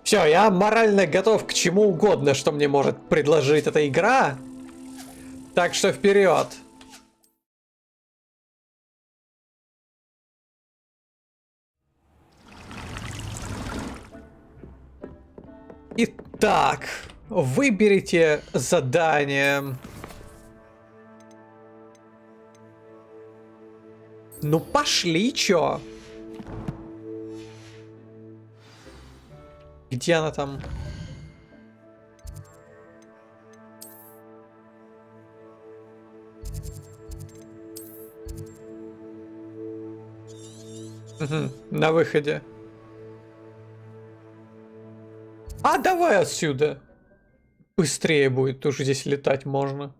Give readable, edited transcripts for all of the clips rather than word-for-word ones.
Все, я морально готов к чему угодно, что мне может предложить эта игра. Так что вперед. Итак, выберите задание. Ну пошли, чё? Где она там? Угу, на выходе. А давай отсюда. Быстрее будет, уже здесь летать можно.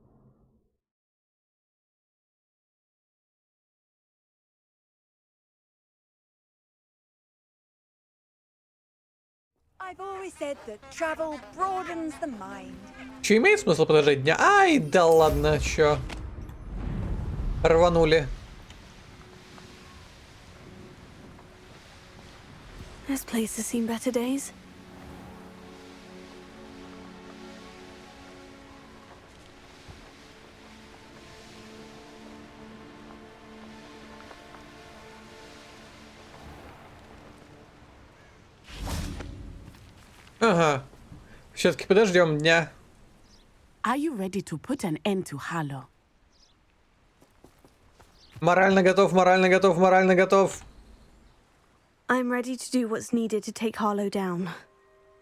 Че имеет смысл подождать дня? Ай, да ладно, чё. Рванули. This place has seen better days. Ага. Все-таки подождем дня. Are you ready to put an end to Harlow? Морально готов, морально готов, морально готов. I'm ready to do what's needed to take Harlow down.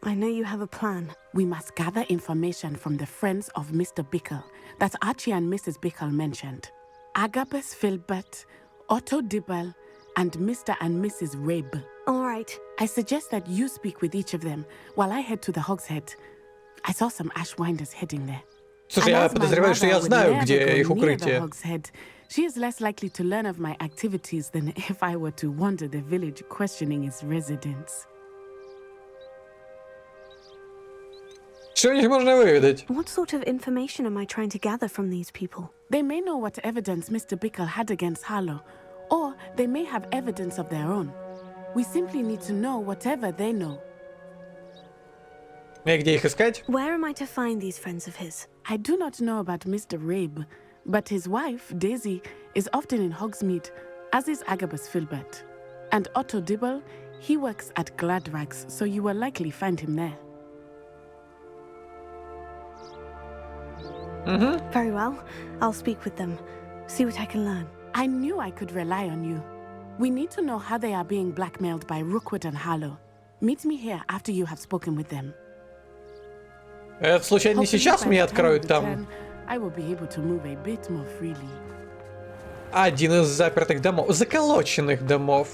I know you have a plan. We must gather information from the friends of Mr. Bickle that Archie and Mrs. Bickle mentioned. Agabus Filbert, Otto Dibble, and Mr. and Mrs. Rabe. All right. I suggest that you speak with each of them while I head to the Hogshead. I saw some Ashwinders heading there. Слушай, я подозреваю, что я знаю, где их укрытие. She is less likely to learn of my activities than if I were to wander the village questioning its residents. Что-нибудь можно выведать? What sort of information am I trying to gather from these people? They may know what evidence Mr. Bickle had against Harlow, or they may have evidence of their own. We simply need to know whatever they know. И где их искать? Where am I to find these friends of his? I do not know about Mr. Rabe, but his wife, Daisy, is often in Hogsmeade, as is Agabus Filbert. And Otto Dibble, he works at Gladrags, so you will likely find him there. Mm-hmm. Very well. I'll speak with them. See what I can learn. I knew I could rely on you. We need to know how they are being blackmailed by Rookwood and Harlow. Meet me here after you have spoken with them. Это случайно не сейчас мне откроют там I will be able to move a bit more freely. один из запертых домов, заколоченных домов.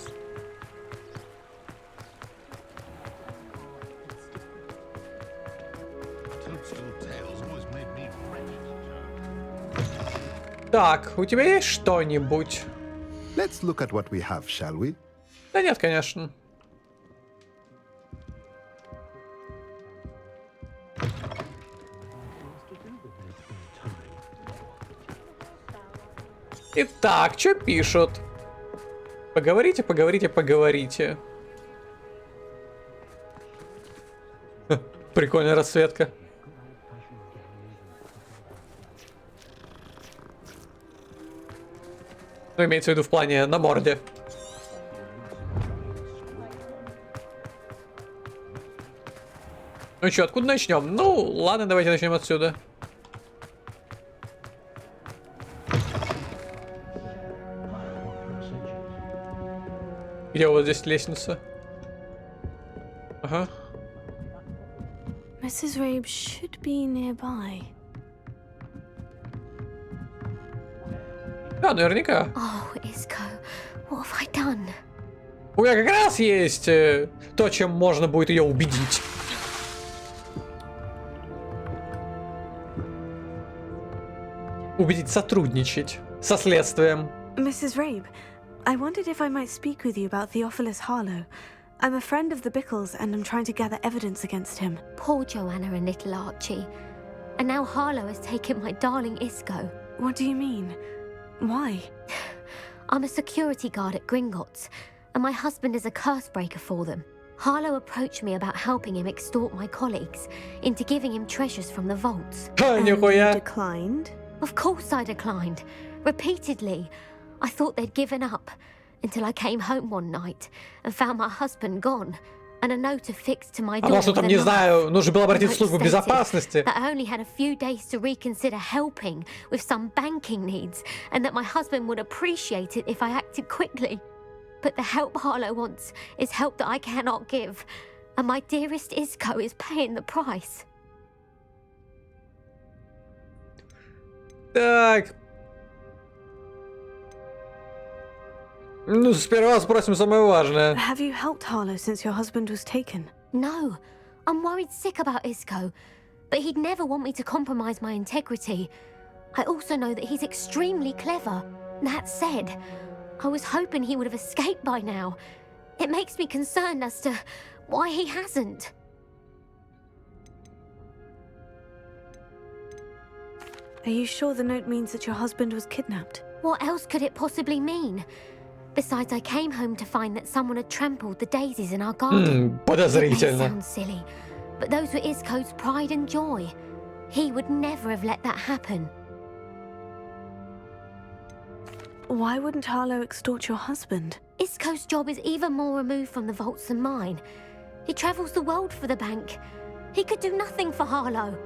Так, у тебя есть что-нибудь? Let's look at what we have, shall we? Да нет, конечно. Итак, что пишут? Поговорите, поговорите, поговорите. Прикольная расцветка. Ну, имеется в виду в плане на морде. Ну что, откуда начнем? Ну, ладно, давайте начнем отсюда. Где у вас здесь лестница? Ага. Mrs. Rabe should be nearby. Да, наверняка. Oh, Isco, what have I done? У меня как раз есть то, чем можно будет ее убедить. Убедить сотрудничать со следствием. Mrs. Rabe, I wondered if I might speak with you about Theophilus Harlow. I'm a friend of the Bickles and I'm trying to gather evidence against him. Poor Joanna and little Archie. And now Harlow has taken my darling Isco. What do you mean? Why? I'm a security guard at Gringotts, and my husband is a curse breaker for them. Harlow approached me about helping him extort my colleagues into giving him treasures from the vaults. Ха, And you нихуя. declined? Of course I declined. Repeatedly. I thought they'd given up. Until I came home one night and found my husband gone. And a note affixed to my А door может, with там, a не knife. знаю, нужно было The обратиться в note службу stated безопасности. that I only had a few days to reconsider helping with some banking needs, and that my husband would appreciate it if I acted quickly. But the help Harlow wants is help that I cannot give, and my dearest Isco is paying the price. Так. Ну, сперва спросим самое важное. Have you helped Harlow since your husband was taken? No, I'm worried sick about Isco, but he'd never want me to compromise my integrity. I also know that he's extremely clever. That said, I was hoping he would have escaped by now. It makes me concerned as to why he hasn't. Are you sure the note means that your husband was kidnapped? What else could it possibly mean? Besides, I came home to find that someone had trampled the daisies in our garden. It may Подозрительно. sound silly, but those were Isco's pride and joy. He would never have let that happen. Why wouldn't Harlow extort your husband? Isco's job is even more removed from the vaults than mine. He travels the world for the bank. He could do nothing for Harlow.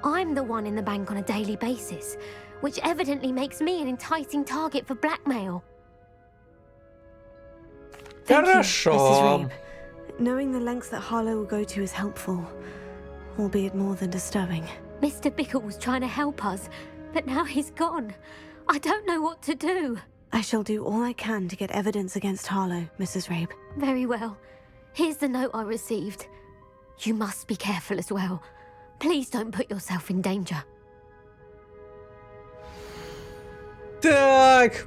I'm the one in the bank on a daily basis, which evidently makes me an enticing target for blackmail. Thank you, Хорошо. Mrs. Reeb. Knowing the lengths that Harlow will go to is helpful, albeit more than disturbing. Mr. Bickle was trying to help us, but now he's gone. I don't know what to do. I shall do all I can to get evidence against Harlow, Mrs. Reeb. Very well. Here's the note I received. You must be careful as well. Please don't put yourself in danger. Так.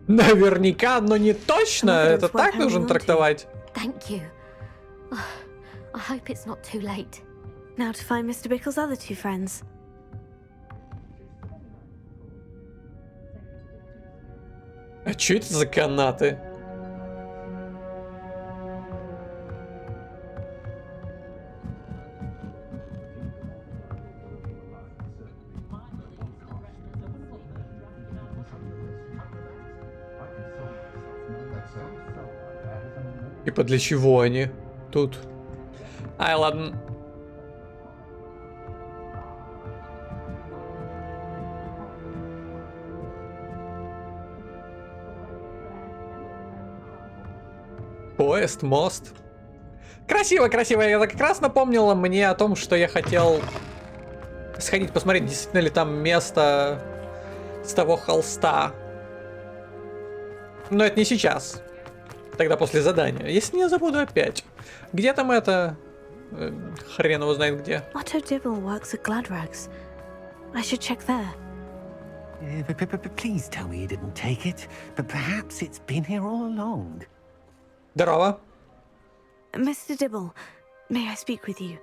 Наверняка, но не точно. Это так нужно трактовать. Thank you. I hope it's not too late. Now to find Mr. Bickle's other two friends. А что это за канаты? Типа для чего они тут? Ай, ладно. Поезд, мост. Красиво, красиво. Это как раз напомнило мне о том, что я хотел сходить посмотреть, действительно ли там место с того холста. Но это не сейчас. Тогда после задания. Если не забуду опять. Где там это? Хрен его знает где. Otto Dibble works at Gladrags. I should check there. Please tell me you didn't take it. But perhaps it's been here all along. Здорово. Mr. Dibble, may I speak with you?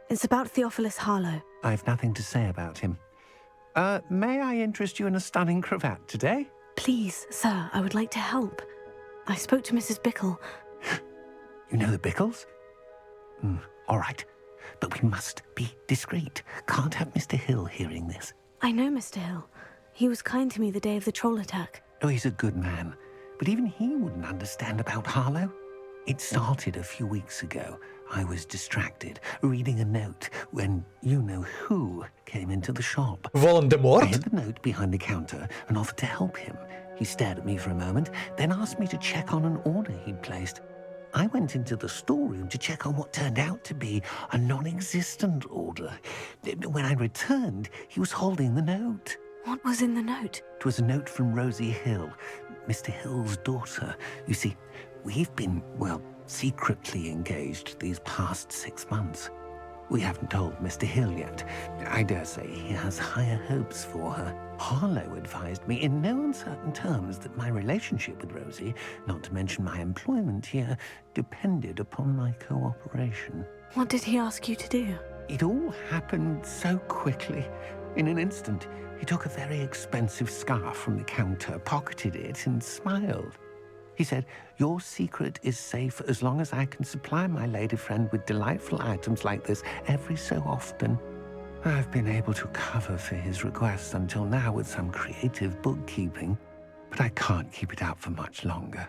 It's about Theophilus Harlow. I've nothing to say about him. May I interest you in a stunning cravat today? Please, sir, I would like to help. I spoke to Mrs. Bickle. You know the Bickles? All right. But we must be discreet. Can't have Mr. Hill hearing this. I know Mr. Hill. He was kind to me the day of the troll attack. Oh, he's a good man. But even he wouldn't understand about Harlow. It started a few weeks ago. I was distracted, reading a note, when you-know-who came into the shop. I Волан-де-Морт? hid the note behind the counter and offered to help him. He stared at me for a moment, then asked me to check on an order he'd placed. I went into the storeroom to check on what turned out to be a non-existent order. When I returned, he was holding the note. What was in the note? It was a note from Rosie Hill, Mr. Hill's daughter. You see, we've been, well, secretly engaged these past 6 months. We haven't told Mr. Hill yet. I dare say he has higher hopes for her. Harlow advised me in no uncertain terms that my relationship with Rosie, not to mention my employment here, depended upon my cooperation. What did he ask you to do? It all happened so quickly. In an instant, he took a very expensive scarf from the counter, pocketed it, and smiled. He said, "Your secret is safe as long as I can supply my lady friend with delightful items like this every so often." I've been able to cover for his requests until now with some creative bookkeeping, but I can't keep it up for much longer.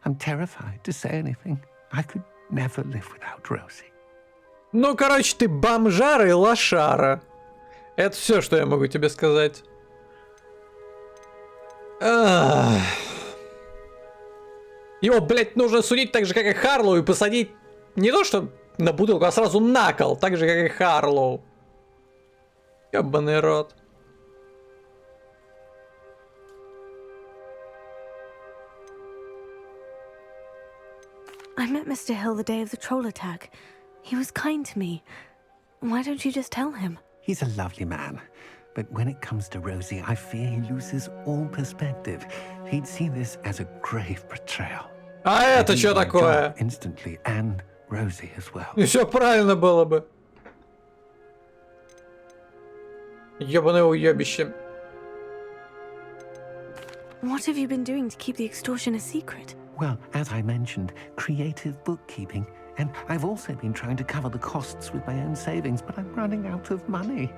I'm terrified to say anything. I could never live without Rosie. Ну, короче, ты бомжара и лошара. Это все, что я могу тебе сказать. Ах. Его, блядь, нужно судить так же, как и Харлоу, и посадить не то, что на бутылку, а сразу на кол, так же, как и Харлоу. Ёбаный рот. I met Mr. Hill the day of the troll attack. He was kind to me. Why don't you just tell him? He's a lovely man, but when it comes to Rosie, I fear he loses all perspective. He'd see this as a grave betrayal. А это что такое? Instantly, and Rosie as well. И все правильно было бы. Ёбаное уёбище. What have you been doing to keep the extortion a secret? Well, as I mentioned, creative bookkeeping. And I've also been trying to cover the costs with my own savings, but I'm running out of money.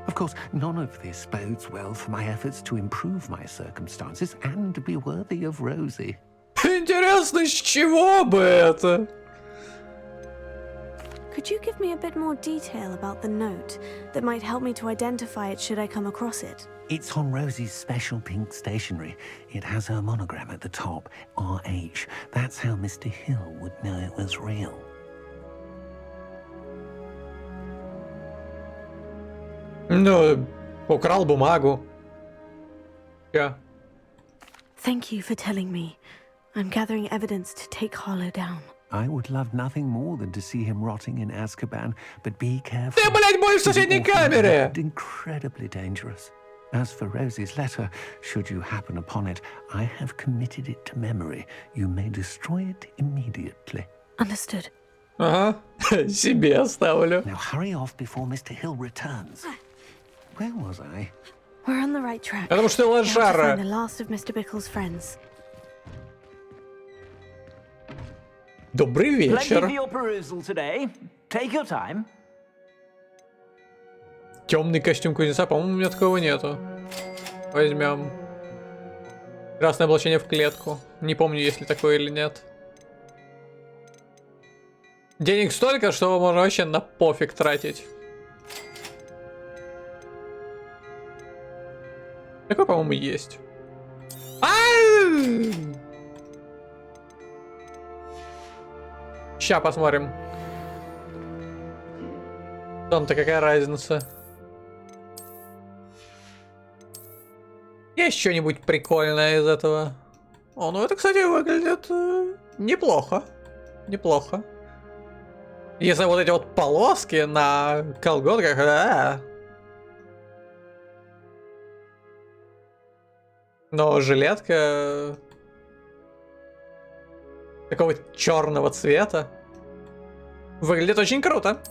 Of course, none of this bodes well for my efforts to improve my circumstances and to be worthy of Rosie. Интересно, с чего бы это? Could you give me a bit more detail about the note that might help me to identify it should I come across it? It's on Rosie's special pink stationery. It has her monogram at the top, RH. That's how Mr. Hill would know it was real. Ну, украл бумагу. Yeah. Thank you for telling me. I'm gathering evidence to take Harlow down. I would love nothing more than to see him rotting in Azkaban, but be careful. Ты, блядь, будешь в соседней камере! It's incredibly dangerous. As for Rosie's letter, should you happen upon it, I have committed it to memory. You may destroy it immediately. Understood. Ага, себе оставлю. Now hurry off before Mr. Hill returns. Where was I? We're on the right track. Потому что ты Now to find лошара. the last of Mr. Bickle's friends. Добрый Plenty вечер. for your perusal today. Take your time. Темный костюм кузнеца, по-моему, у меня такого нету. Возьмем. Красное облачение в клетку. Не помню, есть ли такое или нет. Денег столько, что можно вообще на пофиг тратить. Такое, по-моему, есть. Ща посмотрим. Там-то какая разница? Есть что-нибудь прикольное из этого? О, ну это, кстати, выглядит неплохо. Неплохо. Если вот эти вот полоски на колготках, да. Но жилетка такого черного цвета выглядит очень круто.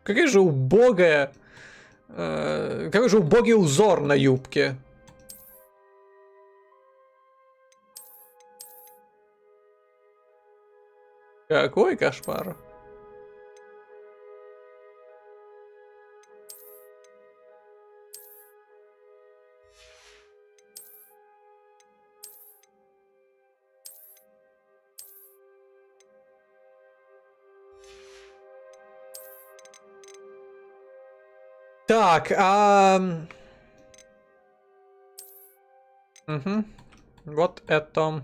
Какая же убогая... какой же убогий узор на юбке. Какой кошмар. Так, угу. Вот это.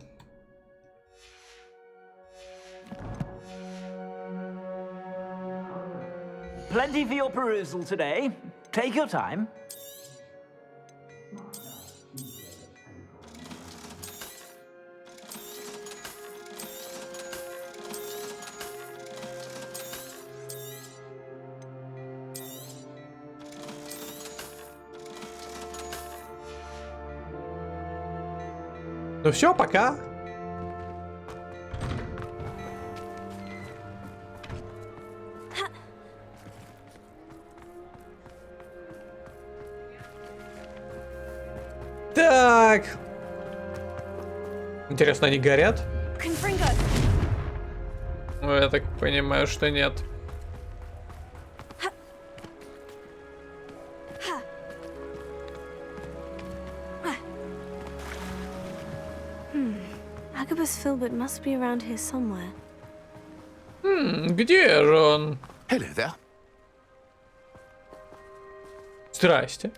Plenty for your perusal today. Take your time. Ну все, пока. Так. Интересно, они горят? Ну, я так понимаю, что нет. Agabus Filbert must be around here somewhere. Где же он? Hello there. Здрасте.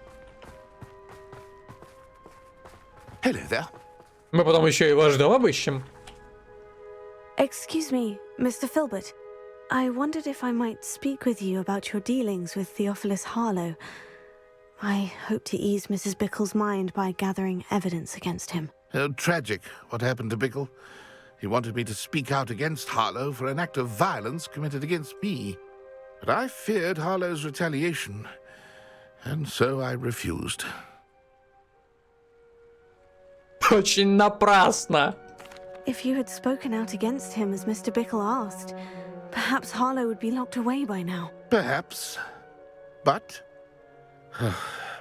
Hello there. Мы потом еще и ваш дом обыщем. Excuse me, Mr. Filbert. I wondered if I might speak with you about your dealings with Theophilus Harlow. I hope to ease Mrs. Bickle's mind by gathering evidence against him. Tragic, what happened to Bickle. He wanted me to speak out against Harlow for an act of violence committed against me. But I feared Harlow's retaliation, and so I refused. Очень напрасно. If you had spoken out against him as Mr. Bickle asked, perhaps Harlow would be locked away by now. Perhaps. But...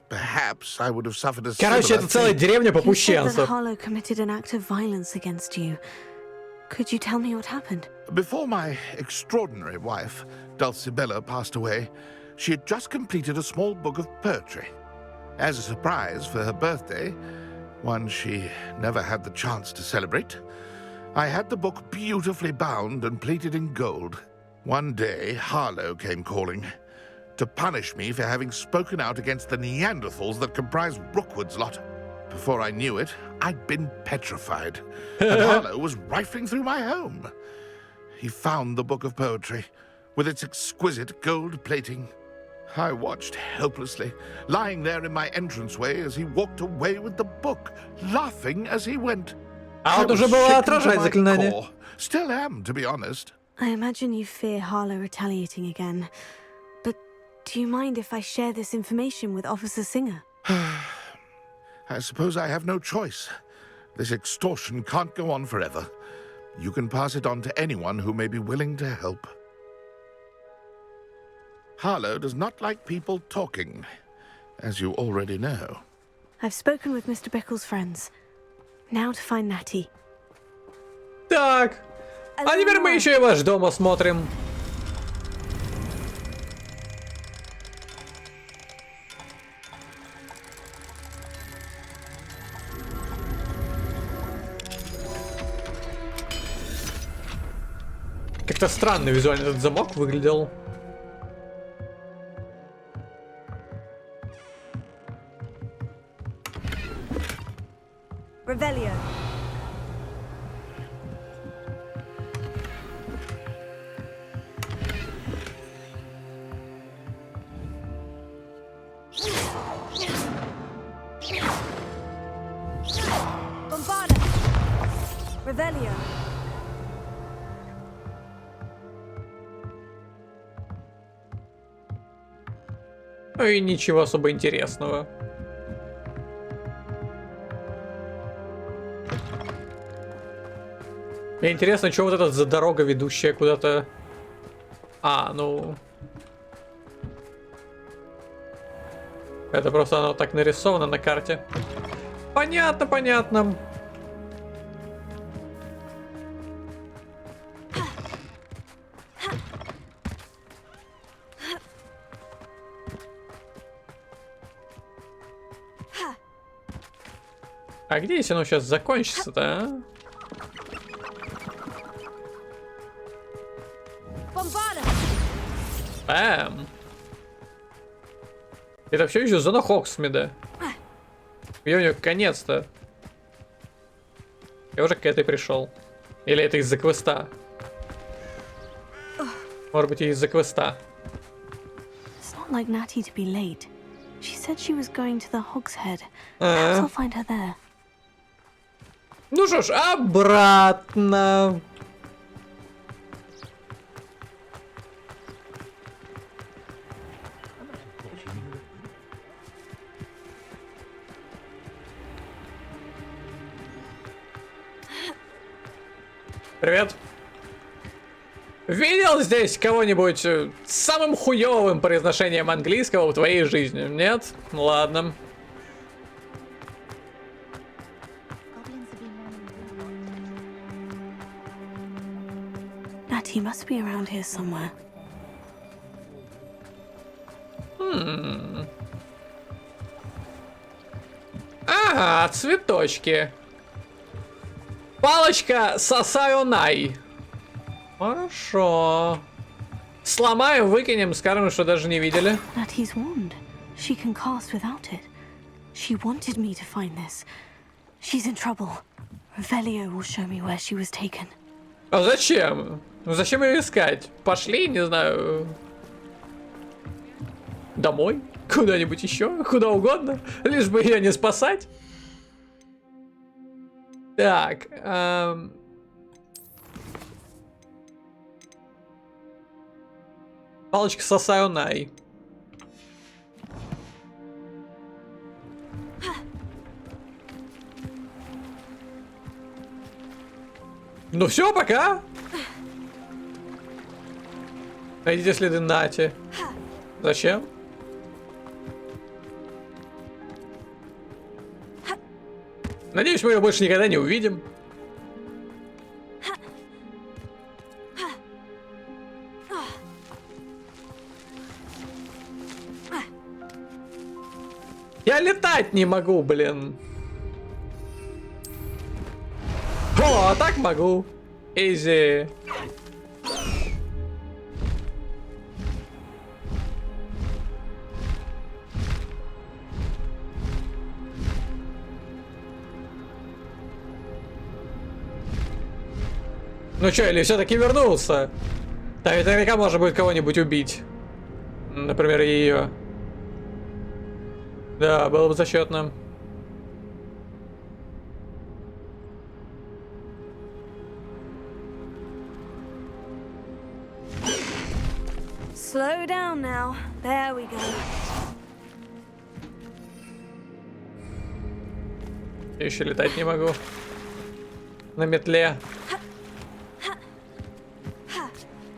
perhaps I would have suffered a Короче, это целая деревня You said that попущенцев. Harlow committed an act of violence against you. Could you tell me what happened? Before my extraordinary wife, Dulcibella, passed away, she had just completed a small book of poetry. As a surprise for her birthday, one she never had the chance to celebrate, I had the book beautifully bound and plated in gold. One day, Harlow came calling to punish me for having spoken out against the Neanderthals that comprise Rookwood's lot. Before I knew it, I'd been petrified, and Harlow was rifling through my home. He found the book of poetry, with its exquisite gold plating. I watched helplessly, lying there in my entranceway as he walked away with the book, laughing as he went. А вот I уже was было shaken to отражать my заклинание. core. Still am, to be honest. I imagine you fear Harlow retaliating again. But do you mind if I share this information with Officer Singer? I suppose I have no choice. This extortion can't go on forever. You can pass it on to anyone who may be willing to help. Harlow does not like people talking, as you already know. I've spoken with Mr. Bickle's friends. Now to find Natty. Так. А теперь мы еще и ваш дом осмотрим. Как-то странно визуально этот замок выглядел. Revelio. Bombarda. Revelio. Ну и ничего особо интересного. Мне интересно, что вот это за дорога, ведущая куда-то... А, ну... Это просто оно так нарисовано на карте. Понятно, понятно. А где, если оно сейчас закончится-то, а? Бэм. Это все еще зона Хоксмида. Где у нее конец-то? Я уже к этой пришел. Или это из-за квеста? Может быть, и из-за квеста. It's not like Natty to be late. She said she was going to the Hog's Head. Perhaps I'll find her there. Ну что ж, обратно. Привет. Видел здесь кого-нибудь с самым хуёвым произношением английского в твоей жизни? Нет? Ладно. Natty must be around here somewhere. Ага, цветочки. Палочка Сасайонай. Хорошо. Сломаем, выкинем, скажем, что даже не видели. Natty's wand. She can cast without it. She wanted me to find this. She's in trouble. Revelio will show me where she was taken. А зачем? Зачем ее искать? Пошли, не знаю, домой, куда-нибудь еще, куда угодно, лишь бы ее не спасать. Так. Палочка Сасайонай. Ну все, пока. Найдите следы Нати. Зачем? Надеюсь, мы ее больше никогда не увидим. Я летать не могу, блин. О, а так могу. Изи. Ну чё, или все-таки вернулся? Да, ведь наверняка можно будет кого-нибудь убить. Например, ее. Да, было бы зачетно. Slow down now. There we go. Я еще летать не могу. На метле.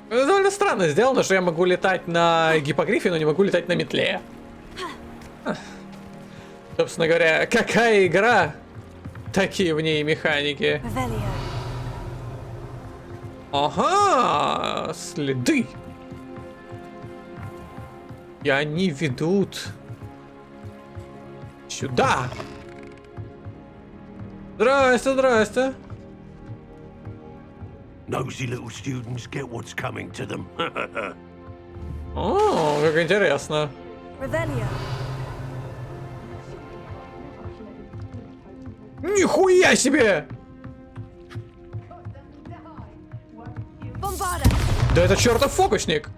Это довольно странно сделано, что я могу летать на гиппогрифе, но не могу летать на метле. Собственно говоря, какая игра, такие в ней механики. Revelio. Ага, следы. И они ведут сюда. Здрасте, здрасте. Nosy little students get what's coming to them. О, как интересно. Revelio. Нихуя себе! Bombarda. Да это чертов фокусник!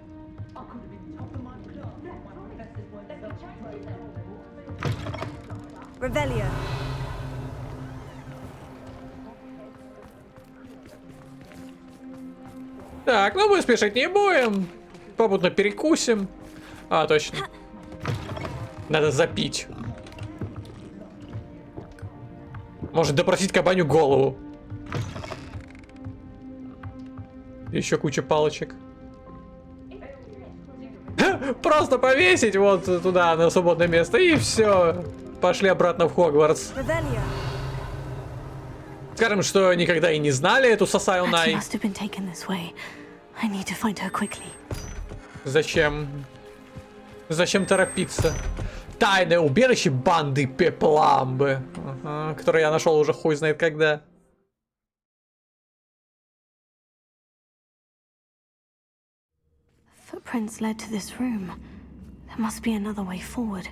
Revelio. Так, ну мы спешить не будем. Попутно перекусим. А, точно. Надо запить. Может допросить кабаню голову. Еще куча палочек. Просто повесить вот туда, на свободное место, и все. Пошли обратно в Хогвартс. Revelio. Скажем, что никогда и не знали эту Natty Сасайонай. must have been taken this way. I need to find her quickly. Зачем? Зачем торопиться? Тайное убежище банды Пепламбы. Ага, которое я нашел уже хуй знает когда. Footprints led to this room. There must be another way forward.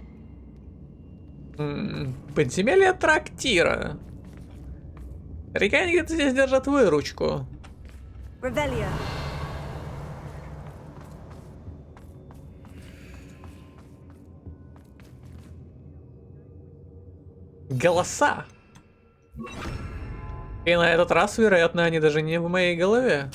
Подземелье трактира. Рекане где-то здесь держат выручку. Revelio. Голоса. И на этот раз, вероятно, они даже не в моей голове.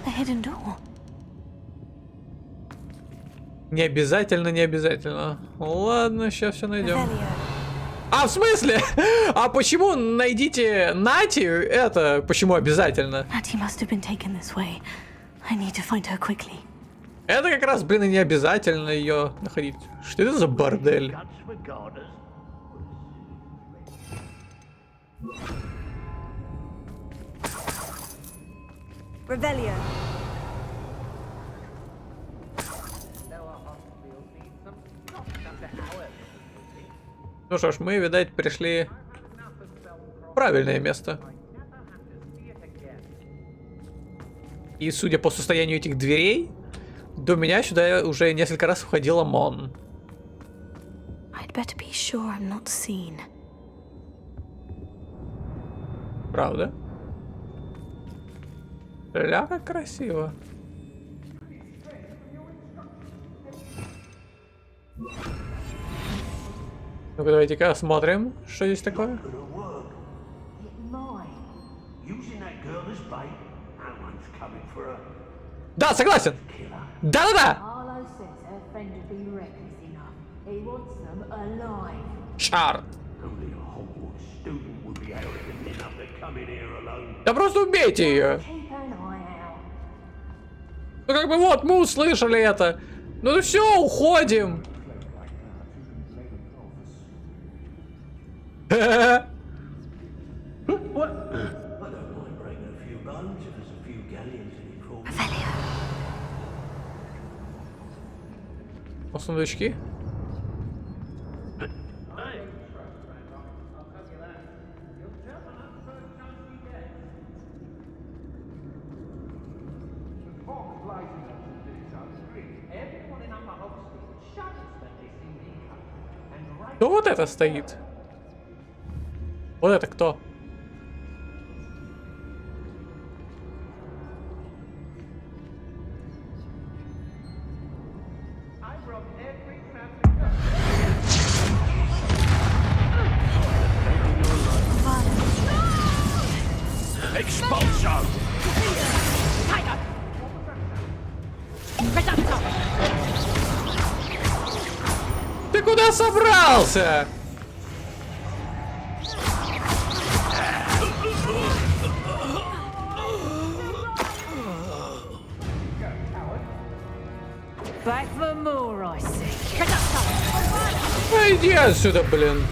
The hidden door. Не обязательно, не обязательно. Ладно, сейчас все найдем. Revelio. А, в смысле? А почему найдите Нати? Это почему обязательно? Natty must have been taken this way. I need to find her quickly. Это как раз, блин, и не обязательно ее находить. Что это за бордель? Revelio. Ну что ж, мы, видать, пришли в правильное место. И судя по состоянию этих дверей, до меня сюда уже несколько раз входила Мон. I'd better be sure I'm not seen. Правда? Ля, как красиво. Ну-ка, давайте-ка осмотрим, что здесь такое. Да, согласен! Да-да-да! Шар! Да просто убейте ее! Ну как бы вот, мы услышали это. Ну все, уходим. Сундучки. Кто вот это стоит? Вот это кто? Ты куда собрался? Иди отсюда, блин.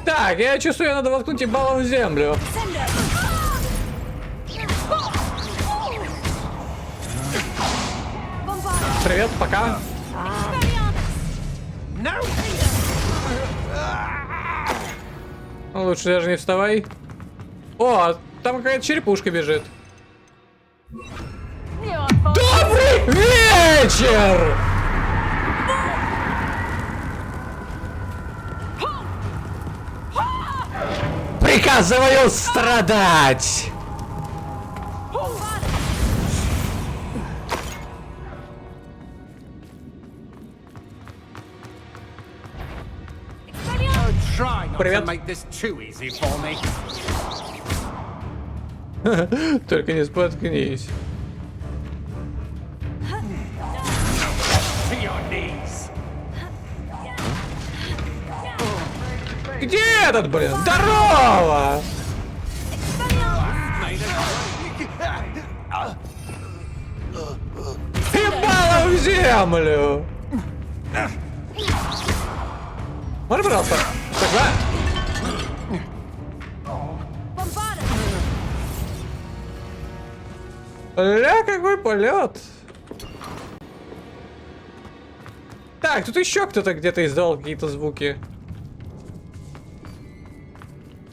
Так, я чувствую, надо воткнуть ебало в землю. Привет, пока. Лучше даже не вставай. О, там какая-то черепушка бежит. Добрый вечер! Приказываю страдать! Привет. Только не споткнись. Где этот, блин? Здорово! Ебало в землю! Можно, пожалуйста? Тогда. Ля, какой полет! Так, тут еще кто-то где-то издал какие-то звуки.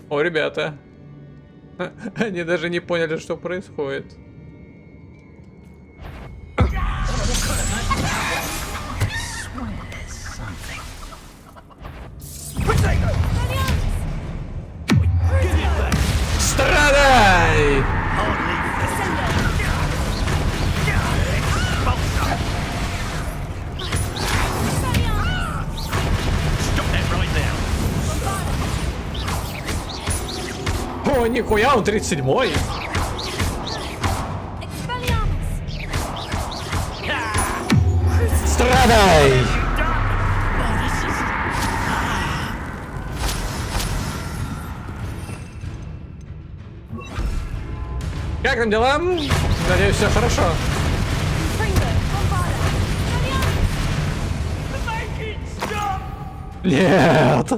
О, ребята. Они даже не поняли, что происходит. Страдай! О, нихуя, он 37-й. Страдай! Как там дела? Надеюсь, все хорошо. Нет.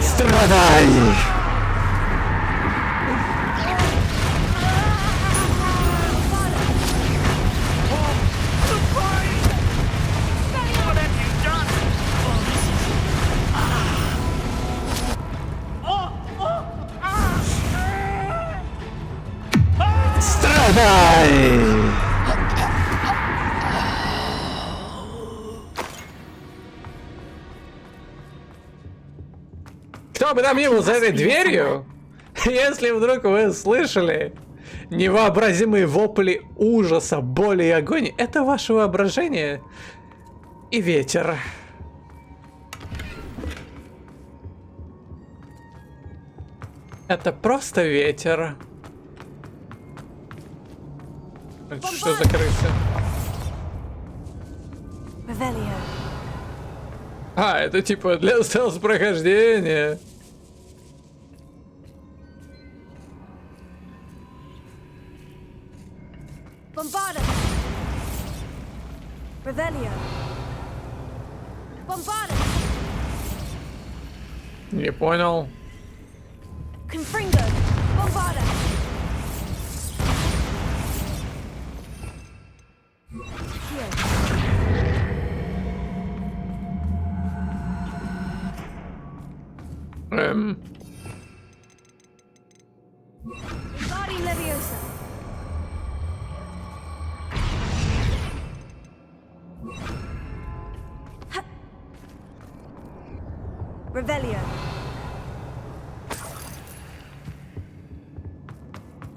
Страдай! Страдай! Кто бы там ни был за этой дверью, если вдруг вы слышали невообразимые вопли ужаса, боли и агонии, это ваше воображение и ветер. Это просто ветер. Что за крыса? Revelio. А, это типа для стелс-прохождения. Bombarda. Revelio. Bombarda. Не понял. Confringo. Bombarda. Guardian Leviosa. Revelio.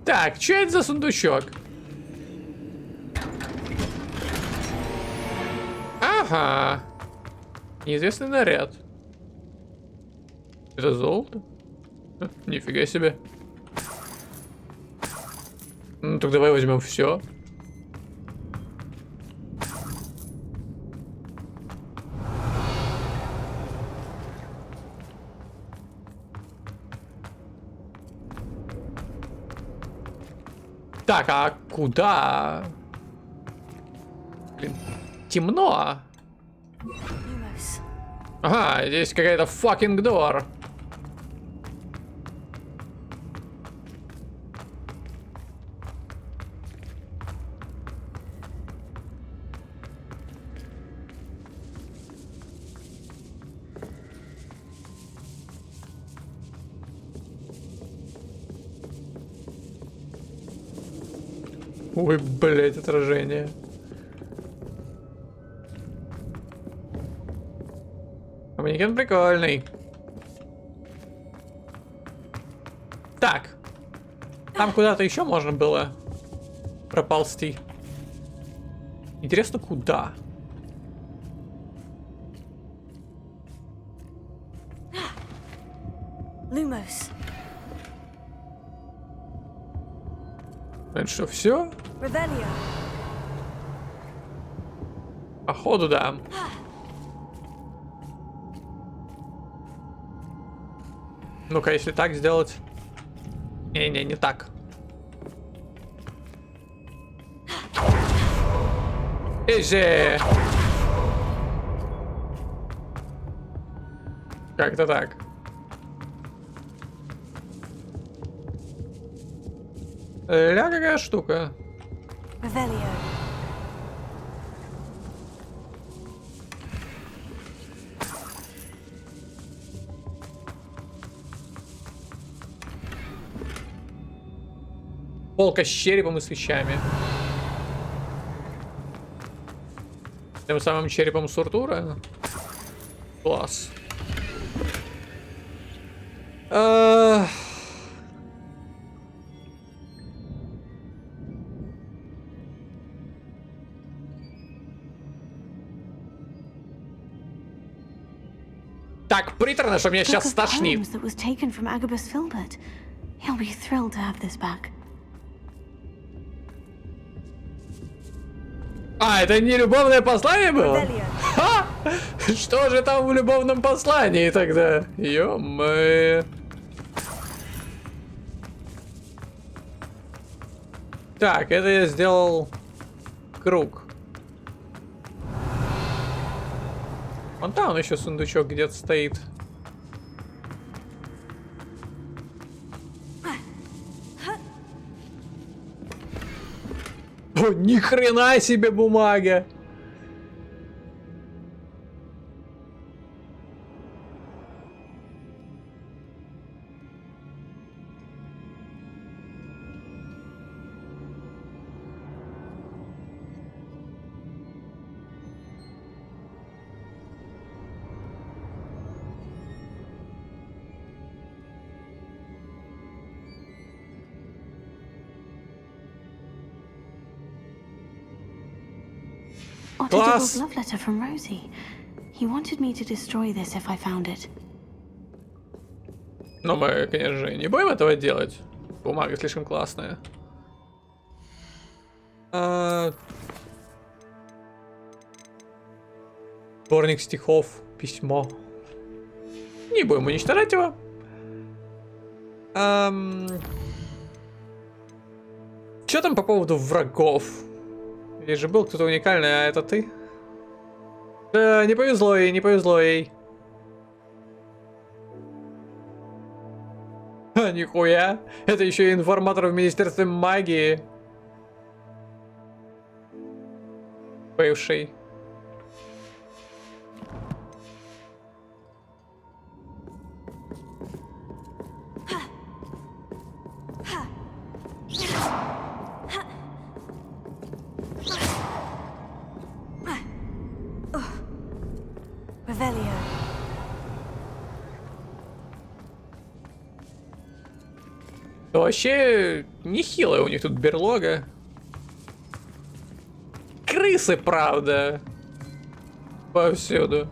Так, что это за сундучок? Ага. Неизвестный наряд. Это золото? Нифига себе. Ну так давай возьмем все. Так, а куда? Блин, темно. Lumos. Ага, здесь какая-то fucking door. Ой, блять, отражение. А манекен прикольный. Так. Там куда-то еще можно было проползти. Интересно, куда? Lumos. Это что, все? Revelio. Походу, да. Ну-ка, если так сделать. Не-не, не так. Изи! Как-то так. Ля, какая штука. Revelio. Полка с черепом и свечами. Тем самым черепом Суртура. Класс. Так приторно, что меня сейчас Book of стошнит. poems that was taken from Agabus Filbert. He'll be thrilled to have this back. А, это не любовное послание было? Revelio. Ха! Что же там в любовном послании тогда? Ё-моё. Так, это я сделал круг. Вон там еще сундучок где-то стоит. О, ни хрена себе бумага! Otto Class. Dibble's love letter from Rosie. He wanted me to destroy this if I found it. Но мы, конечно же, не будем этого делать. Бумага слишком классная. Сборник стихов, письмо. Не будем уничтожать его. Что там по поводу врагов? Здесь же был кто-то уникальный, а это ты? Да, не повезло ей, не повезло ей. Ха, нихуя. Это еще и информатор в Министерстве магии. Бывший. Revelio. Вообще, нехилая у них тут берлога. Крысы, правда. Повсюду.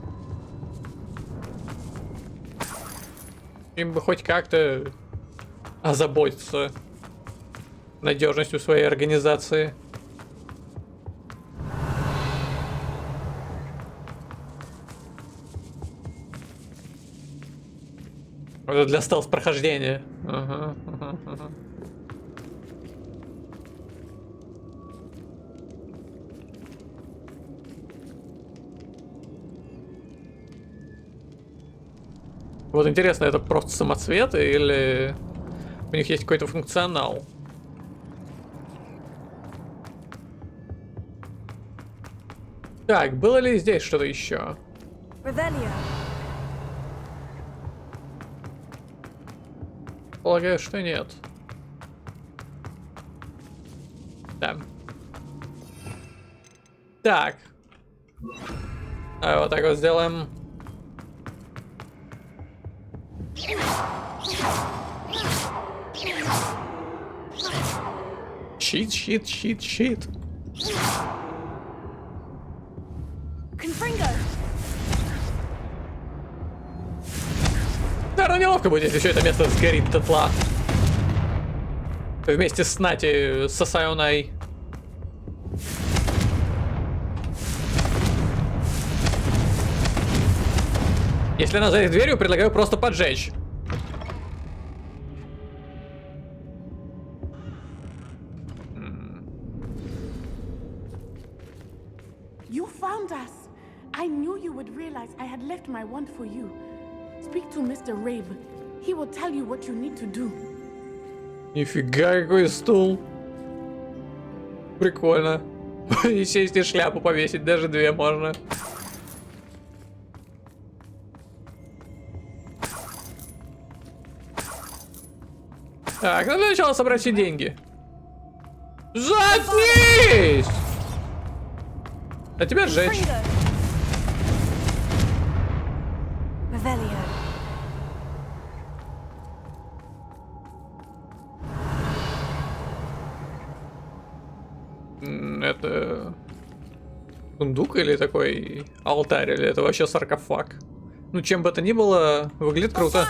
Им бы хоть как-то озаботиться надежностью своей организации. Это для стелс-прохождения. Ага. Вот интересно, это просто самоцветы или у них есть какой-то функционал? Так, было ли здесь что-то еще? Revelio. Полагаю, что нет. Да. Так. А вот так вот сделаем. Щит, щит, щит, щит. Confringo. Наверное, неловко будет, если все это место сгорит дотла. Вместе с Нати, с Сайонай. Если она за дверью, предлагаю просто поджечь. You found us. I knew you would realize I had left my wand for you. Speak to Mr. Rabe. He will tell you what you need to do. Нифига, какой стул. Прикольно. И сесть и шляпу повесить, даже две можно. Так, ну для начала собрать все деньги. Заткнись! А тебя сжечь. Revelio. Это сундук или такой алтарь, или это вообще саркофаг? Ну, чем бы это ни было, выглядит круто.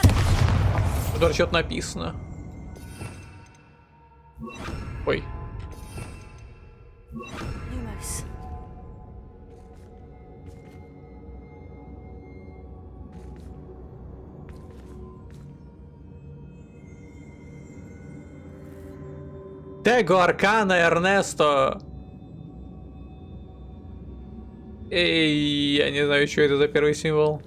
Тут что-то написано. Ой. Lumos. Tego Аркана Эрнесто. Эй, я не знаю, что это за первый символ.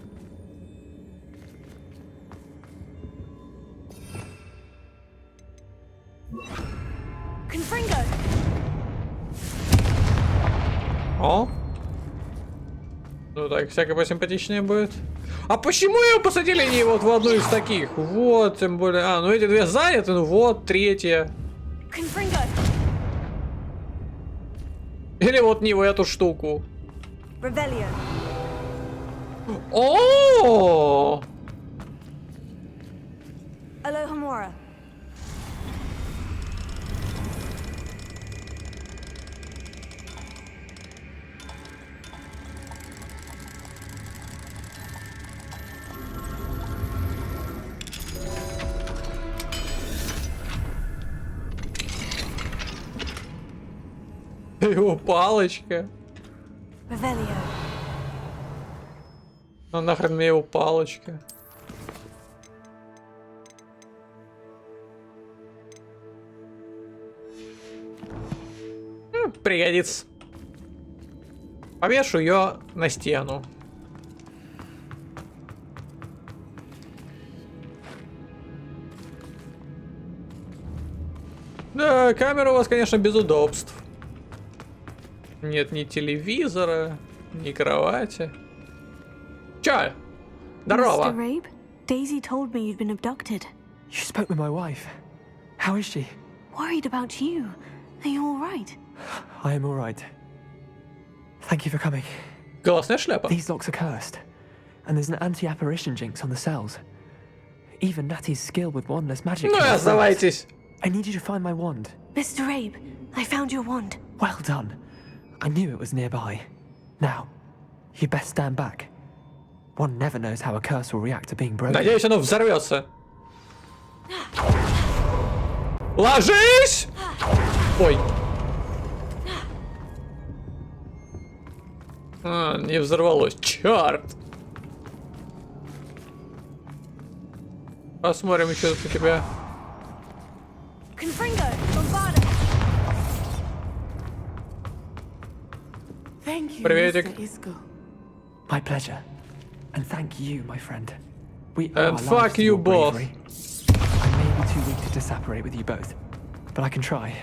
Confringo! О. Ну так, всяко посимпатичнее будет. А почему его посадили не вот в одну из таких? Вот, тем более... А, ну эти две заняты, ну вот, третья. Confringo! Или вот не в эту штуку. Revelio! О! Alohomora! Его палочка. Revelio! Ну нахрен мне его палочка. Пригодится. Повешу ее на стену. Да, камера у вас, конечно, без удобств. Нет ни телевизора, ни кровати. Чё? Здорово. Mr. Rabe, Daisy told me you'd been abducted. You spoke with my wife. How is she? Worried about you. Are you all right? I am all right. Thank you for coming. Голосная шляпа. These locks are cursed, and there's an anti-apparition jinx on the cells. Even Natty's skill with wandless magic. Ну и оставайтесь. I need you to find my wand. Mr. Rabe, I found your wand. Well done. I knew it was nearby. Now, you best stand back. One never knows how a curse will react to being broken. Надеюсь, оно взорвется. Ложись! Ой. А, не взорвалось. Черт. Посмотрим еще тут у тебя. Confringo! Bombarda! Thank you, Приветик. Mr. Isco. My pleasure. And thank you, my friend. We owe And our lives fuck to you your both. bravery. I may be too weak to disapparate with you both, but I can try.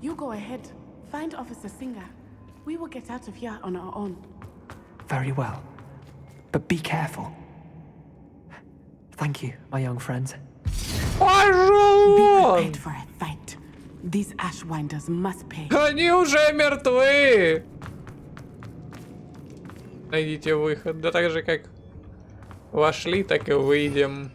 You go ahead. Find Officer Singer. We will get out of here on our own. Very well. But be careful. Thank you, my young friends. Be Пожалуйста! prepared for a fight. These Ashwinders must pay. Они уже мертвы! Найдите выход. Да так же, как вошли, так и выйдем.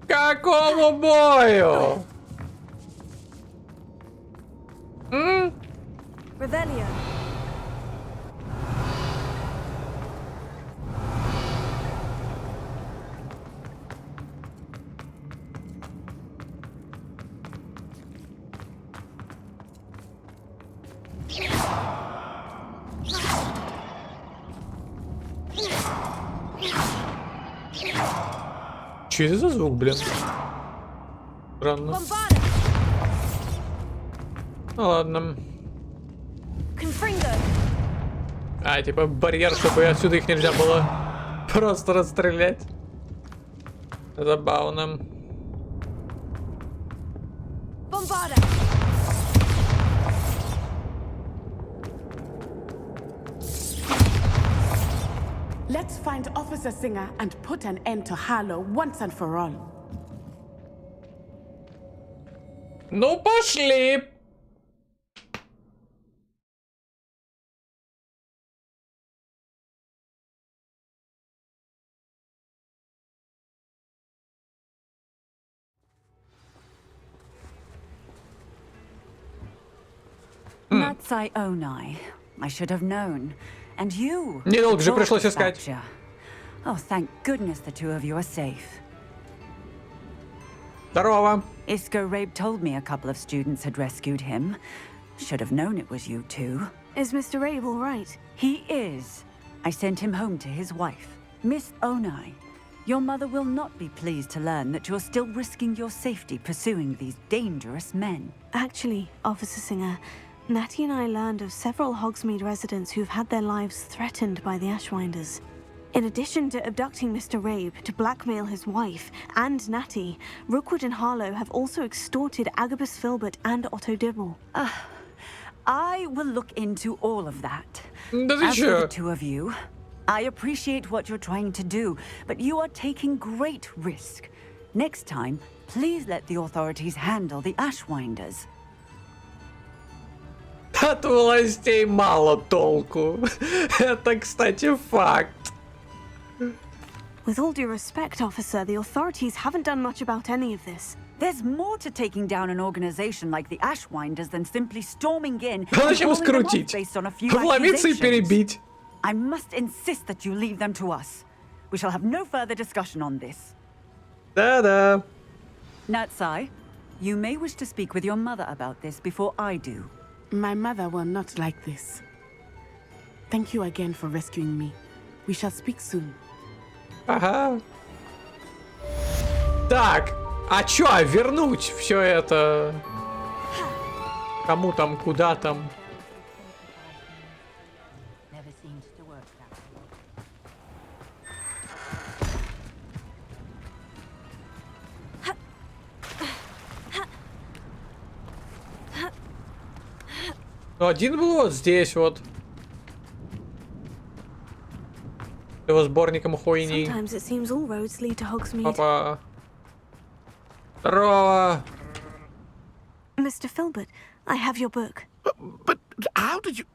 Какому бою? Revelio! Че это за звук, блин? Странно. Bombarda! Ну ладно. Confringo! А, типа барьер, чтобы отсюда их нельзя было просто расстрелять. Забавно. Bombarda! Let's find Officer Singer and put an end to Harlow once and for all. Ну, пошли! Natsai Onai. I should have known. And you. Недолго же the пришлось dwarf искать. stature. Oh, thank goodness the two of you are safe. Здорово. Isco Rabe told me a couple of students had rescued him. Should have known it was you two. Is Mr. Rabe all right? He is. I sent him home to his wife. Miss Onai, your mother will not be pleased to learn that you're still risking your safety pursuing these dangerous men. Actually, Officer Singer, Natty and I learned of several Hogsmeade residents who've had their lives threatened by the Ashwinders. In addition to abducting Mr. Rabe to blackmail his wife and Natty, Rookwood and Harlow have also extorted Agabus Filbert and Otto Dibble. I will look into all of that. Да ты As for чё? the two of you, I appreciate what you're trying to do, but you are taking great risk. Next time, please let the authorities handle the Ashwinders. От властей мало толку. Это, кстати, факт. With all due respect, officer, the authorities haven't done much about any of this. There's more to taking down an organization like the Ashwinders than simply storming in А and зачем hauling them off скрутить? based on a few Вломиться и accusations. перебить. I must insist that you leave them to us. We shall have no further discussion on this. Да-да. Natsai, you may wish to speak with your mother about this before I do. My mother will not like this. Thank you again for rescuing me. We shall speak soon. Ага. Так, а чё, вернуть все это? Кому там, куда там? Ну, один был вот здесь вот. Его сборником хуйни. Sometimes it seems all roads lead to Hogsmeade. Папа. Здорово. Mr. Filbert, I have your book. But how did you...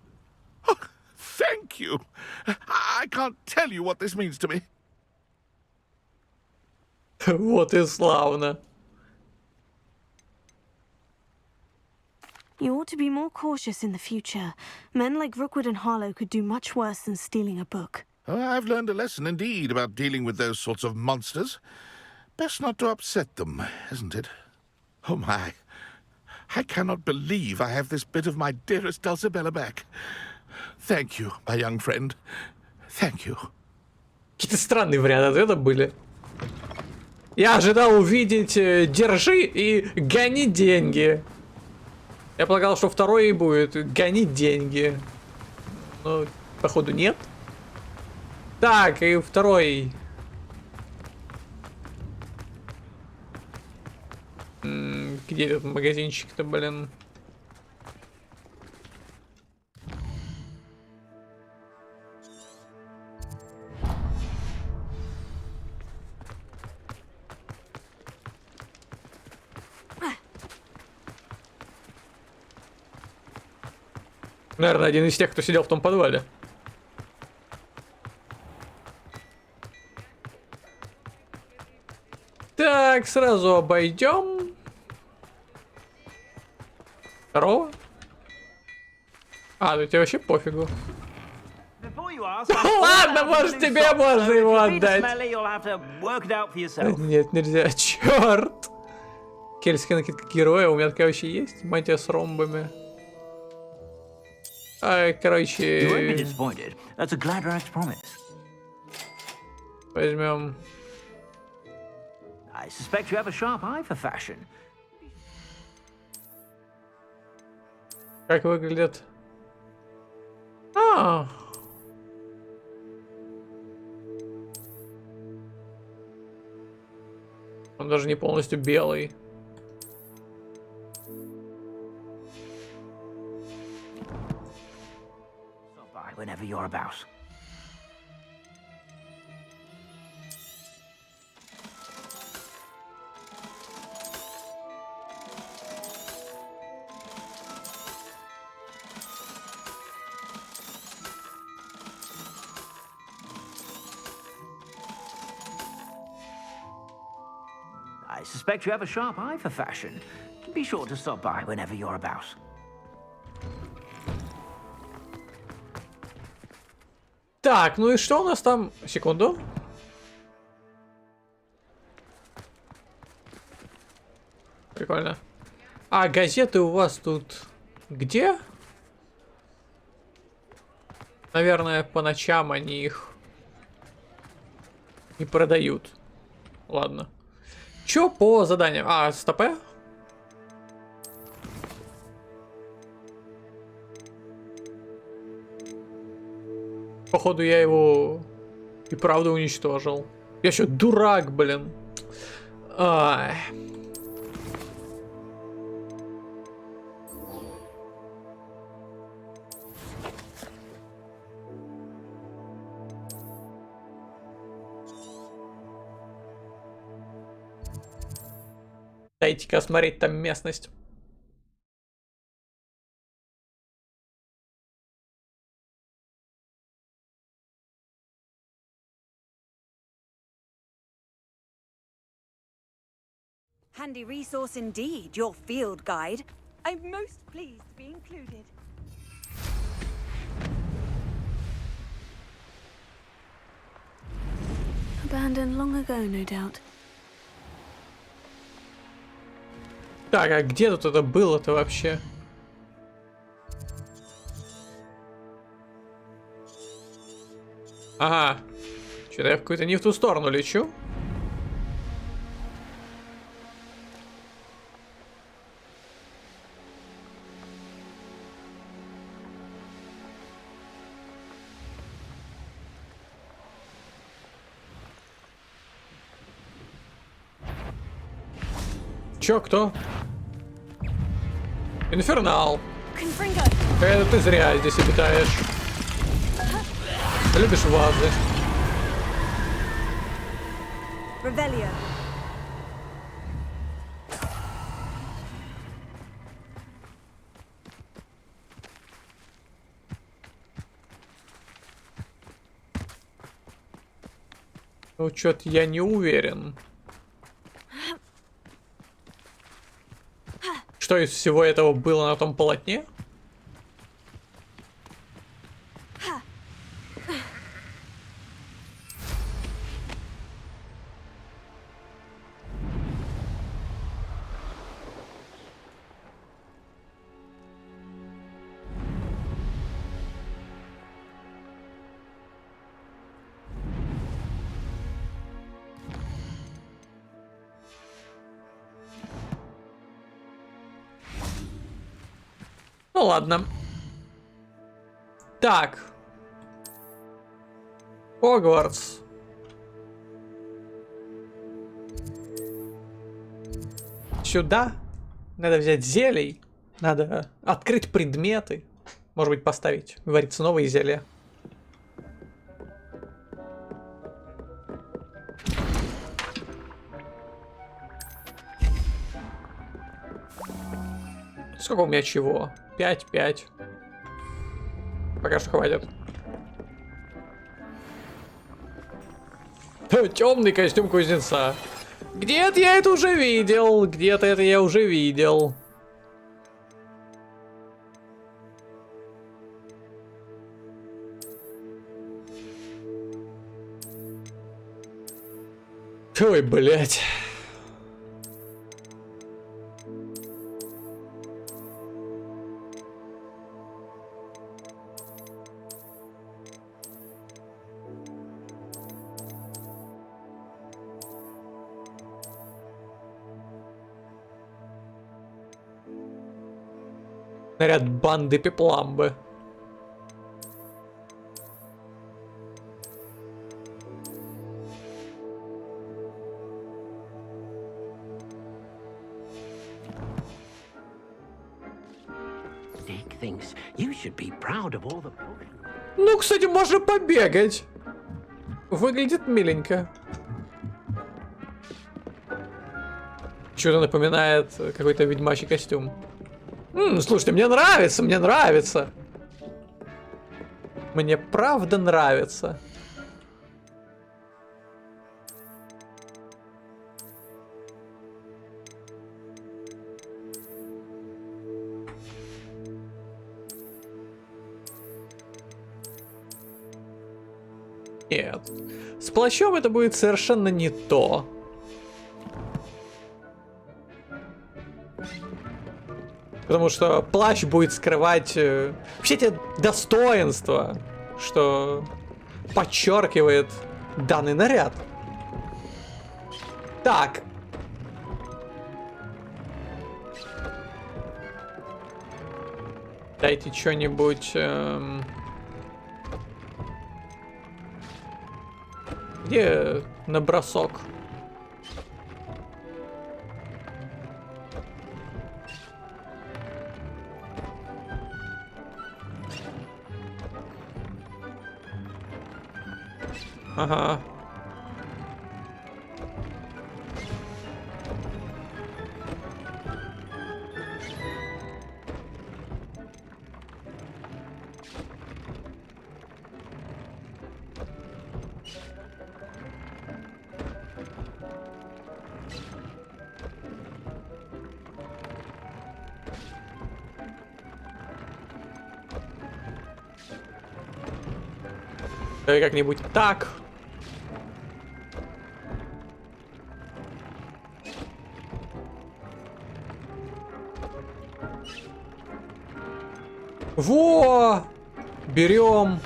Oh, thank you. I can't tell you what this means to me. Вот и славно. You ought to be more cautious in the future. Men like Rookwood and Harlow could do much worse than stealing a book. Oh, I've learned a lesson indeed about dealing with those sorts of monsters. Best not to upset them, isn't it? Oh my. I cannot believe I have this bit of my dearest Dulcibella back. Thank you, my young friend. Thank you. Какие-то странные варианты ответа были. Я ожидал увидеть «держи» и «гони деньги». Я полагал, что второй будет «гони деньги». Но, походу, нет. Так, и второй. Где этот магазинчик-то, блин? Наверное, один из тех, кто сидел в том подвале. Так, сразу обойдем. Здорово. А, ну тебе вообще пофигу. Ладно, может тебе можно его отдать. Нет, нельзя. Черт. Кельтская накидка героя. У меня такая вообще есть. Мантия с ромбами. Ай, короче. Возьмем. I suspect you have a sharp eye for fashion. Как выглядит? А. Он даже не полностью белый. Stop by whenever you're about. I suspect you have a sharp eye for fashion. Be sure to stop by whenever you're about. Так, ну и что у нас там? Секунду. Прикольно. А газеты у вас тут где? Наверное, по ночам они их не продают. Ладно. Чё по заданиям? А, стопе? Походу, я его и правда уничтожил. Я что, дурак, блин. Ай. Дайте-ка осмотреть там местность. Handy resource indeed, your field guide. I'm most pleased to be included. Abandoned long ago, no doubt. Так, а где тут это было-то вообще? Ага. Что-то я в какую-то не в ту сторону лечу. Чё, кто? Инфернал. Это ты зря здесь обитаешь. Любишь вазы. Revelio. Ну, чё-то я не уверен. Что из всего этого было на том полотне? Ну ладно. Так. Хогвартс. Сюда. Надо взять зелий. Надо открыть предметы. Может быть, поставить. Вариться новые зелья. Сколько у меня чего? 5. Пока что хватит. Темный костюм кузнеца. Где-то я это уже видел. Где-то это я уже видел. Ой, блять. Наряд банды Пепламбы. Ну, кстати, можно побегать. Выглядит миленько. Что-то напоминает какой-то ведьмачий костюм. Слушайте, мне нравится, мне нравится. Мне правда нравится. Нет. С плащом это будет совершенно не то. Потому что плащ будет скрывать все те достоинства, что подчеркивает данный наряд. Так. Дайте что-нибудь... Где на бросок? Ага. Давай как-нибудь так. Во! Берем.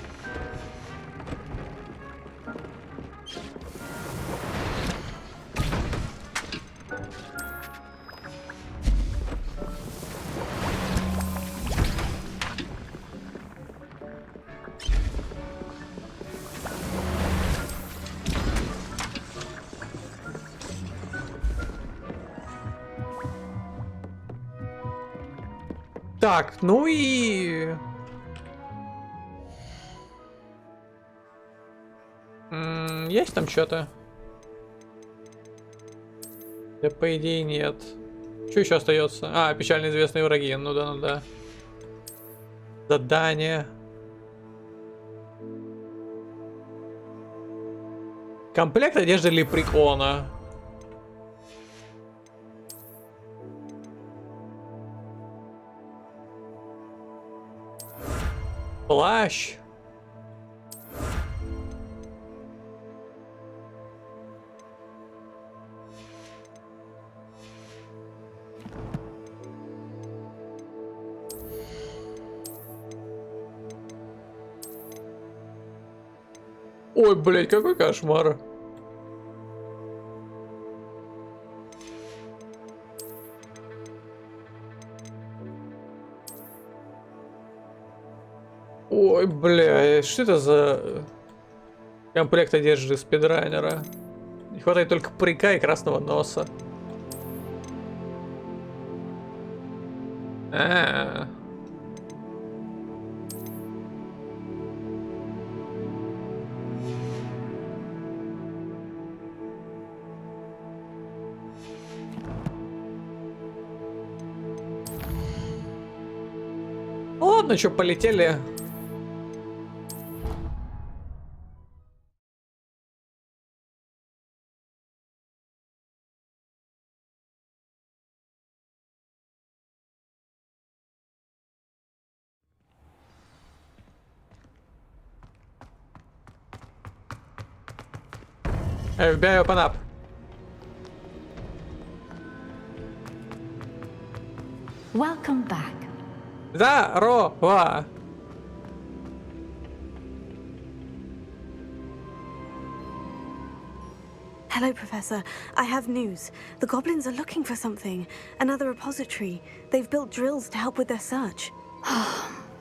Так, ну и... Есть там что-то? Да, по идее, нет. Что еще остается? А, печально известные враги. Ну да, ну да. Задание. Комплект одежды лепрекона. Плащ. Ой, блядь, какой кошмар. Ой, бля, что это за комплект одежды спидранера? Не хватает только парика и красного носа. А-а-а. Ладно, что, полетели. FBI, open up. Welcome back. Здорово. Hello, Professor. I have news. The goblins are looking for something. Another repository. They've built drills to help with their search.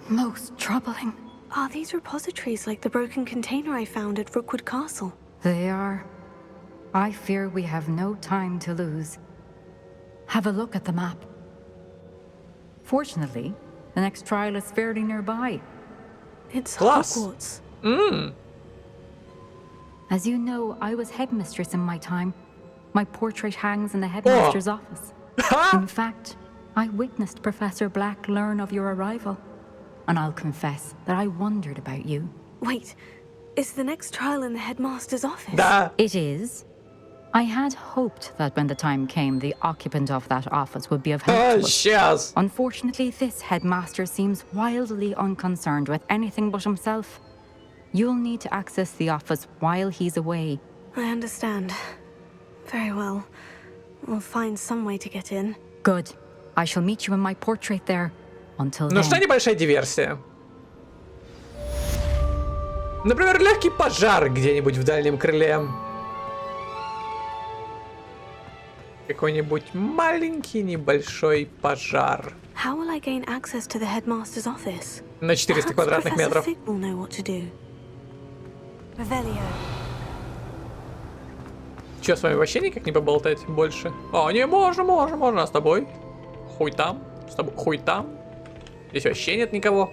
Most troubling. Are these repositories like the broken container I found at Rookwood Castle? They are. I fear we have no time to lose. Have a look at the map. Fortunately, the next trial is fairly nearby. It's Class. Hogwarts. As you know, I was headmistress in my time. My portrait hangs in the headmaster's office. In fact, I witnessed Professor Black learn of your arrival. And I'll confess that I wondered about you. Wait, is the next trial in the headmaster's office? Да. It is. I had hoped that when the time came, the occupant of that office would be of help to us. Сейчас. Unfortunately, this headmaster seems wildly unconcerned with anything but himself. You'll need to access the office while he's away. I understand. Very well. We'll find some way to get in. Good. I shall meet you in my portrait there. Until then. Нужна небольшая диверсия. Например, легкий пожар где-нибудь в дальнем крыле. Какой-нибудь маленький небольшой пожар. How will I gain access to the headmaster's office? На 400 квадратных метров. Fig will know what to do. Revelio. Че, с вами вообще никак не поболтать больше? О, не, можно, а с тобой? Хуй там, с тобой хуй там. Здесь вообще нет никого.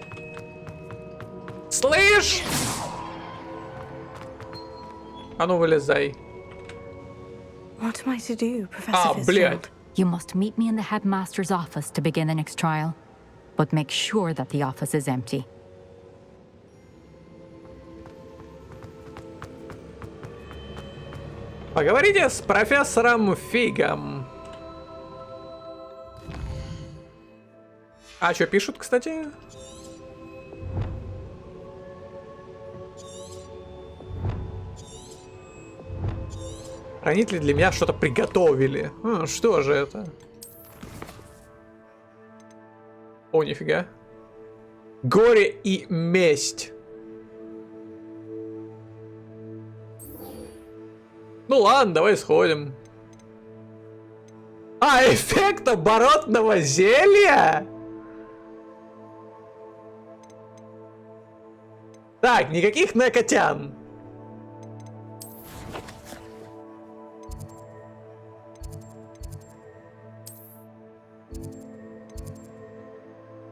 Слышь! А ну, вылезай. What am I to do, Professor Fitzgerald? Блядь. You must meet me in the headmaster's office to begin the next trial. But make sure that the office is empty. Поговорите с профессором Фигом. А что пишут, кстати? Хранители для меня что-то приготовили. Что же это? О, нифига. Горе и месть. Ну ладно, давай сходим. А, эффект оборотного зелья? Так, никаких накотян.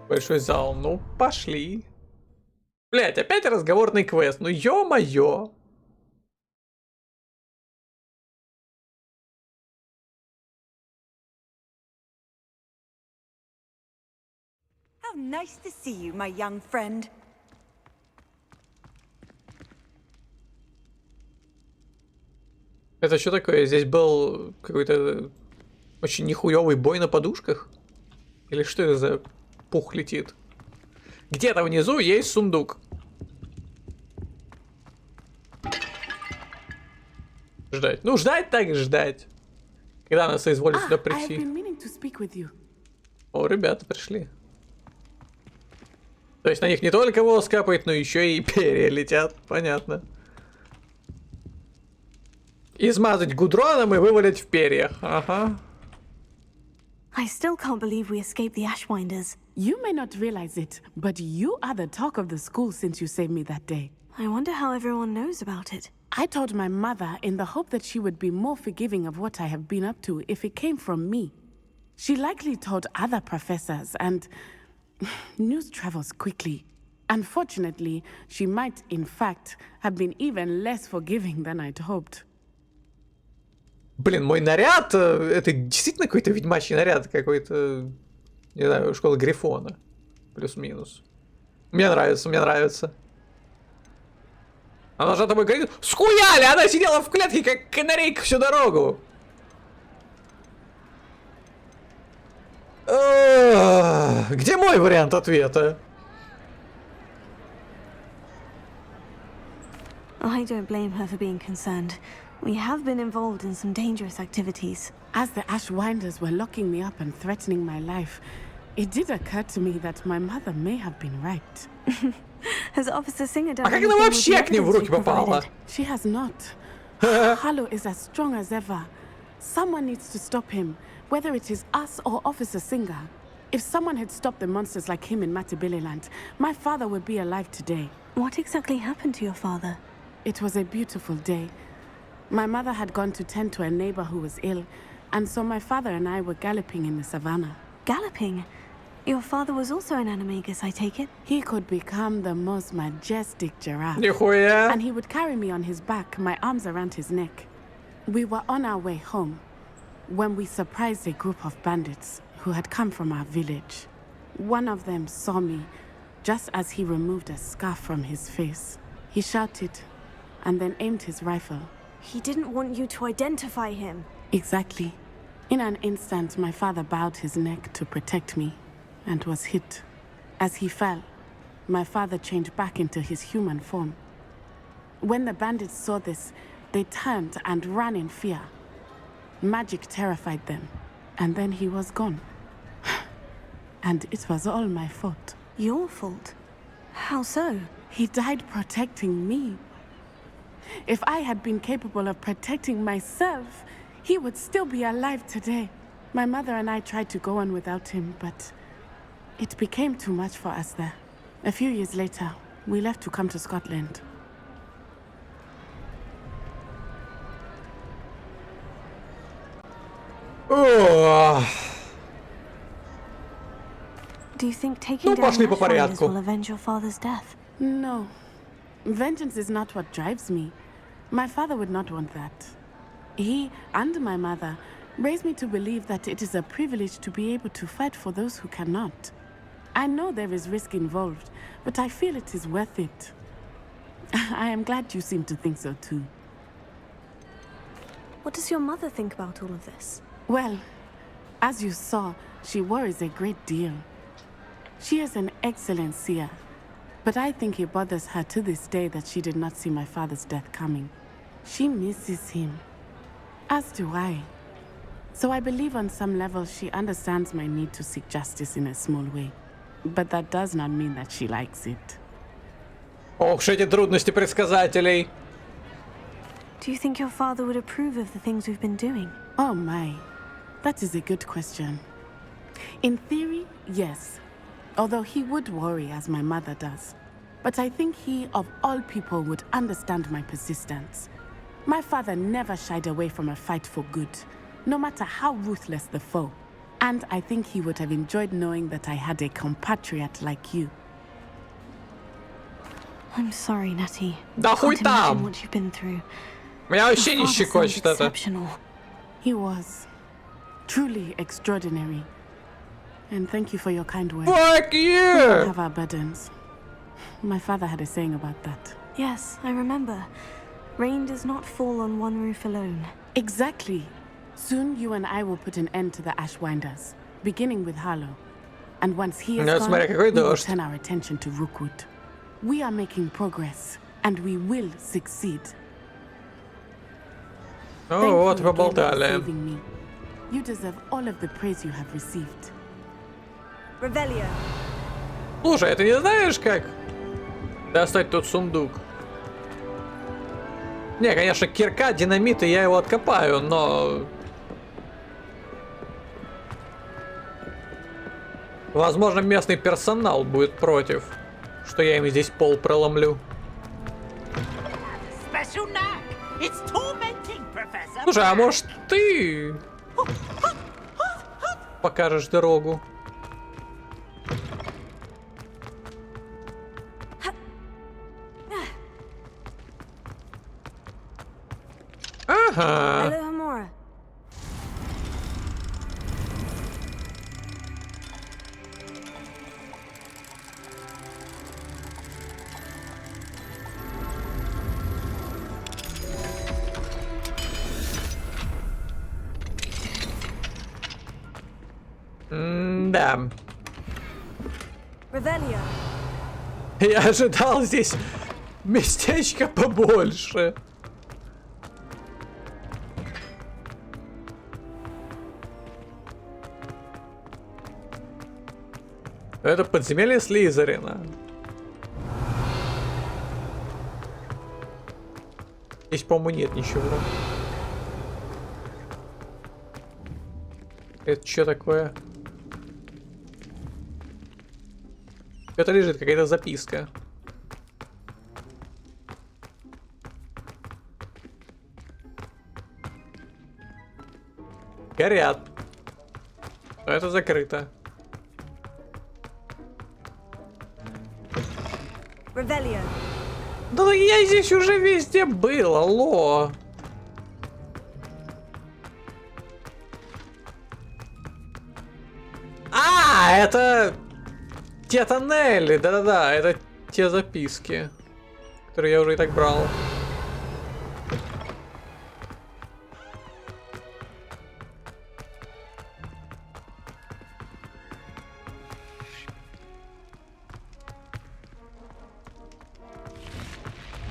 Большой зал, ну пошли. Блять, опять разговорный квест, ну ё-моё. How nice to see you, my young friend. Это что такое? Здесь был какой-то очень нихуёвый бой на подушках? Или что это за пух летит? Где-то внизу есть сундук. Ждать. Ну, ждать так ждать. Когда она соизволит сюда прийти. О, ребята пришли. То есть на них не только воск капает, но еще и перья летят. Понятно. Измазать гудроном и вывалить в перьях. Ага. I still can't believe we escaped the Ashwinders. You may not realize it, but you are the talk of the school since you saved me that day. I wonder how everyone knows about it. I told my mother in the hope that she would be more forgiving of what I have been up to if it came from me. She likely told other professors, and news travels quickly. Unfortunately, she might, in fact, have been even less forgiving than I'd hoped. Блин, мой наряд, это действительно какой-то ведьмачий наряд, какой-то, не знаю, школа Грифона. Плюс-минус. Мне нравится, мне нравится. Она же тобой говорит, схуяли, она сидела в клетке, как канарейка всю дорогу. Где мой вариант ответа? I don't blame her for being concerned. We have been involved in some dangerous activities. As the Ashwinders were locking me up and threatening my life, it did occur to me that my mother may have been right. Has Officer Singer done А как она вообще к ним в руки попала? She has not. Harlow is as strong as ever. Someone needs to stop him, whether it is us or Officer Singer. If someone had stopped the monsters like him in Matabeleland, my father would be alive today. What exactly happened to your father? It was a beautiful day. My mother had gone to tend to a neighbor who was ill, and so my father and I were galloping in the savannah. Galloping? Your father was also an animagus, I take it? He could become the most majestic giraffe. Нихуя. And he would carry me on his back, my arms around his neck. We were on our way home when we surprised a group of bandits who had come from our village. One of them saw me just as he removed a scarf from his face. He shouted and then aimed his rifle. He didn't want you to identify him. Exactly. In an instant, my father bowed his neck to protect me and was hit. As he fell, my father changed back into his human form. When the bandits saw this, they turned and ran in fear. Magic terrified them, and then he was gone. and it was all my fault. Your fault? How so? He died protecting me. If I had been capable of protecting myself, he would still be alive today. My mother and I tried to go on without him, but it became too much for us there. A few years later, we left to come to Scotland. Do you think taking down the Ashwinders will avenge your father's death? No. Vengeance is not what drives me. My father would not want that. He and my mother raised me to believe that it is a privilege to be able to fight for those who cannot. I know there is risk involved, but I feel it is worth it. I am glad you seem to think so too. What does your mother think about all of this? Well, as you saw, she worries a great deal. She is an excellent seer, but I think it bothers her to this day that she did not see my father's death coming. She misses him, as do I. So I believe on some level she understands my need to seek justice in a small way. But that does not mean that she likes it. Ох, эти трудности предсказателей. Do you think your father would approve of the things we've been doing? Oh my, that is a good question. In theory, yes. Although he would worry as my mother does. But I think he, of all people, would understand my persistence. My father never shied away from a fight for good, no matter how ruthless the foe. And I think he would have enjoyed knowing that I had a compatriot like you. I'm sorry, Natty. Да хуй Can't imagine там! what you've been through. Меня вообще не Your father щекочет sounds это. exceptional. He was truly extraordinary. And thank you for your kind words. Fuck We all you! have our burdens. My father had a saying about that. Yes, I remember. Rain does not fall on one roof alone. Exactly. Soon you and I will put an end to the Ashwinders, beginning with Harlow. And once he is Ну, gone, смотри, какой we will дождь. turn our attention to Rookwood. We are making progress, and we will succeed. Ну Thank вот, you again for поболтали. saving me. You deserve all of the praise you have received. Revelio. Слушай, а ты не знаешь, как достать тот сундук? Не, конечно, кирка, динамит, и я его откопаю, но... Возможно, местный персонал будет против, что я им здесь пол проломлю. Слушай, а может ты покажешь дорогу? Ага. Hello, Hamora. Да. Revelio. Я ожидал здесь местечко побольше. Это подземелье Слизерина. Здесь, по-моему, нет ничего. Это что такое? Это лежит какая-то записка. Горят. Но это закрыто. Revelio. Да ну я здесь уже везде был, алло. А, это те тоннели, да-да-да, это те записки, которые я уже и так брал.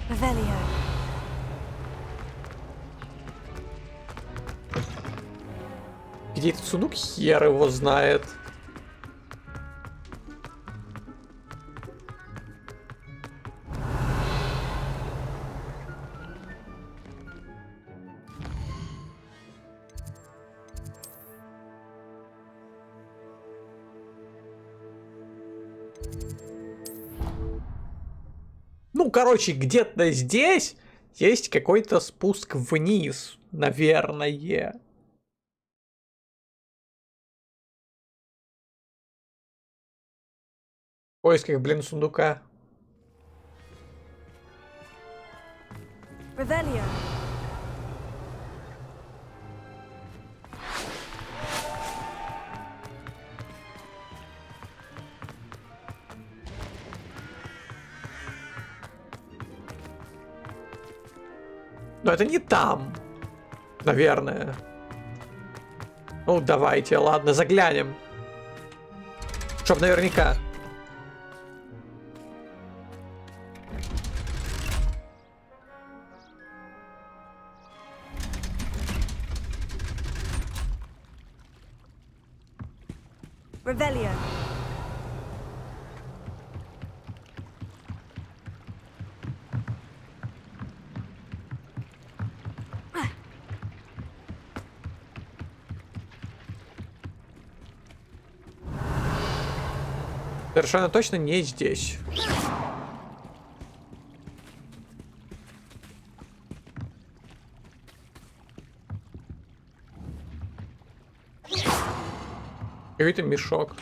Revelio. Где этот сундук, хер его знает. Ну, короче, где-то здесь есть какой-то спуск вниз, наверное. В поисках, блин, сундука. Revelio. Но это не там, наверное. Ну, давайте, ладно, заглянем. Чтоб наверняка. Revelio. Совершенно точно не здесь. Какой-то мешок.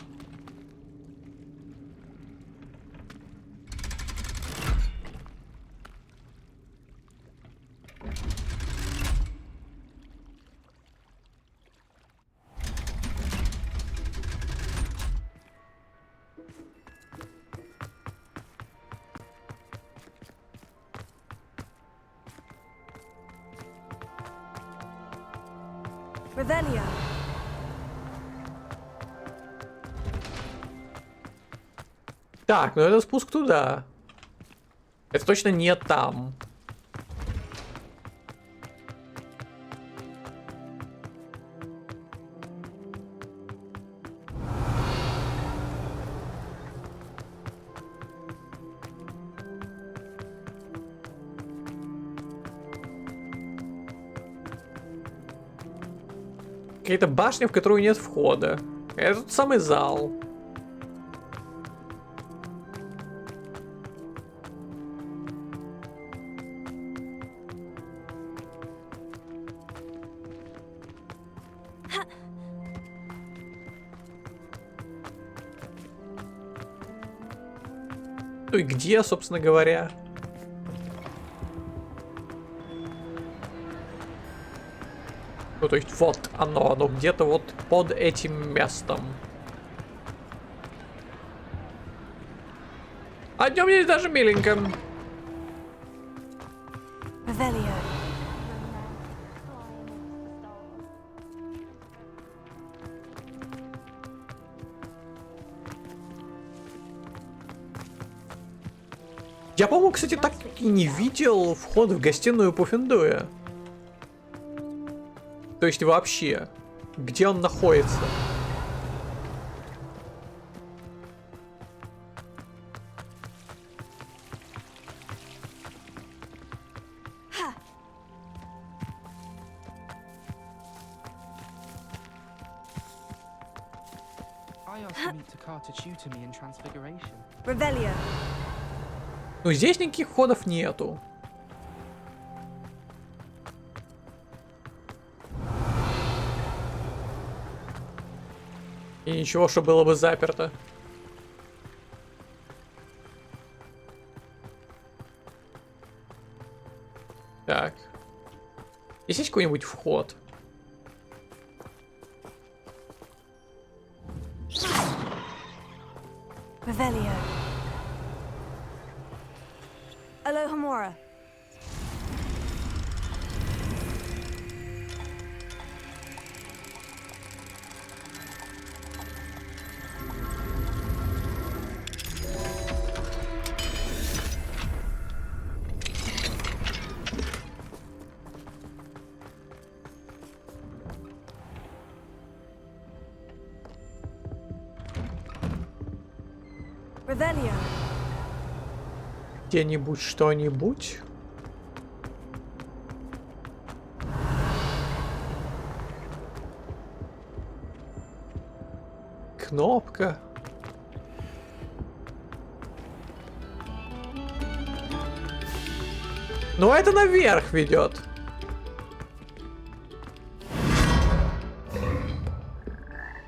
Revelio. Так, ну это спуск туда. Это точно не там. Какая-то башня, в которую нет входа. Это тот самый зал. Ну и где, собственно говоря? Ну, то есть вот оно где-то вот под этим местом. А днем здесь даже миленько. Revelio. Я, по-моему, кстати, так и не видел вход в гостиную Пуффендуя. То есть вообще, где он находится? Revelio. Ну, здесь никаких входов нету. И ничего, что было бы заперто. Так. Здесь есть какой-нибудь вход? Revelio. Alohomora. Revelio. Где-нибудь что-нибудь? Кнопка. Ну, это наверх ведет.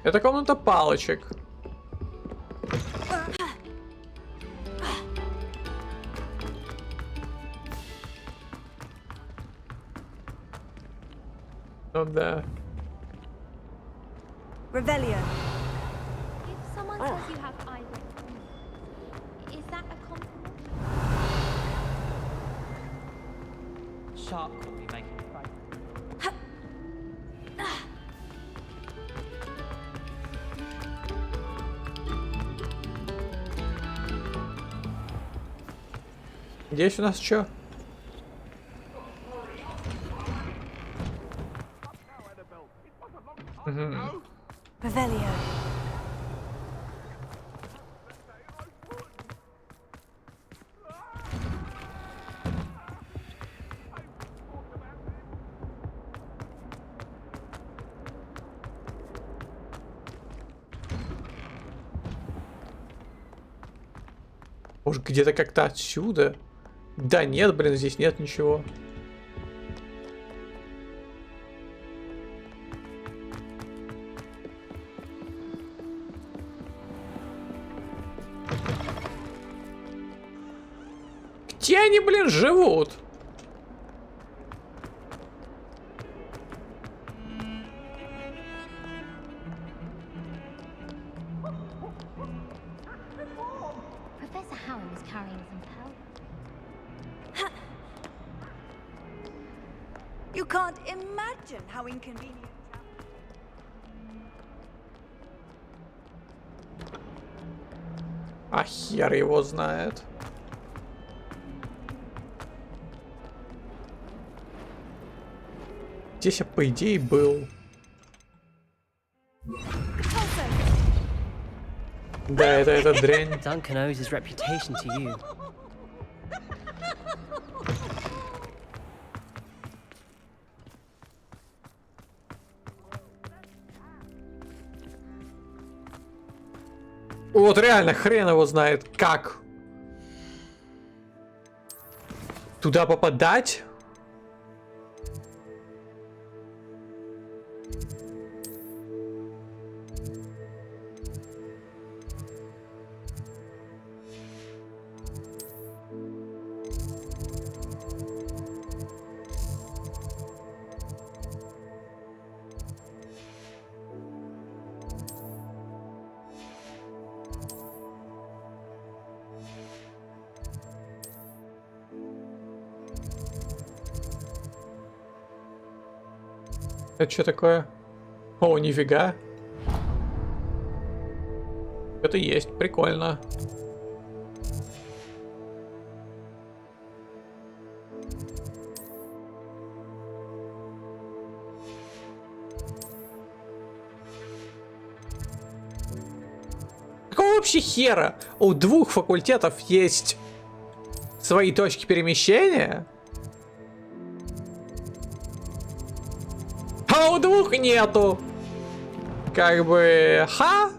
Это комната палочек. Ну да. Revelio. If someone says you have eyelids, is that a compliment? Sharp call you make. Здесь у нас что? Revelio. Может, где-то как-то отсюда? Да нет, блин, здесь нет ничего. Где они, блин, живут? Professor Howard was carrying some pearls. You can't imagine how inconvenient. А хер его знает. Здесь я, по идее, был. Да, это дрянь. Duncan owes his reputation to you. Вот реально, хрен его знает, как туда попадать. Это что такое? О, нифига. Это есть, прикольно. Какого вообще хера? У двух факультетов есть свои точки перемещения? А у двух нету. Как бы... Ха?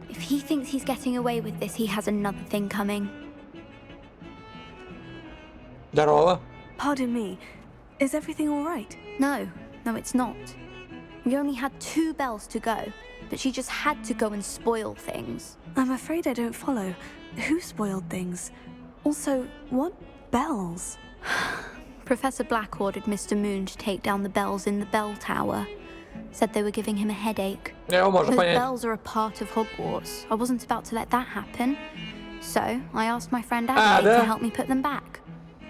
If he thinks he's getting away with this, he has another thing coming. Здорово. Pardon me. Is everything all right? No, it's not. We only had 2 bells to go, but she just had to go and spoil things. I'm afraid I don't follow. Who spoiled things? Also, what bells? Professor Black ordered Mr. Moon to take down the bells in the bell tower. Said they were giving him a headache. Those bells are a part of Hogwarts. I wasn't about to let that happen. So, I asked my friend Adelaide to help me put them back.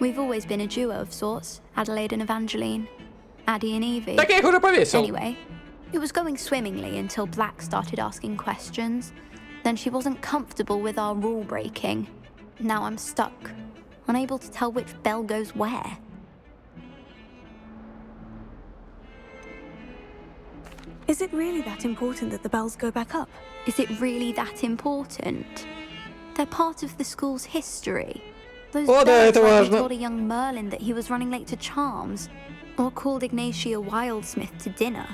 We've always been a duo of sorts, Adelaide and Evangeline. Addie and Evie. Anyway, it was going swimmingly until Black started asking questions. Then she wasn't comfortable with our rule breaking. Now I'm stuck, unable to tell which bell goes where. Is it really that important that the bells go back up? Is it really that important? They're part of the school's history. Those О, да, это bells like важно. he told a young Merlin that he was running late to charms, or called Ignatia Wildsmith to dinner.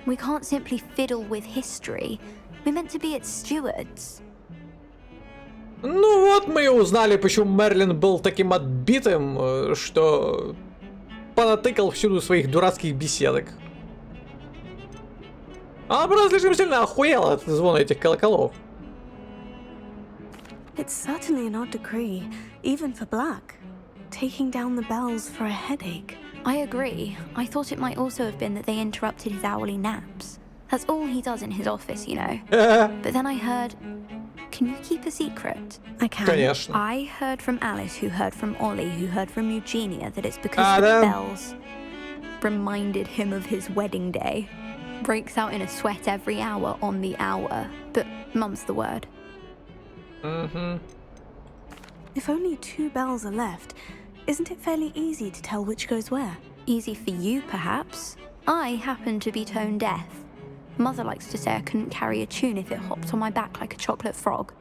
We can't simply fiddle with history. We're meant to be its stewards. Ну вот мы и узнали, почему Мерлин был таким отбитым, что понатыкал всюду своих дурацких беседок. А просто слишком сильно охуела от звона этих колоколов. It's certainly an odd decree, even for Black. Taking down the bells for a headache. I agree. I thought it might also have been that they interrupted his hourly naps. That's all he does in his office, you know. But then I heard... Can you keep a secret? I can. Конечно. I heard from Alice, who heard from Ollie, who heard from Eugenia, that it's because the bells reminded him of his wedding day. Breaks out in a sweat every hour on the hour. But mum's the word. Mm-hmm. If only 2 bells are left, isn't it fairly easy to tell which goes where? Easy for you, perhaps. I happen to be tone deaf. Mother likes to say I couldn't carry a tune if it hopped on my back like a chocolate frog.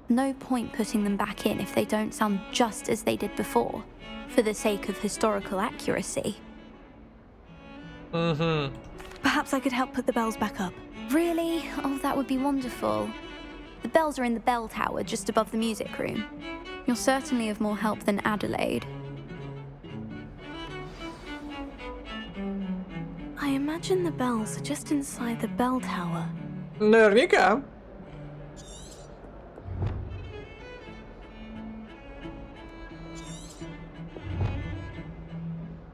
No point putting them back in if they don't sound just as they did before, for the sake of historical accuracy. Mm-hmm. Perhaps I could help put the bells back up. Really? Oh, that would be wonderful. The bells are in the bell tower just above the music room. You're certainly of more help than Adelaide. I imagine the bells are just inside the bell tower. Наверняка.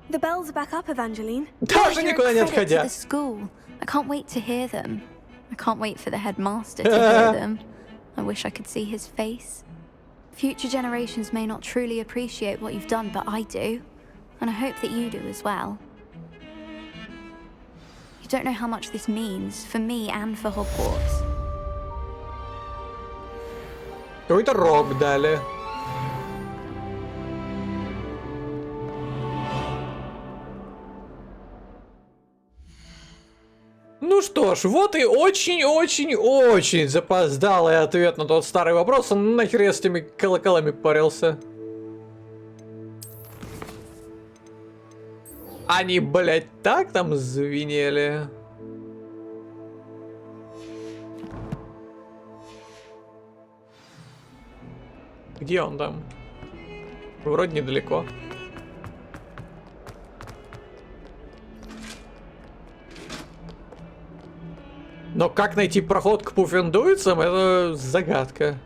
The bells are back up, Evangeline. Даже никуда не To the отходя. school. I can't wait to hear them. I can't wait for the headmaster to hear them. I wish I could see his face. Future generations may not truly appreciate what you've done, but I do. And I hope that you do as well. You don't know how much this means for me and for Hogwarts. Какой-то рок дали. Ну что ж, вот и очень-очень-очень запоздалый ответ на тот старый вопрос. Нахер я с этими колоколами парился? Они, блядь, так там звенели. Где он там? Вроде недалеко. Но как найти проход к пуффендуйцам, это загадка.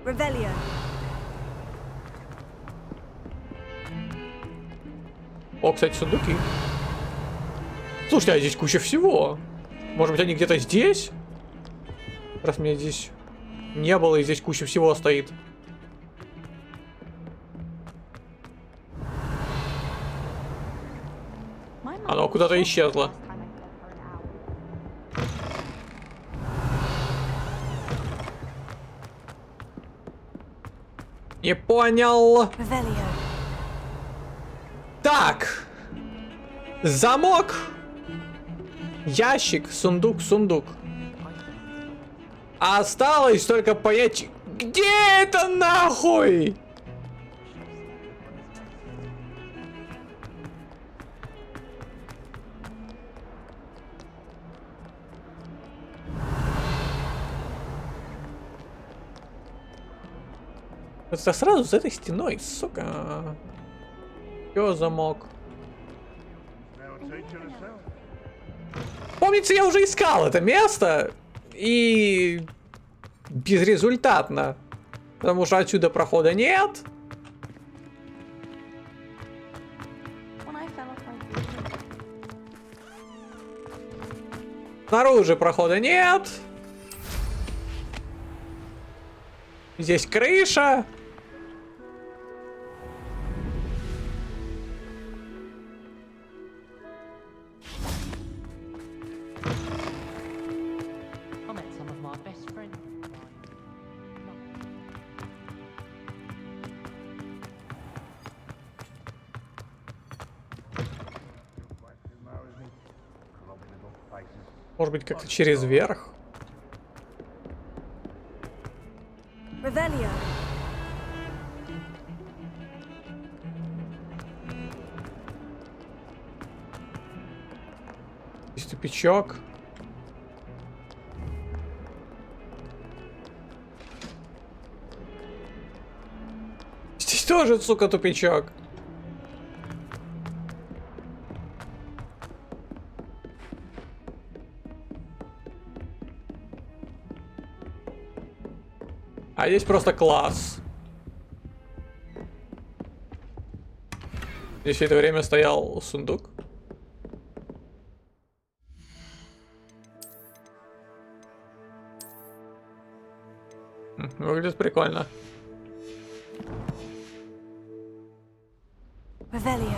Revelio. О, кстати, сундуки. Слушайте, а здесь куча всего. Может быть, они где-то здесь? Раз меня здесь не было, и здесь куча всего стоит. Оно куда-то исчезло. Не понял. Revelio. Так. Замок. Ящик, сундук, сундук. Осталось только понять, где это нахуй? Это сразу за этой стеной, сука. Чё замок? Помнится, я уже искал это место. И безрезультатно. Потому что отсюда прохода нет. Снаружи прохода нет. Здесь крыша. Может быть, как-то через верх? Revelio. Здесь тупичок. Здесь тоже, сука, тупичок. А здесь просто класс. Здесь все это время стоял сундук. Выглядит прикольно. Revelio.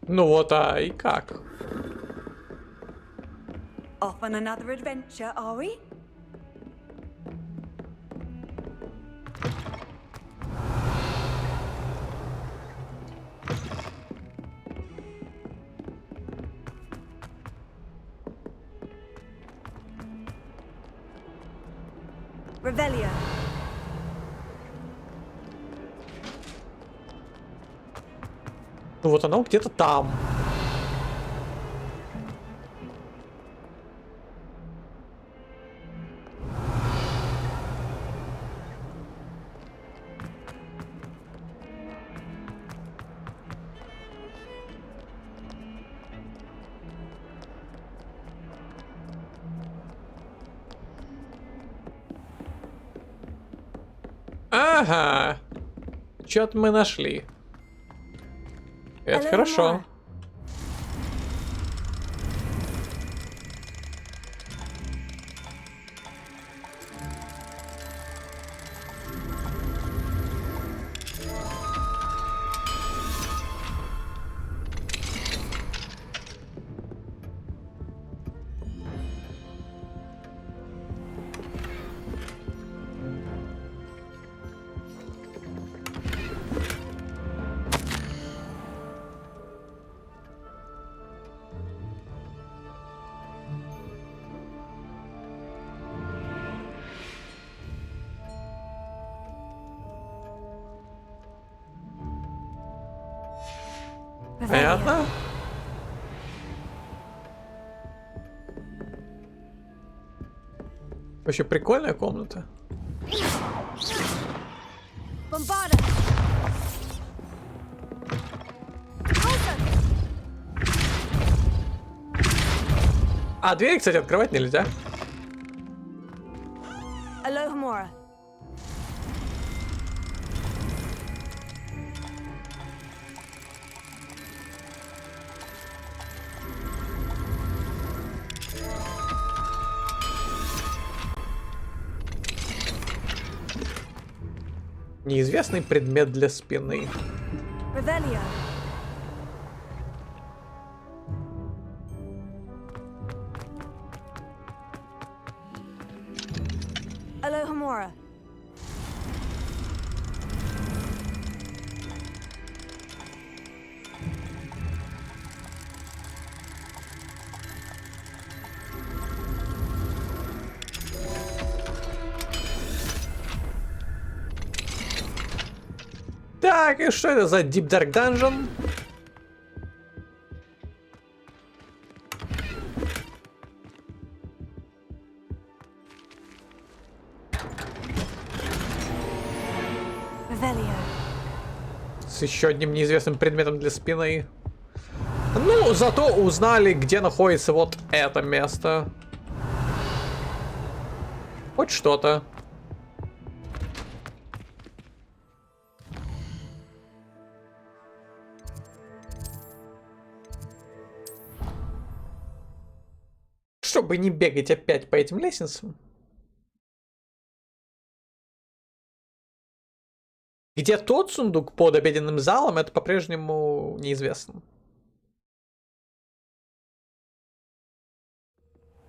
Ну вот, а и как? Off on another adventure, are we? Revelio. Ну вот оно где-то там. Ага. Чё-то мы нашли. Это хорошо. Понятно? Вообще прикольная комната. Bombarda. А, дверь, кстати, открывать нельзя. Alohomora. Неизвестный предмет для спины. Revelio. Alohomora. Так, и что это за Deep Dark Dungeon? Revelio. С еще одним неизвестным предметом для спины. Ну, зато узнали, где находится вот это место. Хоть что-то. Чтобы не бегать опять по этим лестницам. Где тот сундук под обеденным залом, это по-прежнему неизвестно.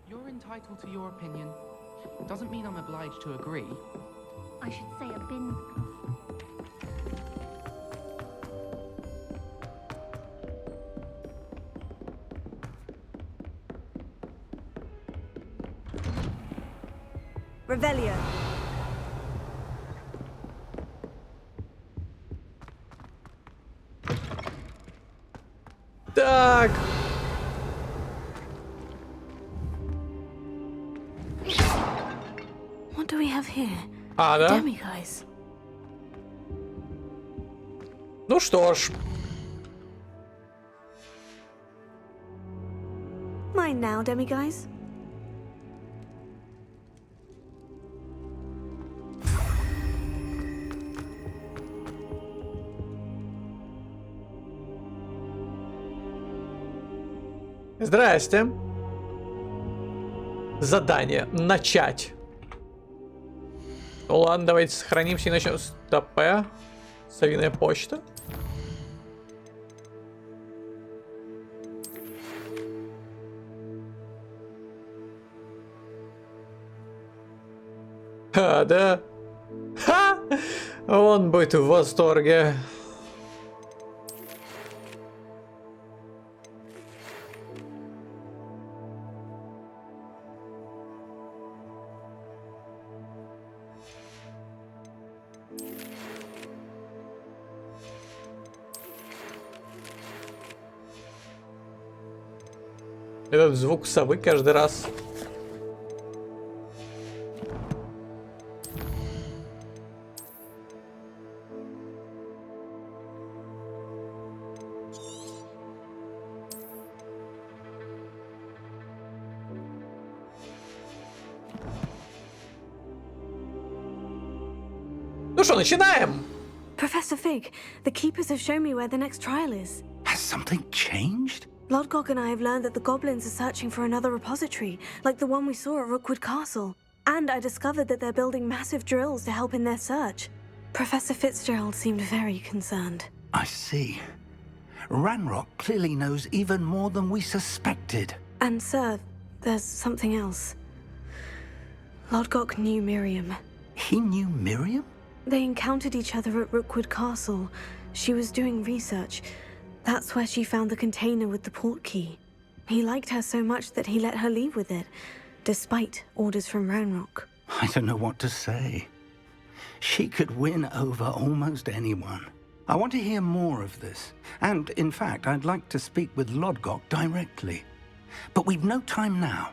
You're entitled to your opinion. Doesn't mean I'm obliged to agree. I should say I've been... Revelio. Так. What do we have here? А, да? Demiguise. Ну что ж. Mine now, Demiguise. Здрасте. Задание. Начать. Ну ладно, давайте сохранимся и начнем с ТП. Совиная почта. А, да? Ха! Он будет в восторге. Этот звук совы каждый раз. Ну что, начинаем? Professor Fig, the keepers have shown me where the next trial is. Has something changed? Lodgok and I have learned that the goblins are searching for another repository, like the one we saw at Rookwood Castle. And I discovered that they're building massive drills to help in their search. Professor Fitzgerald seemed very concerned. I see. Ranrock clearly knows even more than we suspected. And sir, there's something else. Lodgok knew Miriam. He knew Miriam? They encountered each other at Rookwood Castle. She was doing research. That's where she found the container with the port key. He liked her so much that he let her leave with it, despite orders from Ranrock. I don't know what to say. She could win over almost anyone. I want to hear more of this. And, in fact, I'd like to speak with Lodgok directly. But we've no time now.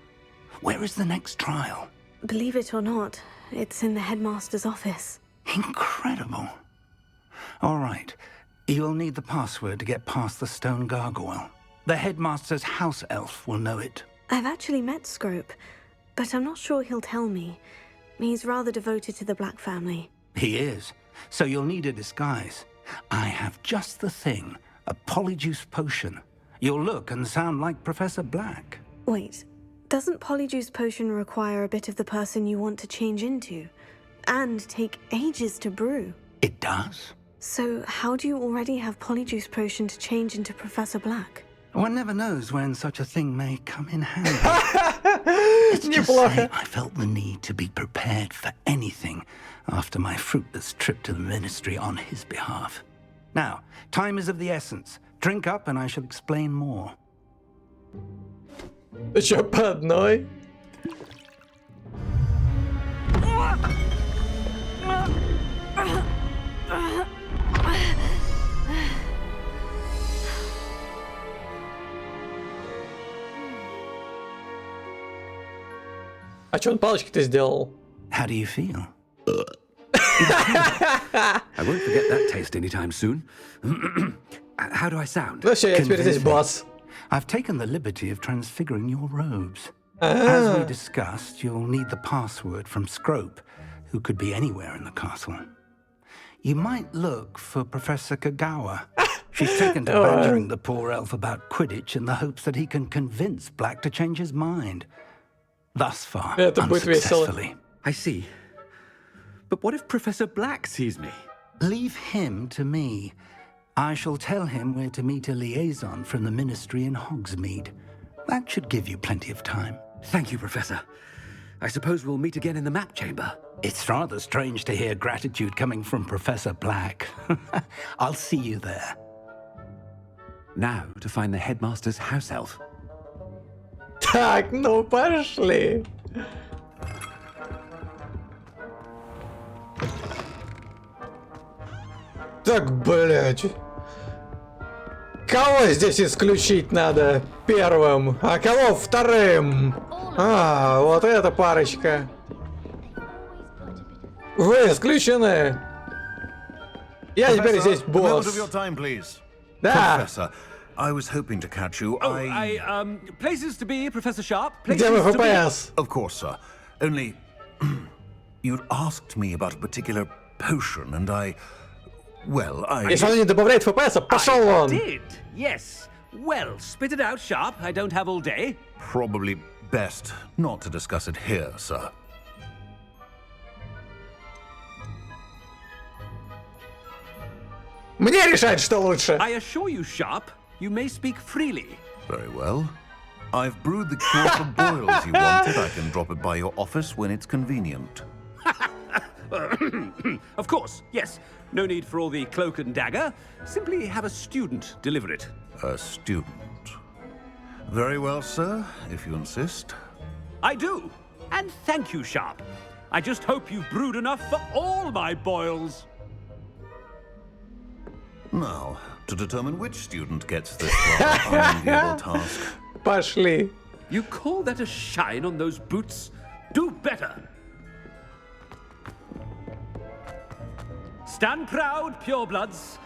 Where is the next trial? Believe it or not, it's in the headmaster's office. Incredible. All right. You'll need the password to get past the stone gargoyle. The headmaster's house elf will know it. I've actually met Scrope, but I'm not sure he'll tell me. He's rather devoted to the Black family. He is. So you'll need a disguise. I have just the thing. A polyjuice potion. You'll look and sound like Professor Black. Wait, doesn't polyjuice potion require a bit of the person you want to change into? And take ages to brew? It does. So how do you already have polyjuice potion to change into Professor Black? One never knows when such a thing may come in handy. Let's just say I felt the need to be prepared for anything after my fruitless trip to the ministry on his behalf. Now, time is of the essence. Drink up and I shall explain more. Еще по одной. А чё он палочки-то сделал? How do you feel? I won't forget that taste anytime soon. How do I sound? Ну все, я теперь здесь босс. I've taken the liberty of transfiguring your robes. As we discussed, you'll need the password from Scrope, who could be anywhere in the castle. You might look for Professor Kagawa. She's taken to badgering the poor elf about Quidditch in the hopes that he can convince Black to change his mind. Thus far, unsuccessfully. I see. But what if Professor Black sees me? Leave him to me. I shall tell him where to meet a liaison from the ministry in Hogsmeade. That should give you plenty of time. Thank you, Professor. I suppose we'll meet again in the map chamber. It's rather strange to hear gratitude coming from Professor Black. I'll see you there. Now to find the headmaster's house elf. Так, ну пошли. Так, блядь. Кого здесь исключить надо первым, а кого вторым? А, вот эта парочка. Вы исключены. Я теперь здесь босс. Да. Professor, I was hoping to catch you. Places to be, Professor Sharp. Где вы, ФПС? Of course, sir. Only, you'd asked me about a particular potion, and well, Если он не добавляет ФПС, пошел он. Did, yes. Well, spit it out, Sharp. I don't have all day. Probably best not to discuss it here, sir. Мне решать, что лучше. I assure you, Sharp, you may speak freely. Very well. I've brewed the cure for boils you wanted. I can drop it by your office when it's convenient. Of course, yes. No need for all the cloak and dagger. Simply have a student deliver it. A student. Very well, sir, if you insist. I do. And thank you, Sharp. I just hope you've brewed enough for all my boils. Now, to determine which student gets this rather unenviable task. Пошли. You call that a shine on those boots? Do better. Stand proud, purebloods.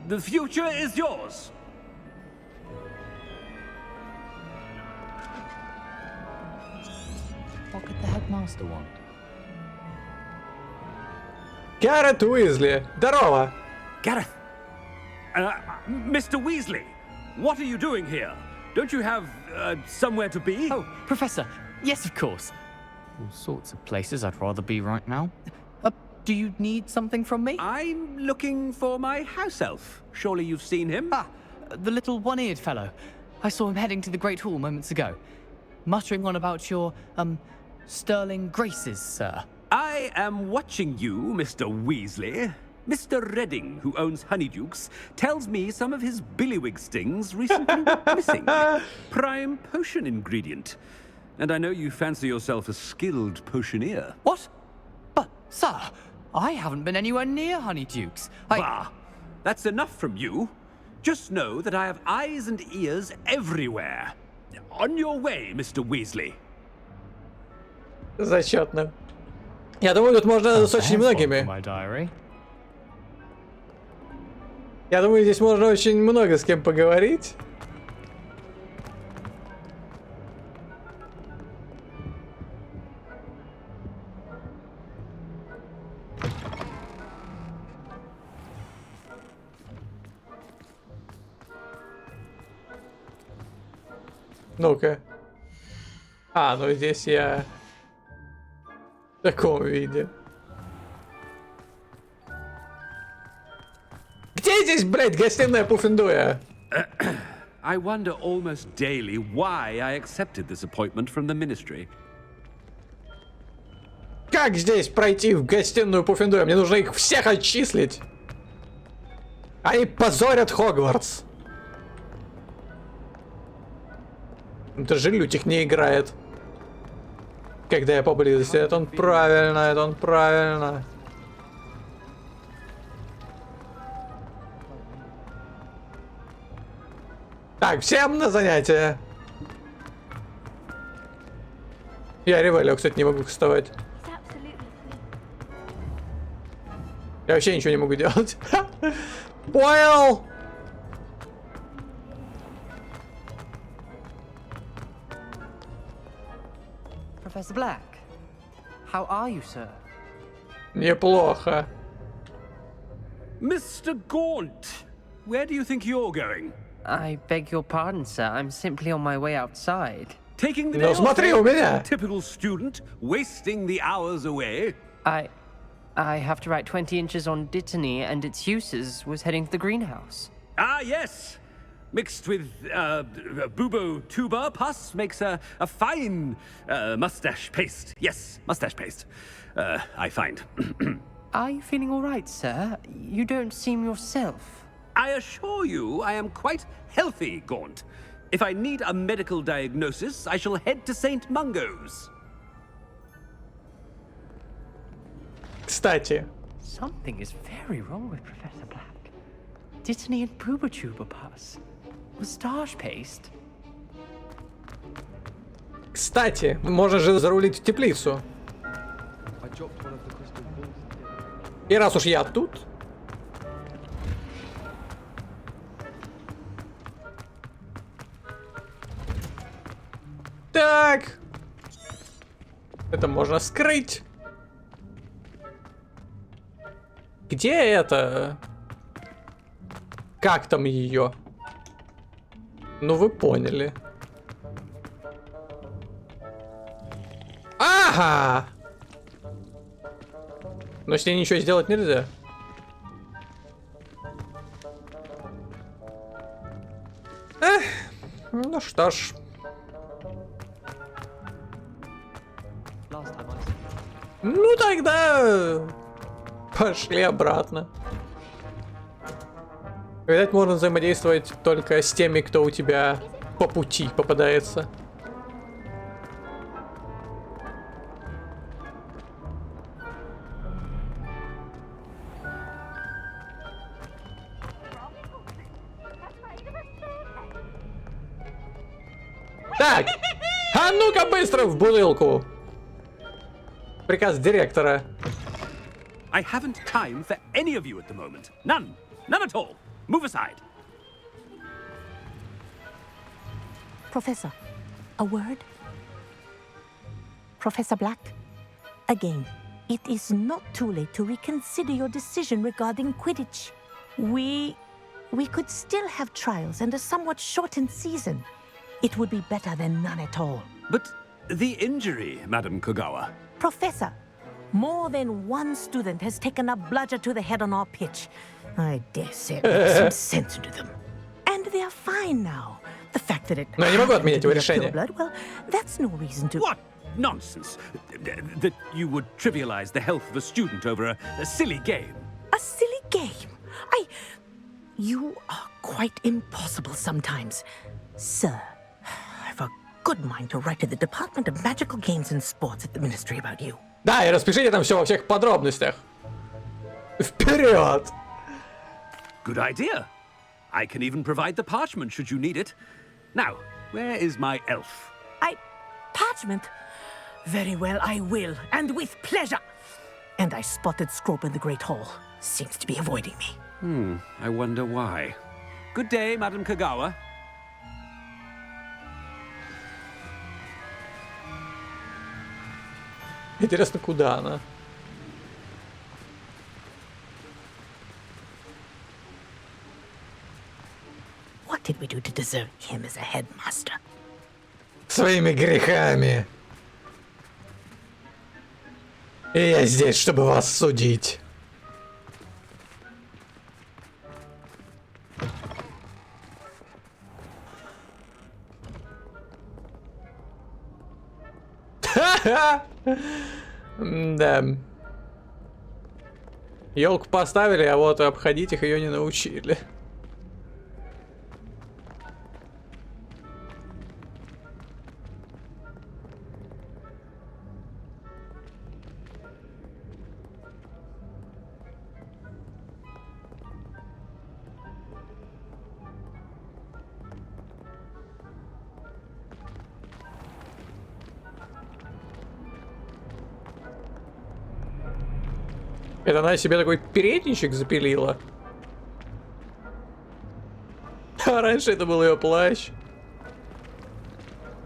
The future is yours. What could the headmaster want? Гаррет Уизли. Здорово. Gareth. Mr. Weasley, what are you doing here? Don't you have somewhere to be? Oh, Professor. Yes, of course. All sorts of places I'd rather be right now. Do you need something from me? I'm looking for my house elf. Surely you've seen him? Ah, the little one-eared fellow. I saw him heading to the Great Hall moments ago, muttering on about your, sterling graces, sir. I am watching you, Mr. Weasley. Mr. Redding, who owns Honeydukes, tells me some of his billywig stings recently went missing. Prime potion ingredient. And I know you fancy yourself a skilled potioneer. What? But, sir, I haven't been anywhere near Honeydukes. Bah! That's enough from you. Just know that I have eyes and ears everywhere. On your way, Mr. Weasley. Зачетно. Я думаю, тут можно с очень многими. Я думаю, здесь можно очень много с кем поговорить. Ну-ка. А, ну здесь я в таком виде. Где здесь, блядь, гостиная Пуффендуя? I wonder almost daily why I accepted this appointment from the ministry. Как здесь пройти в гостиную Пуффендуя? Мне нужно их всех отчислить. Они позорят Хогвартс. Даже Лютик не играет. Когда я поблизости. Это он правильно, это он правильно. Так, всем на занятия. Я Ревелио, кстати, не могу кастовать. Я вообще ничего не могу делать. Понял! Professor Black, how are you, sir? Неплохо. Mr. Gaunt, where do you think you're going? I beg your pardon, sir. I'm simply on my way outside. Taking the Ну, day смотри, off, у меня. typical student, wasting the hours away. I have to write 20 inches on Dittany and its uses. Was heading to the greenhouse. Ah, yes. Mixed with bubo tuber pus makes a fine mustache paste. Yes, mustache paste. I find. Are you feeling all right, sir? You don't seem yourself. I assure you I am quite healthy, Gaunt. If I need a medical diagnosis, I shall head to St. Mungo's. Кстати, Something is very wrong with Professor Black. Didn't he and Booba Chuba pass? Moustache paste? Кстати, можно же зарулить в теплицу. И раз уж я тут... Так. Это можно скрыть. Где это? Как там ее? Ну вы поняли. Ага! Но с ней ничего сделать нельзя. Эх, ну что ж. Ну тогда пошли обратно. Видать, можно взаимодействовать только с теми, кто у тебя по пути попадается. Так, а ну-ка быстро в бутылку. Приказ директора. I haven't time for any of you at the moment. None. None at all. Move aside. Professor, a word? Professor Black, again, it is not too late to reconsider your decision regarding Quidditch. We could still have trials and a somewhat shortened season. It would be better than none at all. But the injury, Madam Kogawa. Professor, more than one student has taken a bludger to the head on our pitch. I dare say there's some sense into them. And they are fine now. The fact that it Но я не могу отменять его решение. blood, well, that's no reason to... What nonsense! That you would trivialize the health of a student over a silly game. A silly game? You are quite impossible sometimes. Sir, I've a good mind to write to the Department of Magical Games and Sports at the Ministry about you. Да, и распишите там все во всех подробностях. Вперед! Good idea. I can even provide the parchment should you need it. Now, where is my elf? Parchment? Very well, I will, and with pleasure. And I spotted Scrope in the Great Hall. Seems to be avoiding me. I wonder why. Good day, Madam Kogawa. Интересно, куда она? What did we do to deserve him as a headmaster? Своими грехами. И я здесь, чтобы вас судить. Да. Елку поставили, а вот обходить их ее не научили. Это она себе такой передничек запилила. А раньше это был ее плащ.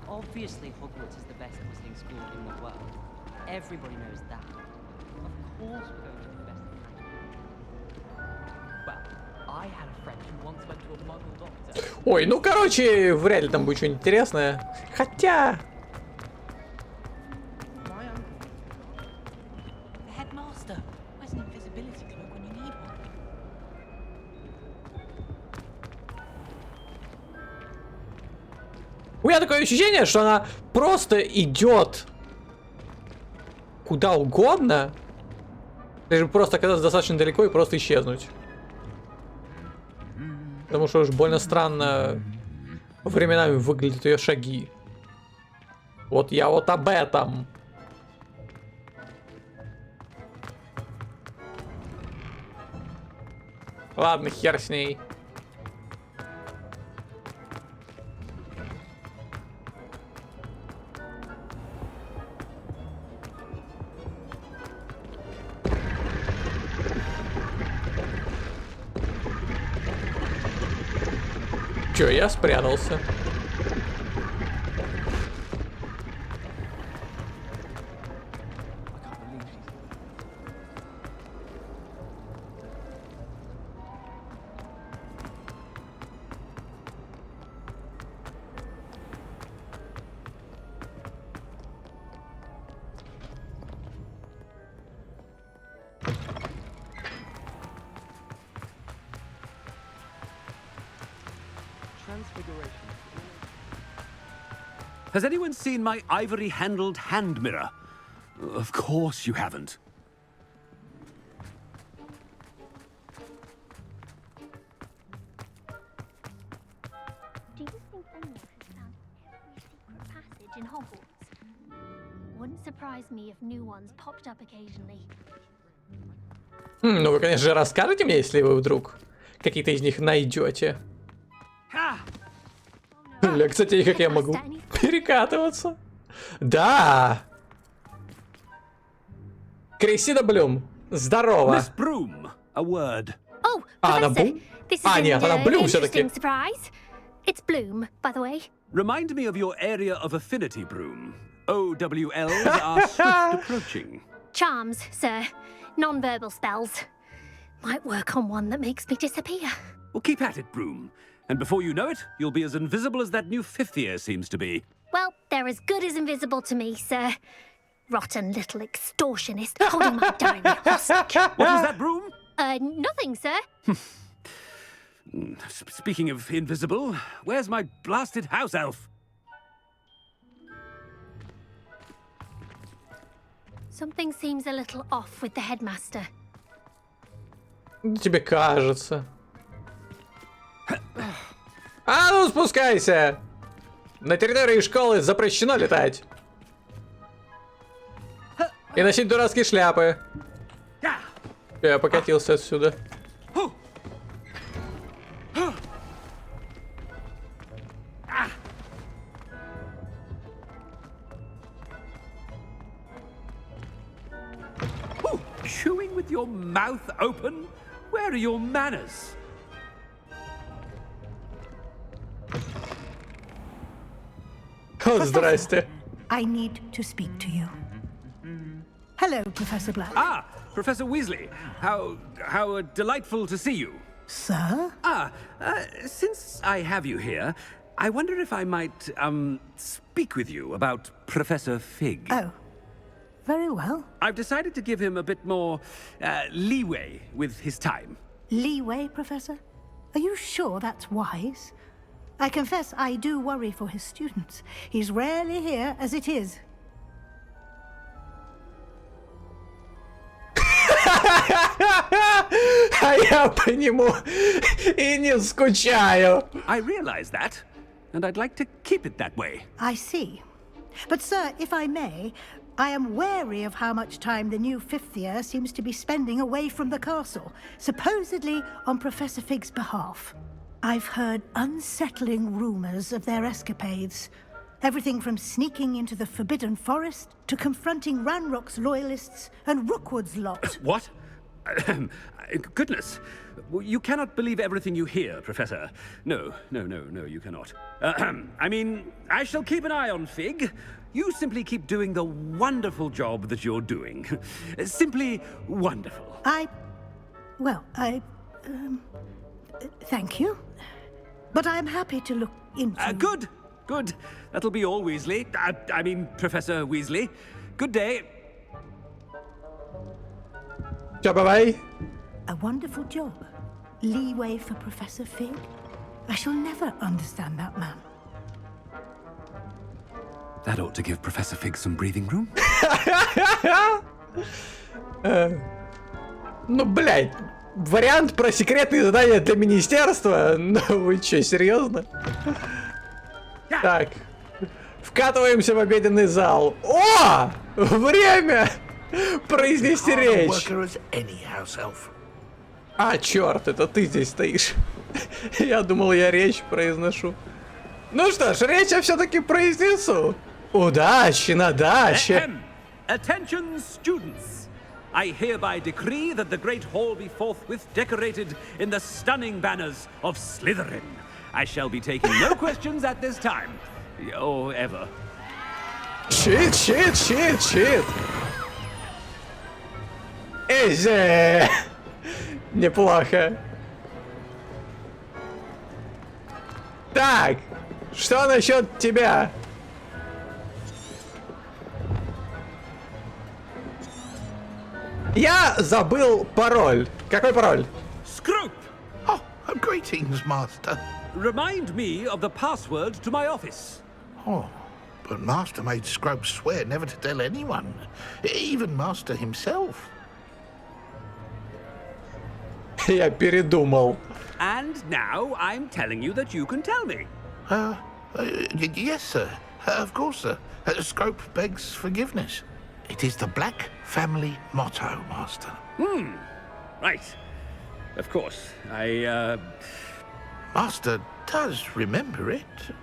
Obviously, Hogwarts is the best wizarding school in the world. Everybody knows that. Of course, we're going to the best. Well, I had a friend who once went to a Muggle doctor. Ой, ну короче, вряд ли там будет что-нибудь интересное. Хотя... У меня такое ощущение, что она просто идет куда угодно, лишь бы просто оказаться достаточно далеко и просто исчезнуть. Потому что уж больно странно временами выглядят ее шаги. Вот я вот об этом. Ладно, хер с ней. Чё, я спрятался? Has anyone seen my ivory-handled hand mirror? Of course you haven't. Do you think Anya has found every secret passage in Hogwarts? Wouldn't surprise me if new ones popped up occasionally. Ну вы, конечно же, расскажете мне, если вы вдруг какие-то из них найдете. Бля, кстати, как я могу перекатываться? Да! Крисида Блюм, здорово! Miss Broom, a word. Oh, она Professor, Блум? this is Нет, она Блюм все-таки. interesting surprise. It's Bloom, by the way. Remind me of your area of affinity, Broom. OWLs are swift approaching. Charms, sir. Non-verbal spells. Might work on one that makes me disappear. Well, keep at it, Broom. And before you know it, you'll be as invisible as that new fifth year seems to be. Well, they're as good as invisible to me, sir. Rotten little extortionist holding my diary hostage. What was that, Broom? Nothing, sir. Speaking of invisible, where's my blasted house elf? Something seems a little off with the headmaster. Тебе кажется. А ну спускайся! На территории школы запрещено летать. И носить дурацкие шляпы. Я покатился отсюда. Chewing with your mouth open? Where are your manners? Oh, здрасте. I need to speak to you. Hello, Professor Black. Ah, Professor Weasley. How delightful to see you. Sir? Since I have you here, I wonder if I might, speak with you about Professor Fig. Oh, very well. I've decided to give him a bit more, leeway with his time. Leeway, Professor? Are you sure that's wise? I confess I do worry for his students. He's rarely here as it is. А я по нему и не скучаю. I realize that, and I'd like to keep it that way. I see. But, sir, if I may, I am wary of how much time the new fifth year seems to be spending away from the castle, supposedly on Professor Fig's behalf. I've heard unsettling rumors of their escapades. Everything from sneaking into the Forbidden Forest to confronting Ranrock's loyalists and Rookwood's lot. What? Goodness. You cannot believe everything you hear, Professor. No, you cannot. I mean, I shall keep an eye on Fig. You simply keep doing the wonderful job that you're doing. Simply wonderful. Thank you. But I'm happy to look into... Good. That'll be all, Weasley. I mean, Professor Weasley. Good day. Bye-bye. A wonderful job. Leeway for Professor Fig. I shall never understand that man. That ought to give Professor Fig some breathing room. Ну, блядь. Вариант про секретные задания для министерства? Ну вы чё, серьезно? Так. Вкатываемся в обеденный зал. О! Время произнести речь. А, черт, это ты здесь стоишь. Я думал, я речь произношу. Ну что ж, речь я все-таки произнесу. Удачи на даче. Attention, students! I hereby decree that the great hall be forthwith decorated in the stunning banners of Slytherin. I shall be taking no questions at this time. Or ever. Чит, чит, чит, чит. Эйзе. Неплохо. Так, что насчет тебя? Я забыл пароль. Какой пароль? Scrope! Oh, greetings, Master. Remind me of the password to my office. Oh, but Master made Scrope swear never to tell anyone, even Master himself. Я передумал. And now I'm telling you that you can tell me. Yes, sir. Of course, sir. Scrope begs forgiveness. It is the Black family motto, Master. Right. Of course. Master does remember it.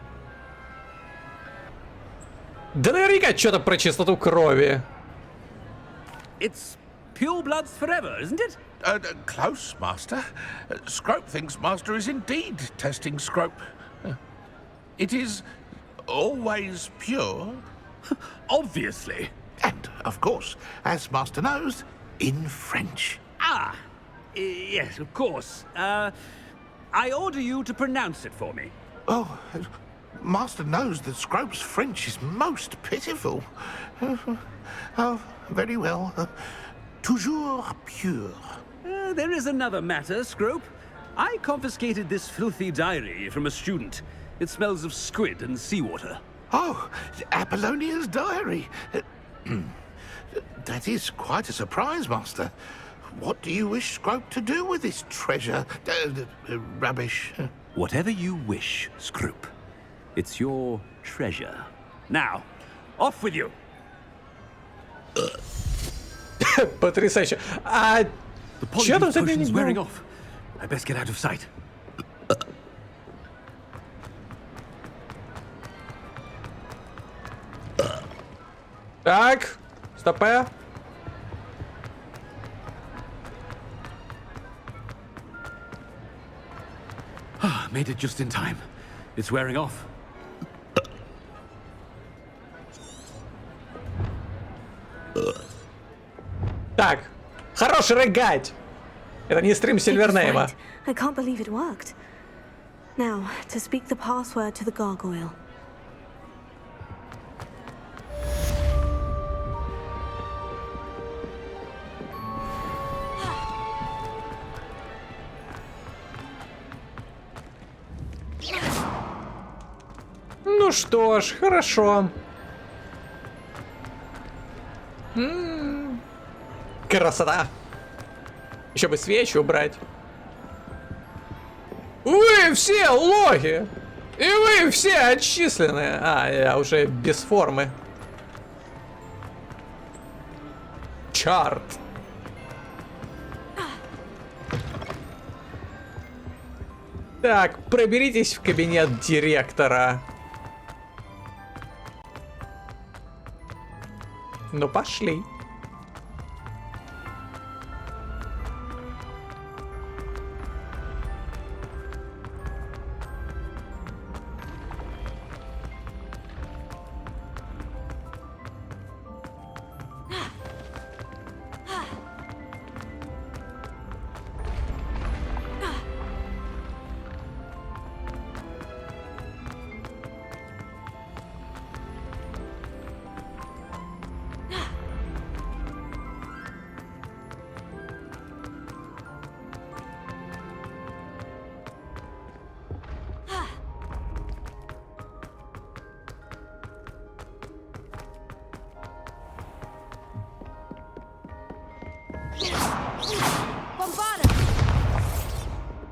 Да наверняка что-то про чистоту крови. It's pure bloods forever, isn't it? Close, Master. Scrope thinks Master is indeed testing Scrope. It is always pure. Obviously. And, of course, as Master knows, in French. Ah, yes, of course. I order you to pronounce it for me. Oh, Master knows that Scrope's French is most pitiful. Oh, very well. Toujours pure. There is another matter, Scrope. I confiscated this filthy diary from a student. It smells of squid and seawater. Oh, Apollonia's diary. That is quite a surprise, Master. What do you wish Scrope to do with this treasure? Rubbish. Whatever you wish, Scrope. It's your treasure. Now, off with you. Потрясающе. А что там за дневник wearing был? off. I best get out of sight. Так, стопэ. Made it just in time. It's wearing off. Так, хорош рыгать. Это не стрим Сильвернейма. I can't believe it worked. Now, to speak the password to the gargoyle. Ну что ж, хорошо. Красота. Еще бы свечи убрать. Вы все лохи! И вы все отчислены. А, я уже без формы. Чарт. Так, проберитесь в кабинет директора. Ну, пошли.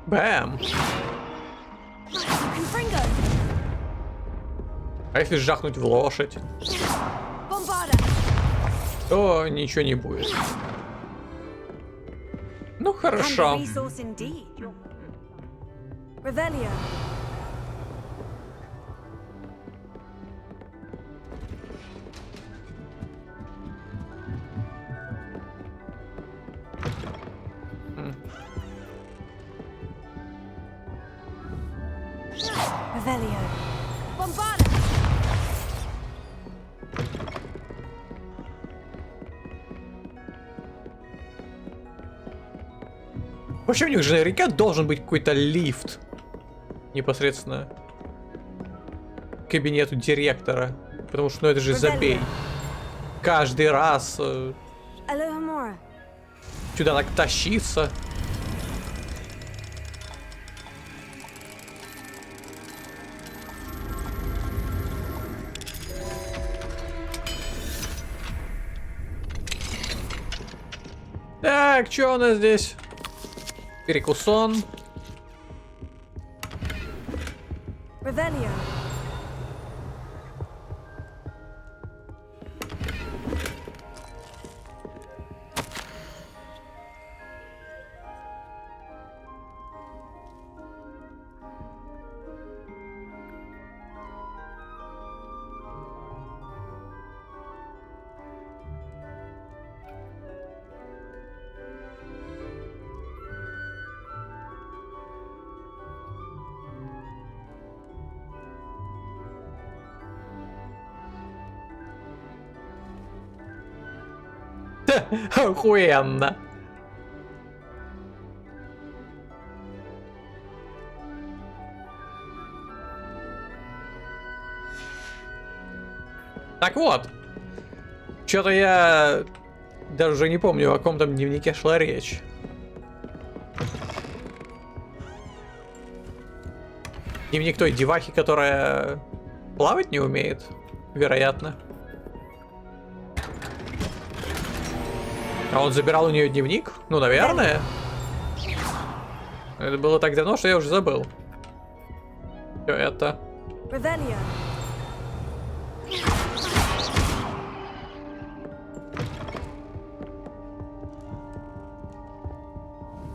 Бэм. А если жахнуть в лошадь? То ничего не будет. Ну хорошо. Handy resource indeed. Revelio. Revelio. Bombarda. Вообще у них же наверняка должен быть какой-то лифт непосредственно к кабинету директора, потому что ну это же забей. Каждый раз сюда так тащиться. Так, что у нас здесь? Перекусон. Revelio. Охуенно. Так вот. Что-то я даже уже не помню, о каком там дневнике шла речь. Дневник той девахи, которая плавать не умеет, вероятно. А он забирал у нее дневник? Ну, наверное. Это было так давно, что я уже забыл. Что это? Revelio.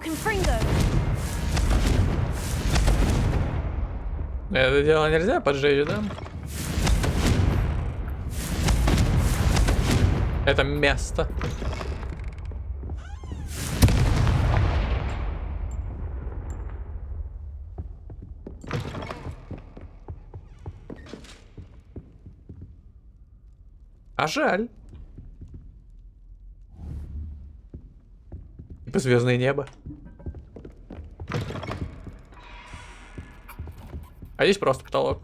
Confringo. Это дело нельзя поджечь, да? Это место. А жаль. Типа звездное небо. А здесь просто потолок.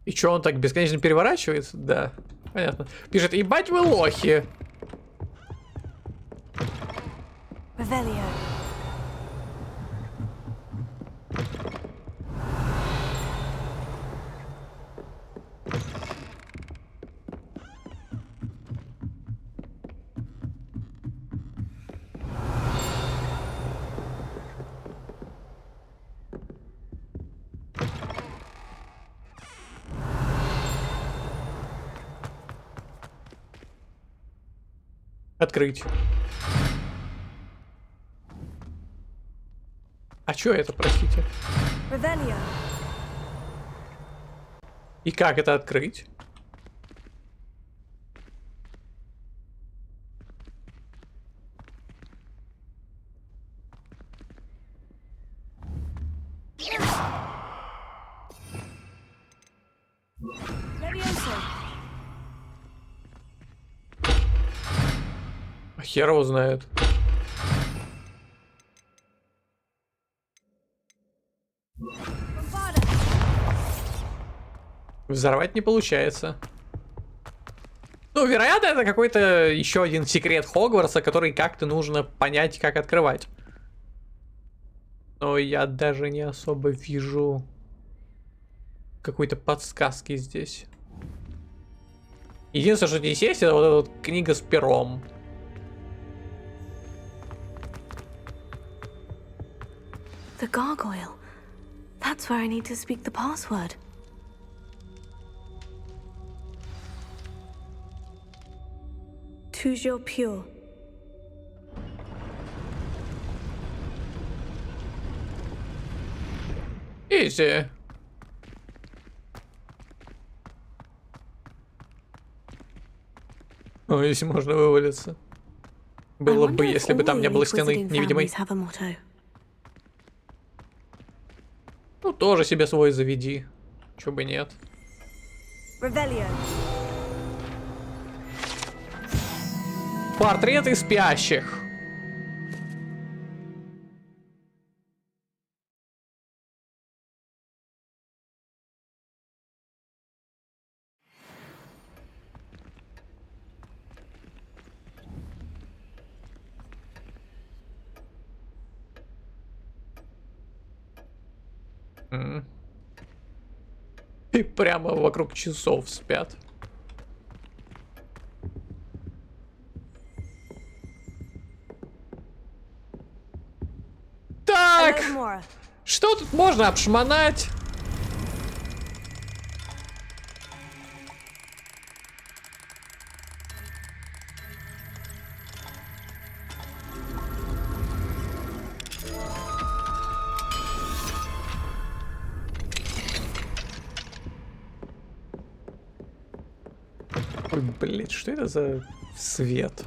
И чё, он так бесконечно переворачивается? Да, понятно. Пишет, ебать вы лохи. Revelio. Открыть. А чё это, простите? Revelio. И как это открыть? Levioso. А хер его знает. Bombarda. Взорвать не получается. Ну, вероятно, это какой-то еще один секрет Хогвартса, который как-то нужно понять, как открывать. Но я даже не особо вижу какой-то подсказки здесь. Единственное, что здесь есть, это вот эта вот книга с пером. The gargoyle. That's where I need to speak the password. Toujours pure. Изи. О, если можно вывалиться. Было бы, если бы там не было стены невидимой. Ну, тоже себе свой заведи. Чё бы нет. Портреты спящих. И прямо вокруг часов спят. Так, что тут можно обшмонать? Ой, блядь, что это за свет?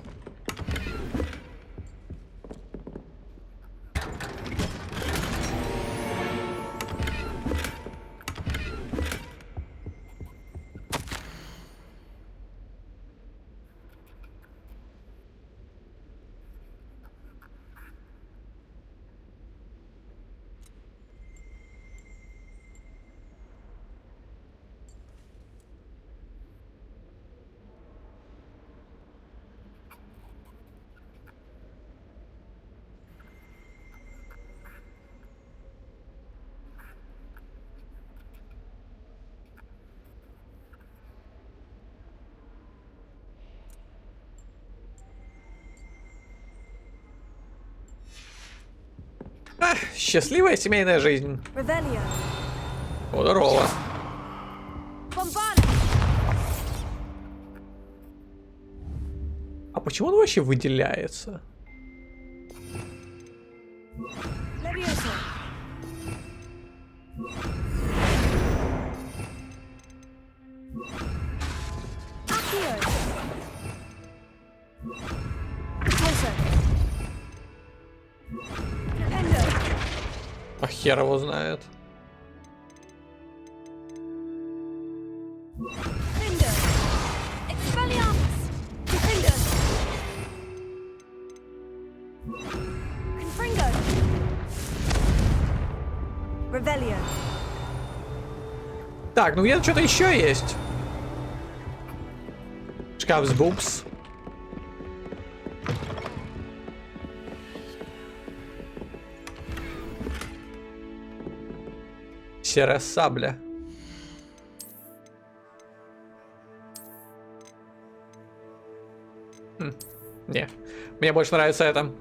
Счастливая семейная жизнь. О, здорово. А почему он вообще выделяется? А хер его знает. Так, ну где-то что-то еще есть. Шкаф с бубс. Серая сабля. Не, мне больше нравится это.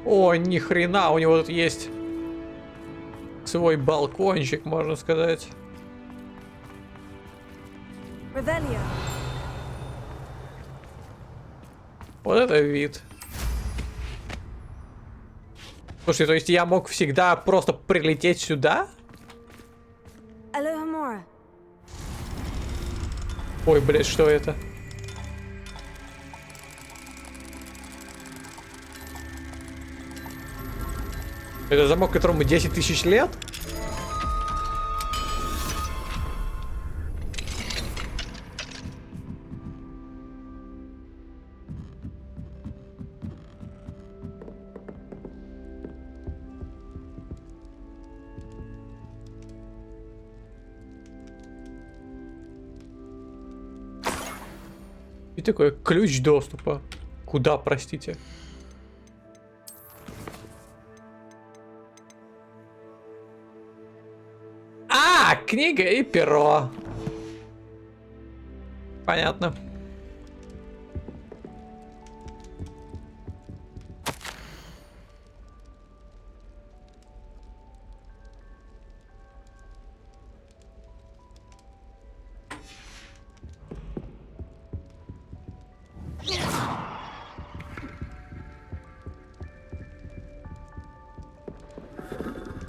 О, ни хрена, у него тут есть свой балкончик, можно сказать. Вот это вид. Слушай, то есть я мог всегда просто прилететь сюда? Ой, блядь, что это? Это замок, которому 10 тысяч лет? И такой ключ доступа. Куда, простите? А, книга и перо. Понятно.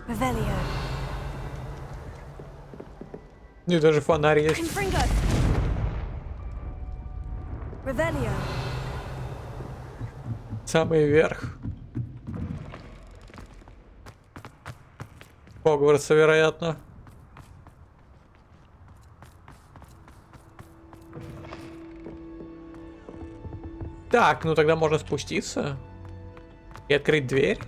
Revelio. И даже фонарь есть. Confringo. Revelio. Самый верх. Хогвартса, вероятно. Так, ну тогда можно спуститься и открыть дверь.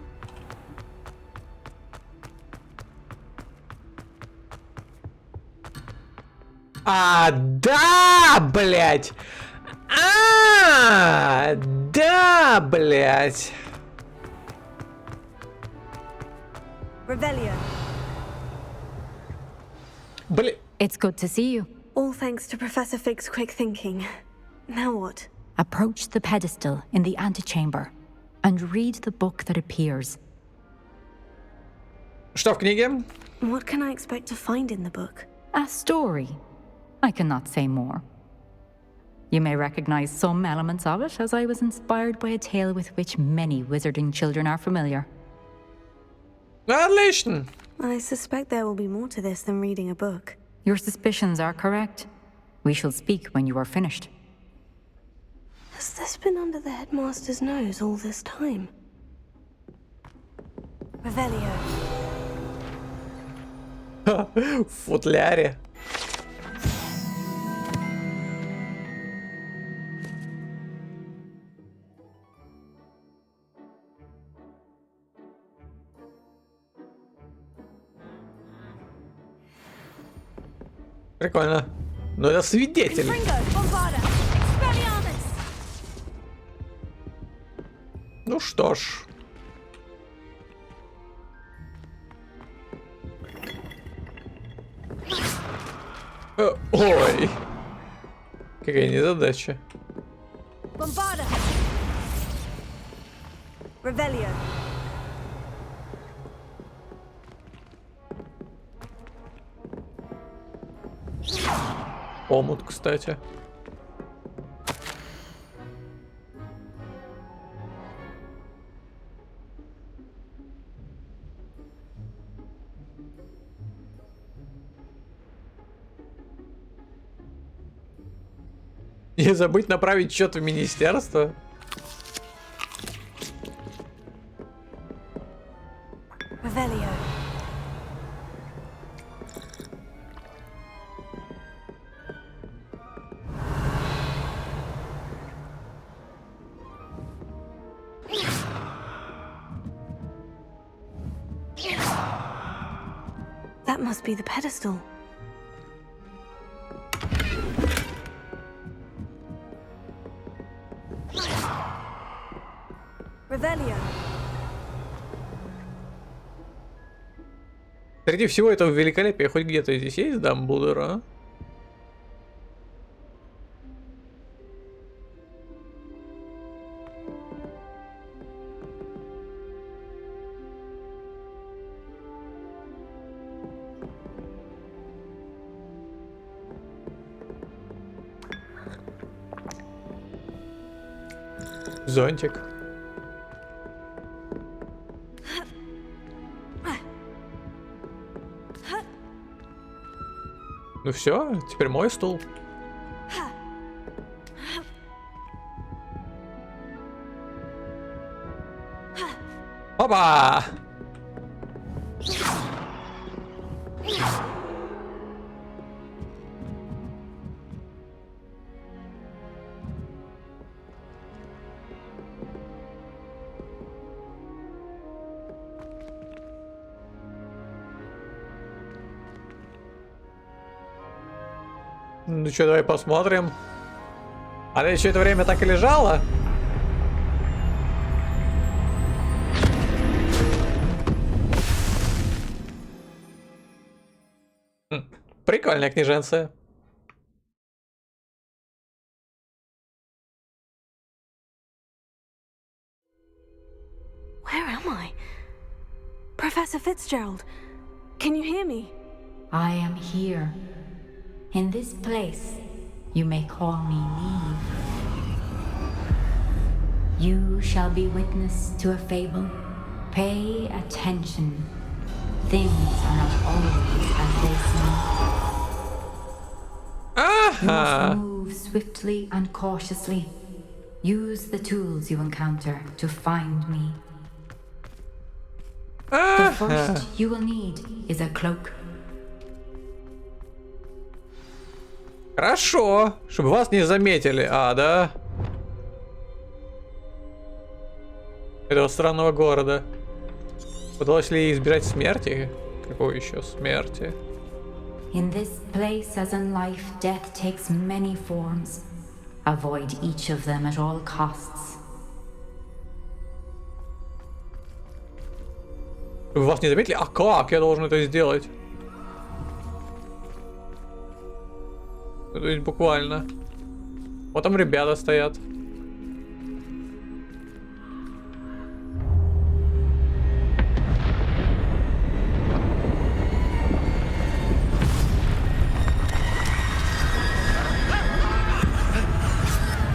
А, да, блядь! А, да, блядь! Revelio. Блин. It's good to see you. All thanks to Professor Fig's quick thinking. Now what? Approach the pedestal in the antechamber and read the book that appears. Что в книге? What can I expect to find in the book? A story. I cannot say more. You may recognize some elements of it, as I was inspired by a tale with which many wizarding children are familiar. Отлично. I suspect there will be more to this than reading a book. Your suspicions are correct. We shall speak when you are finished. Has this been under the headmaster's nose all this time? Revelio. В футляре. Прикольно. Но это свидетель. Ну что ж. Ой. Какая незадача. Revelio. Омут, кстати. Не забыть направить счет в министерство. Revelio. That must be the pedestal. Revelio. Среди всего этого великолепия хоть где-то здесь есть Дамблдор, а? Зонтик. Ну все, теперь мой стул. Опа! Ну что, давай посмотрим. Она еще это время так и лежала? Прикольная книженция. Where am I? Professor Fitzgerald, can you hear me? I am here. In this place, you may call me Neve. You shall be witness to a fable. Pay attention. Things are not always as they seem. You must move swiftly and cautiously. Use the tools you encounter to find me. The first you will need is a cloak. Хорошо, чтобы вас не заметили. А, да? Этого странного города. Удалось ли избежать смерти? Какой еще смерти? In this place, as in life, death takes many forms. Avoid each of them at all costs. Вы вас не заметили? А как я должен это сделать? То есть буквально. Вот там ребята стоят.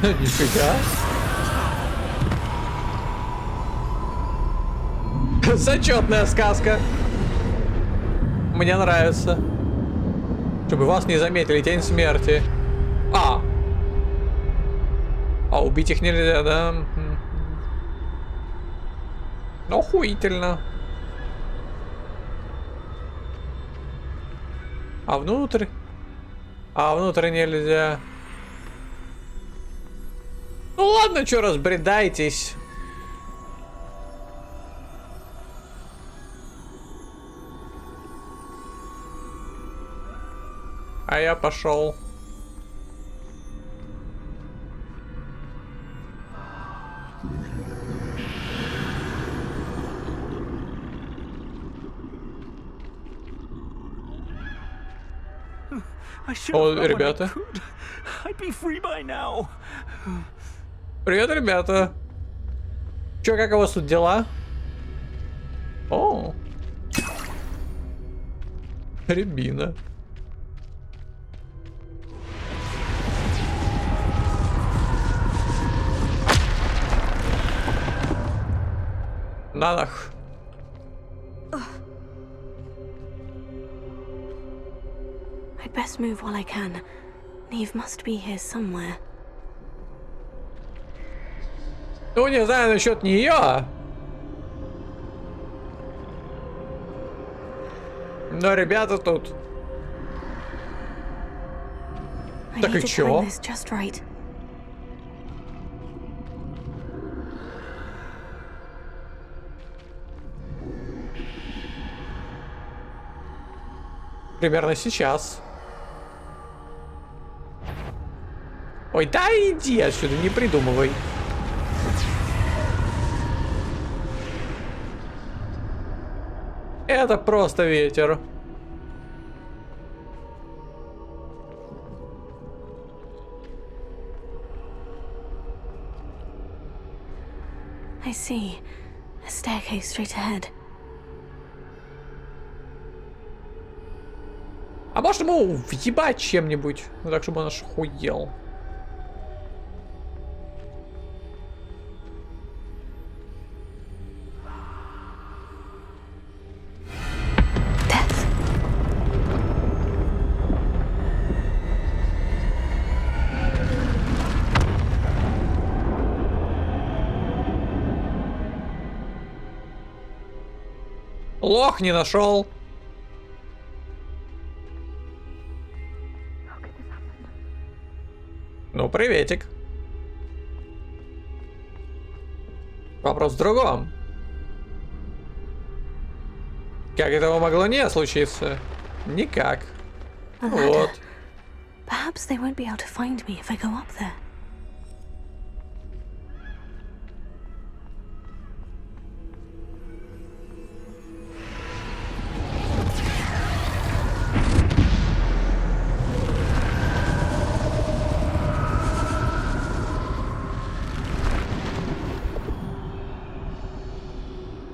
Нифига. Зачетная сказка. Мне нравится. Чтобы вас не заметили, тень смерти. А убить их нельзя, да? Ну, охуительно. А внутрь? А внутрь нельзя. Ну ладно, чё разбредайтесь. А я пошел. О, ребята. Привет, ребята. Чё, как у вас тут дела? О. Рябина. Нанах. I'd best move while I can. Neve must be here somewhere. Ну, не знаю насчет нее. Но ребята тут. Так и чё? Примерно сейчас. Ой, да иди отсюда, не придумывай. Это просто ветер. I see. A staircase straight ahead. А может ему въебать чем-нибудь? Ну так, чтобы он аж охуел. Лох не нашел. Ну, приветик. Вопрос в другом. Как этого могло не случиться? Никак. Вот. Perhaps they won't be able to find me if I go up there.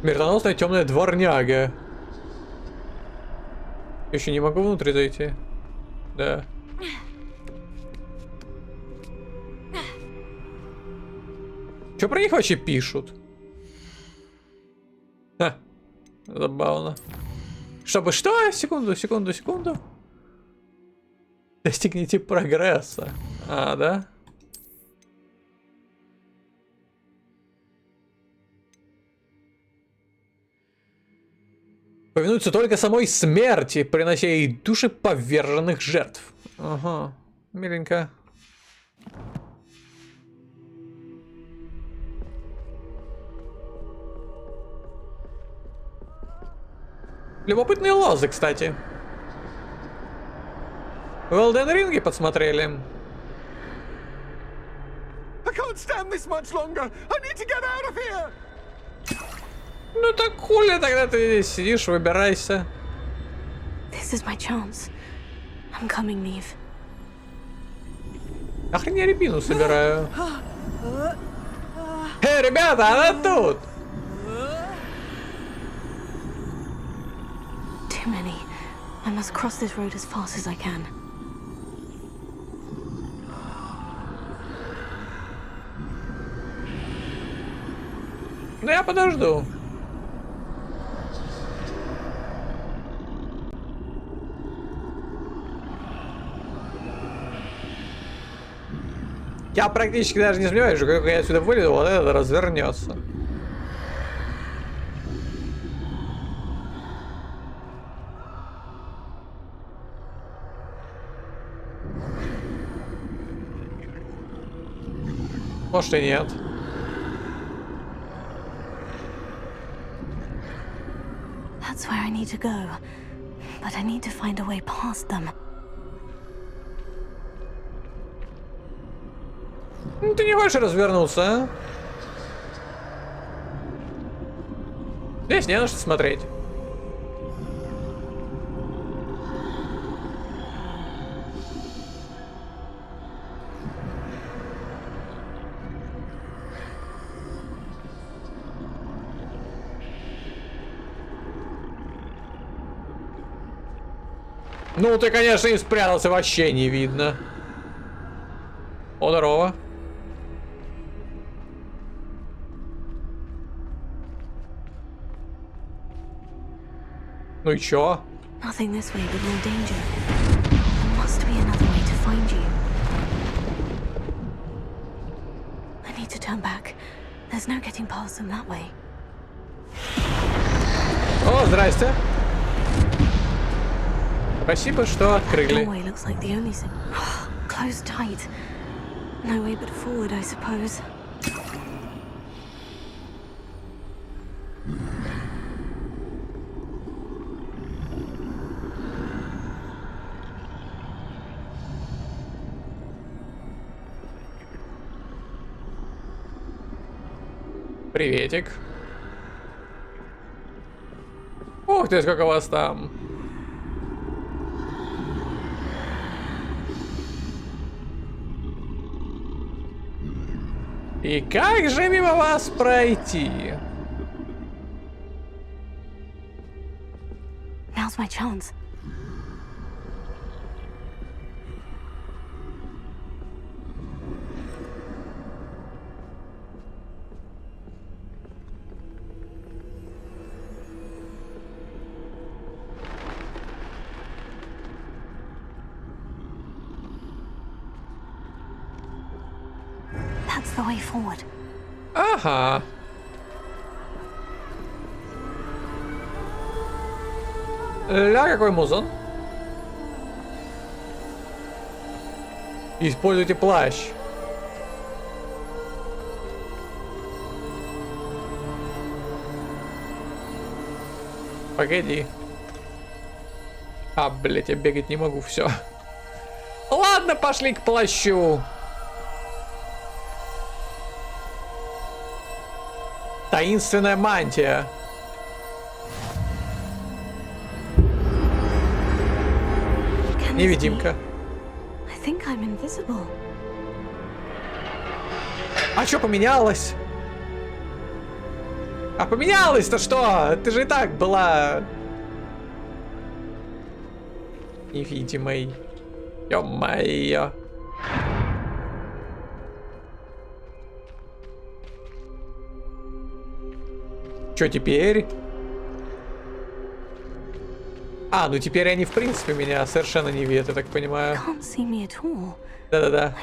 Смертоносная темная дворняга. Еще не могу внутрь зайти. Да. Что про них вообще пишут? Ха, забавно. Чтобы что? Секунду. Достигните прогресса. А, да? Повинуются только самой смерти, принося ей души поверженных жертв. Ага, миленько. Любопытные лозы, кстати. В Элден Ринге подсмотрели. Ну так хули тогда ты сидишь, выбирайся. This is my chance. I'm coming, Neve. Охрен я рябину собираю. Эй, ребята, она тут! Too many. I must cross this road as fast as I can. Ну я подожду. Я практически даже не сомневаюсь, что как я отсюда вылезу, вот это развернется. Может и нет. That's where I need to go, but I need to find a way past them. Ну ты не хочешь развернуться, а? Здесь не на что смотреть. Ну ты, конечно, и спрятался, вообще не видно. О, здорово. Ну и чё? Nothing this way, but no danger. There must be another way to find you. I need to turn back. There's no getting past them that way. О, здрасте. Спасибо, что открыли. Doorway looks like the only thing. Closed tight. No way but forward, I suppose. Приветик. Ух ты, сколько вас там. И как же мимо вас пройти? Now's my chance. That's the way forward. Ага. Ля, какой музон. Используйте плащ. Погоди. А, блять, я бегать не могу, все. Ладно, пошли к плащу. Таинственная мантия. Невидимка. I think I'm invisible. А что поменялось? А поменялось-то что? Ты же и так была невидимой. Ё-моё. Чё теперь? А, ну теперь они в принципе меня совершенно не видят, я так понимаю. Да-да-да.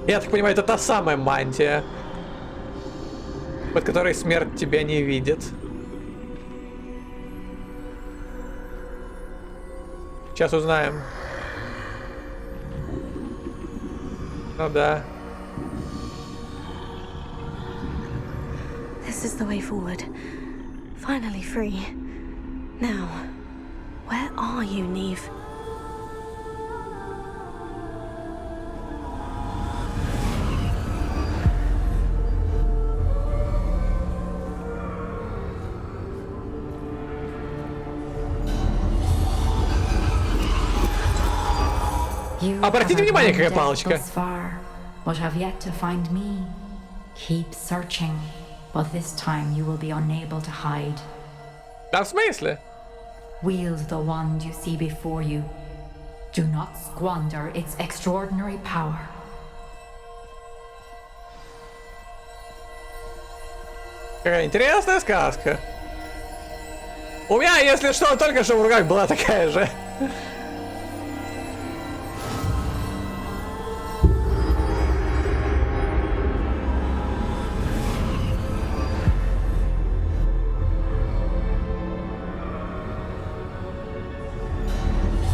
Я так понимаю, это та самая мантия, под которой смерть тебя не видит. Сейчас узнаем. Ну да. This is the way forward. Finally free. Now, where are you, Neve? Обратите внимание, какая палочка. But have yet to find me. Keep searching, but this time you will be unable to hide. Да в смысле? Wield the wand you see before you. Do not squander its extraordinary power. Какая интересная сказка. У меня, если что, только что в руках была такая же.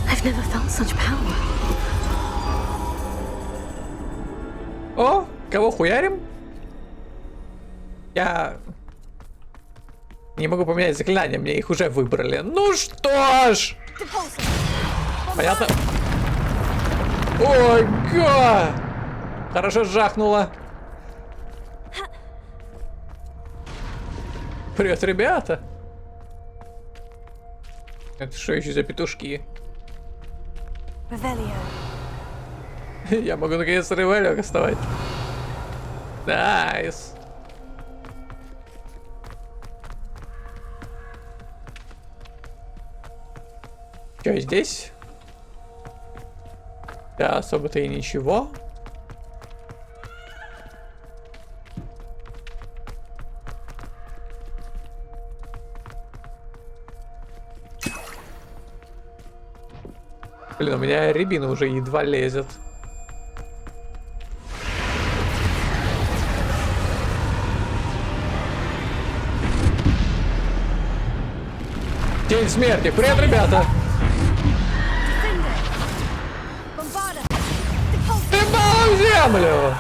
I've never felt such power. О, кого хуярим? Я не могу поменять заклинания, мне их уже выбрали. Ну что ж. Понятно. Ой, га! Хорошо жахнуло. Привет, ребята. Это что еще за петушки? Я могу наконец ревелио кастовать. Найс. Что здесь? Да, особо-то и ничего. Блин, у меня рябина уже едва лезет. День смерти. Привет, ребята! Ты в землю!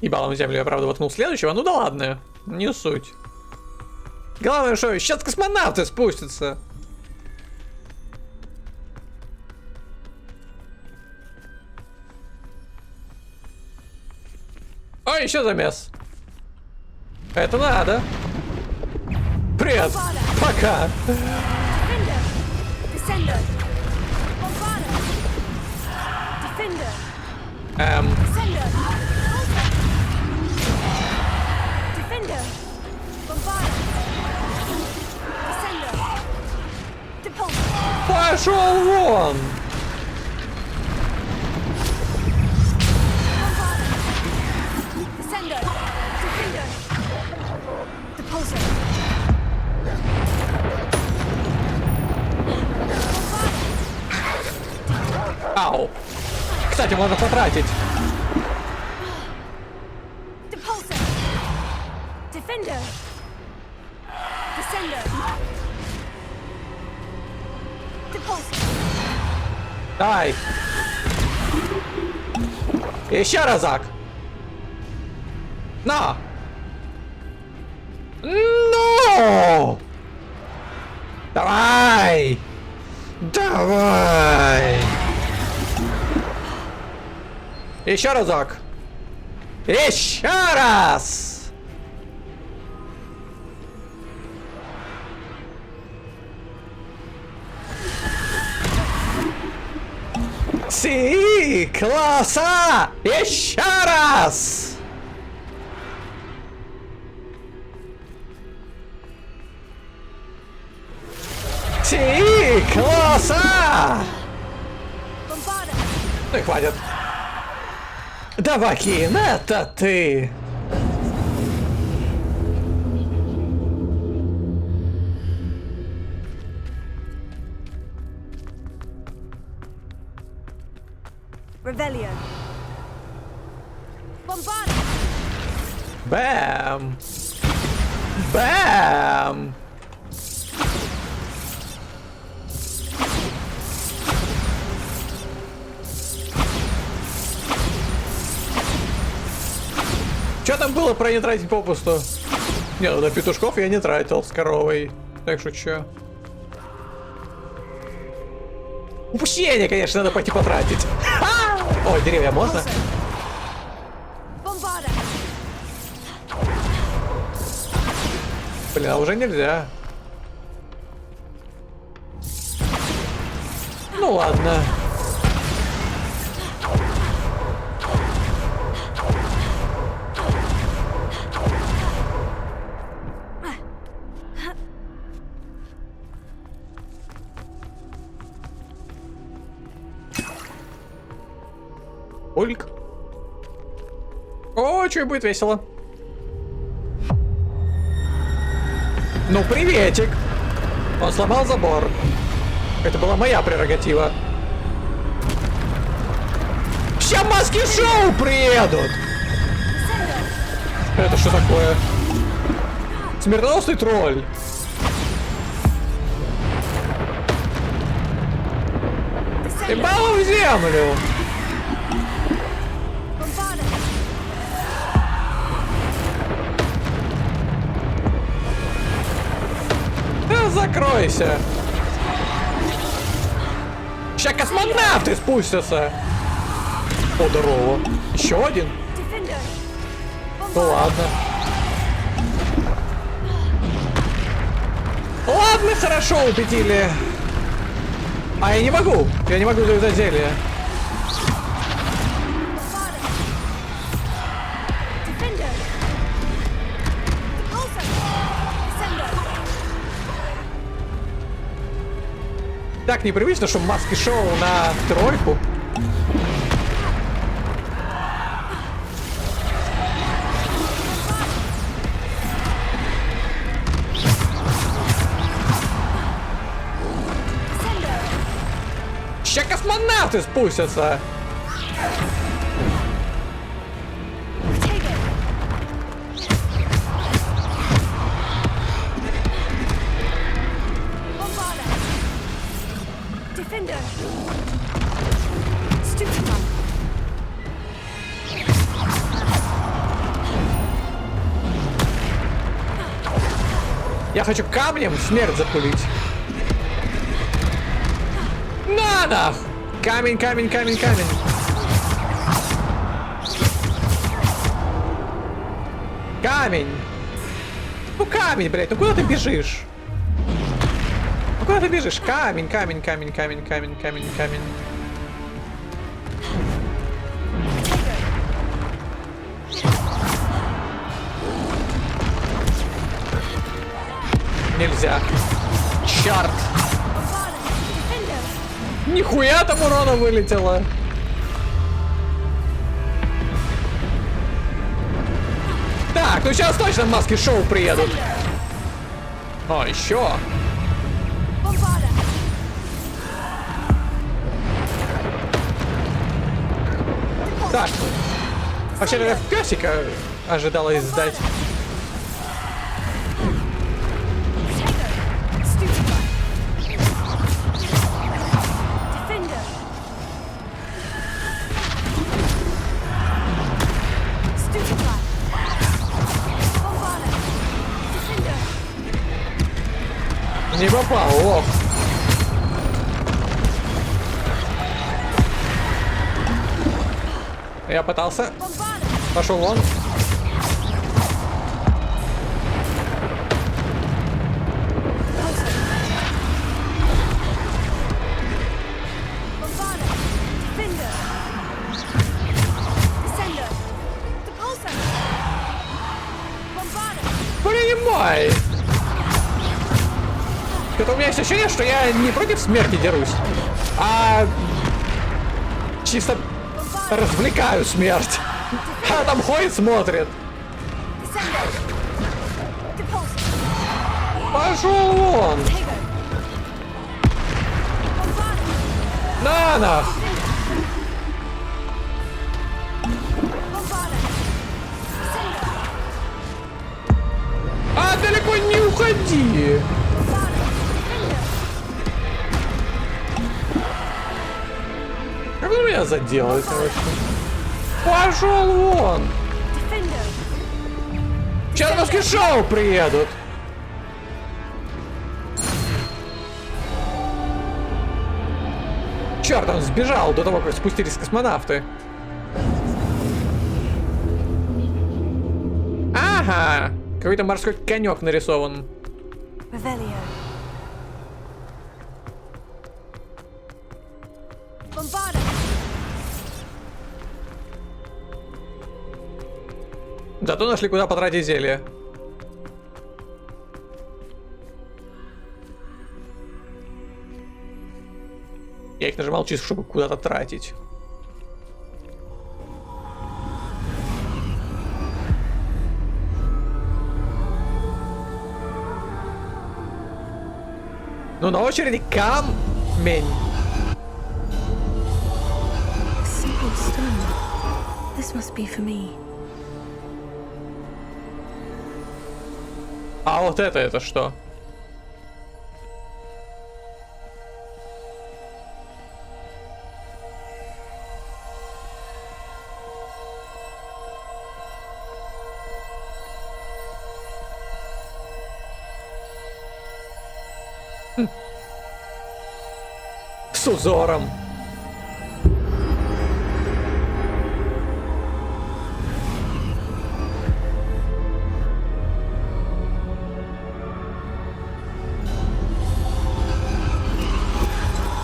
Ебалом в землю я, правда, воткнул следующего. Ну да ладно, не суть. Главное, что сейчас космонавты спустятся. Ой, еще замес. Это надо. Привет. Пока. Пошел вон! Ау! Кстати, можно потратить. Давай. Еще разок. На. Ну. Давай. Давай. Еще разок. Еще раз. Класса! Еще раз! Класса! Ну и хватит. Давай, Кин, это ты! Revelio. Bombard. Бэм! Бэм! Что там было про не тратить попусту? Не, ну на петушков я не тратил с коровой. Так что чё? Упущение, конечно, надо пойти потратить. О, деревья можно? Блин, а уже нельзя. Ну ладно. Ульк. О, что будет весело. Ну, приветик. Он сломал забор. Это была моя прерогатива. Ща маски-шоу приедут! Это что такое? Смертоносный тролль. И балу в землю. Закройся! Ща космонавты спустятся! О, здорово! Еще один? Ну ладно. Ладно, хорошо, убедили. А я не могу завязать зелье. Так непривычно, что маски-шоу на тройку. Ща космонавты спустятся. Я хочу камнем смерть запулить. На нах! Камень, камень, камень, камень. Камень. Ну камень, блядь, ну куда ты бежишь? Ну куда ты бежишь? Камень, камень, камень, камень, камень, камень, камень. Нельзя. Черт. Нихуя там урона вылетело. Так, ну сейчас точно маски-шоу приедут. О, еще. Так. Вообще, я песика ожидала издать. Не попал, ох. Я пытался. Пошел вон. понимай. Это у меня есть ощущение, что я не против смерти дерусь, а чисто развлекаю смерть. Она там ходит, смотрит. Пошел вон. На нах. А далеко не уходи. Как он меня задел, короче? Пошел вон. Сейчас маски шоу приедут. Черт, он сбежал до того, как спустились космонавты. Ага, какой-то морской конек нарисован. Зато нашли, куда потратить зелье. Я их нажимал чисто, чтобы куда-то тратить. Ну, на очереди камень. А вот это что? С узором.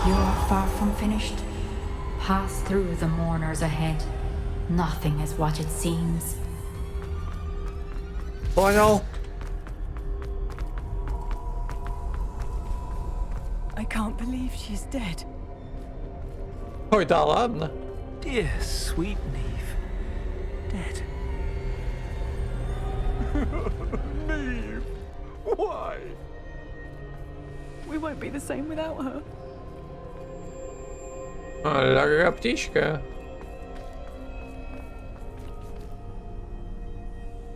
You are far from finished. Pass through the mourners ahead. Nothing is what it seems. Понял. I can't believe she's dead. Ой, да ладно. Dear sweet Neve. Dead. Neve, why? We won't be the same without her. Ля птичка.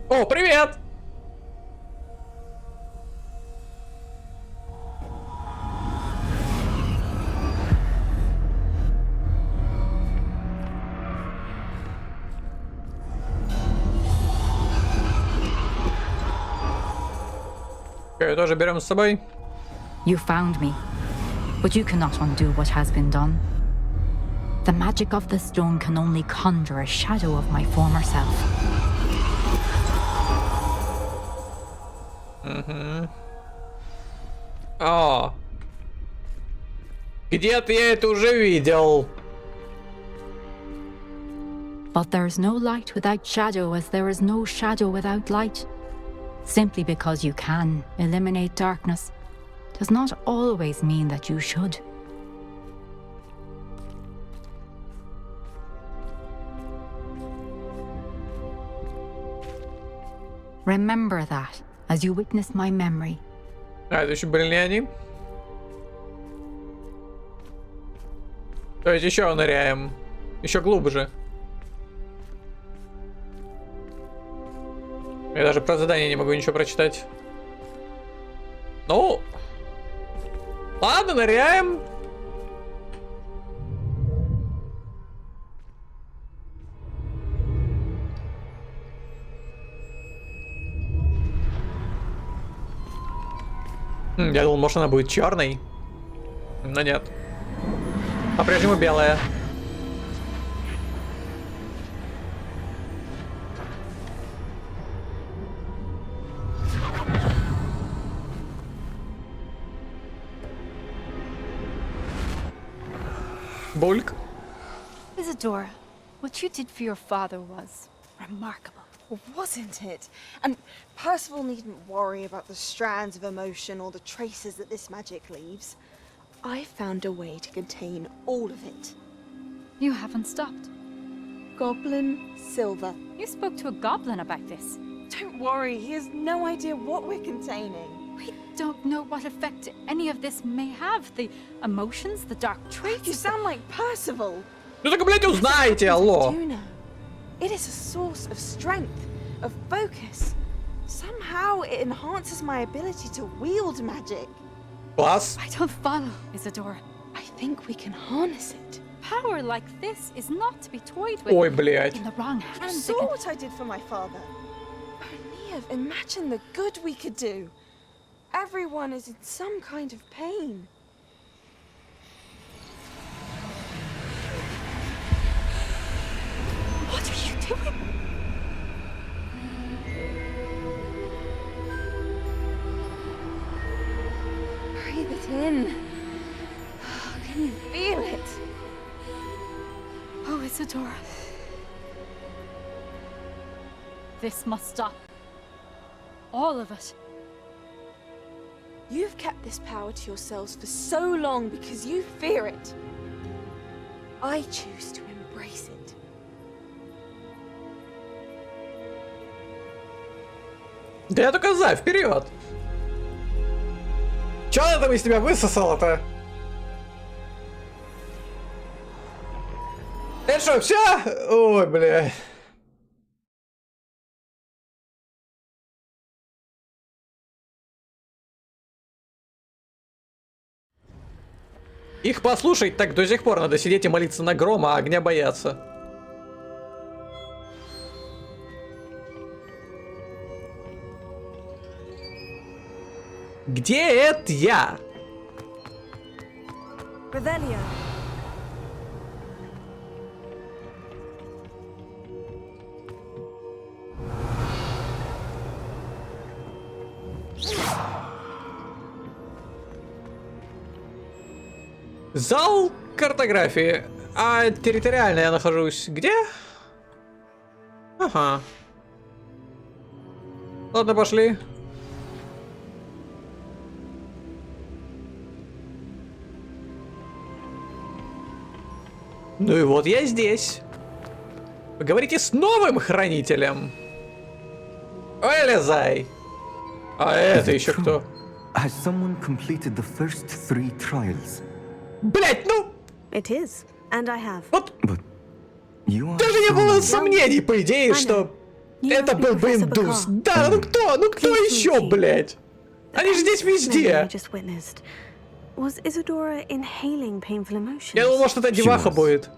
О, привет! Тоже берем с собой. You found me, but you cannot undo what has been done. The magic of the stone can only conjure a shadow of my former self. О, где-то я это уже видел. But there is no light without shadow, as there is no shadow without light. Simply because you can eliminate darkness does not always mean that you should. Remember that as you witness my memory. А, это еще были ли они? То есть еще ныряем. Еще глубже. Я даже про задание не могу ничего прочитать. Ну, ладно, ныряем. Я думал, может, она будет черной, но нет. По-прежнему белая. Бульк. Isadora, what you did for your father was remarkable. wasn't it? And Percival needn't worry about the strands of emotion or the traces that this magic leaves. I found a way to contain all of it. You haven't stopped. Goblin silver. You spoke to a goblin about this. Don't worry, he has no idea what we're containing. We don't know what effect any of this may have. The emotions, the dark traits. You sound like Percival. Ну так, блядь, узнаете, алло. It is a source of strength, of focus. Somehow it enhances my ability to wield magic. Класс. I don't follow, Isadora. I think we can harness it. Power like this is not to be toyed with. Ой, блядь. In the wrong You hands. saw what I did for my father. Only imagine the good we could do. Everyone is in some kind of pain. What are you doing? Breathe it in. Can you feel it? Oh, Isadora. This must stop. All of it. You've kept this power to yourselves for so long because you fear it. I choose to embrace it. Да я только за, вперед! Чё она там из тебя высосала-то? Это что, все? Ой, бля. Их послушать так до сих пор надо сидеть и молиться на гром, а огня бояться. Где это я? Revelio. Зал картографии. А территориально я нахожусь где? Ага. Ладно, пошли. Ну и вот я здесь. Поговорите с новым хранителем. Вылезай. А это еще кто? Has someone completed the first 3 trials? Блять, ну! It is, and I have. Вот. You are Даже не было сомнений, по идее, что это был бы индус. Да, ну кто еще, блять? Они же здесь везде. Was Isadora inhaling painful emotions? Я думал, может, это деваха будет.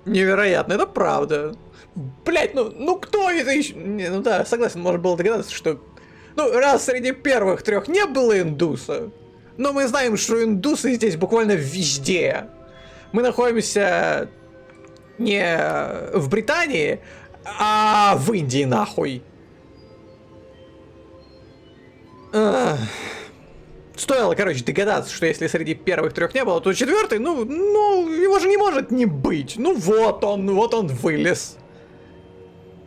Невероятно, это правда. Блять, ну кто это еще? Ну да, согласен, можно было догадаться, что... Ну, раз среди первых 3 не было индуса, но мы знаем, что индусы здесь буквально везде. Мы находимся не в Британии, а в Индии, нахуй. Стоило, короче, догадаться, что если среди первых 3 не было, то 4-й, ну, его же не может не быть. Ну вот он вылез.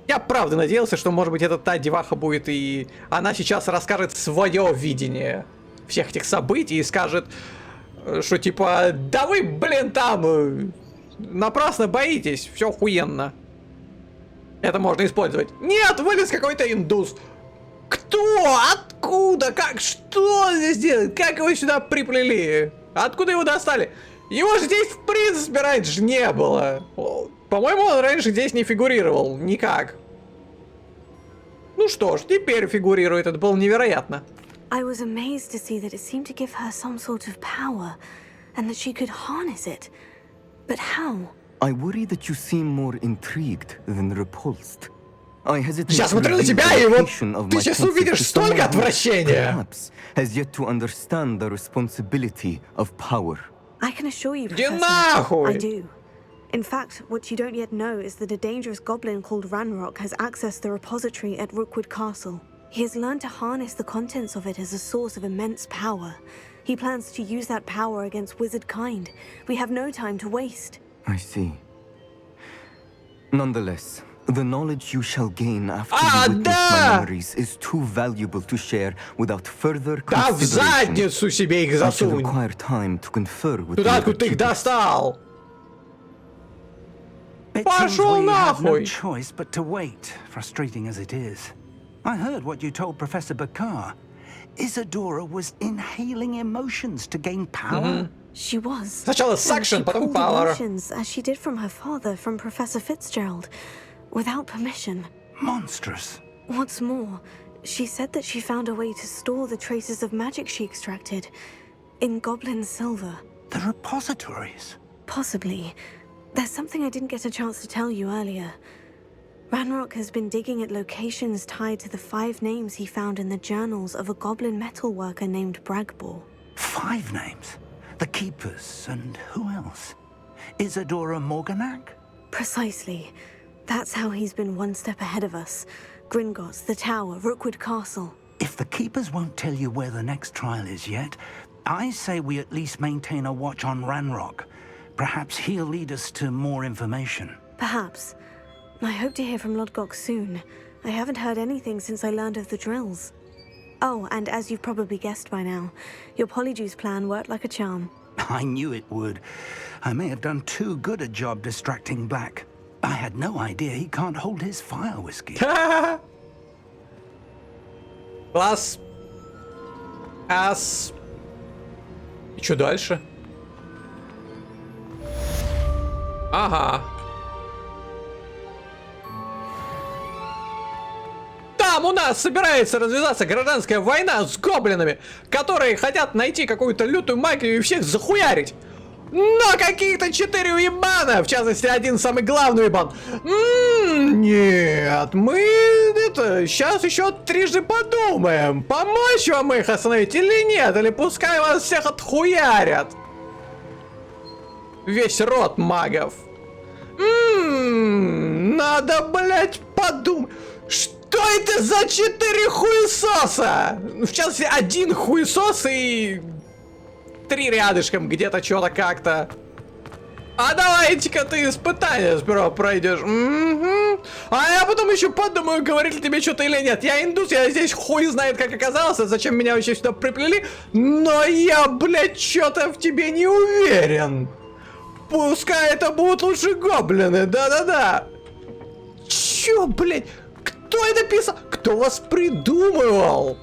Я правда надеялся, что, может быть, это та деваха будет, и она сейчас расскажет свое видение всех этих событий и скажет, что типа, да вы, блин, там напрасно боитесь, все охуенно. Это можно использовать. Нет, вылез какой-то индус. Кто? Откуда? Как? Что здесь делает? Как его сюда приплели? Откуда его достали? Его же здесь в принципе раньше не было. По-моему, он раньше здесь не фигурировал. Никак. Ну что ж, теперь фигурирует. Это было невероятно. I was amazed to see that it seemed to give her some sort of power, and that she could harness it. But how? I worry that you seem more intrigued than repulsed. Я смотрю на тебя, и вот ты сейчас увидишь столько отвращения. Has yet to understand the responsibility of power. I can assure you, Иди Professor, нахуй! I do. In fact, what you don't yet know is that a dangerous goblin called Ranrock has accessed the repository at Rookwood Castle. He has learned to harness the contents of it as a source of immense power. He plans to use that power against wizard kind. We have no time to waste. I see. Nonetheless, the knowledge you shall gain after you witness my memories is too valuable to share without further Да в consideration. задницу себе их I shall засунь. require time to confer with Туда, the откуда ты их keepers. достал. It seems Пошел we have no нахуй. choice but to wait, frustrating as it is. I heard what you told Professor Bakar. Isadora was inhaling emotions to gain power. She was. Сначала And suction, she потом pulled power. emotions, as she did from her father, from Professor Fitzgerald, without permission. Monstrous. What's more, she said that she found a way to store the traces of magic she extracted in goblin silver. The repositories. Possibly. There's something I didn't get a chance to tell you earlier. Ranrock has been digging at locations tied to the 5 names he found in the journals of a goblin metalworker named Bragbor. 5 names? The Keepers, and who else? Isadora Morganac? Precisely. That's how he's been one step ahead of us. Gringotts, the Tower, Rookwood Castle. If the Keepers won't tell you where the next trial is yet, I say we at least maintain a watch on Ranrock. Perhaps he'll lead us to more information. Perhaps. I hope to hear from Lodgok soon. I haven't heard anything since I learned of the drills. Oh, and as you've probably guessed by now, your Polyjuice plan worked like a charm. I knew it would. I may have done too good a job distracting Black. I had no idea he can't hold his fire whiskey. Класс. Ас. И что дальше? Ага. Там у нас собирается развязаться гражданская война с гоблинами, которые хотят найти какую-то лютую магию и всех захуярить. Но какие-то 4 уебана, в частности один самый главный уебан. Нет, мы сейчас еще трижды подумаем, помочь вам их остановить или нет, или пускай вас всех отхуярят. Весь род магов. Надо, блять, подумать. Что это за 4 хуесоса? В частности, 1 хуесос и 3 рядышком где-то что-то как-то. А давайте-ка ты испытание сперва пройдешь. А я потом еще подумаю, говорит ли тебе что-то или нет. Я индус, я здесь хуй знает как оказался, зачем меня вообще сюда приплели. Но я, блядь, что-то в тебе не уверен. Пускай это будут лучше гоблины, да-да-да. Чё, блядь? Кто это писал? Кто вас придумывал?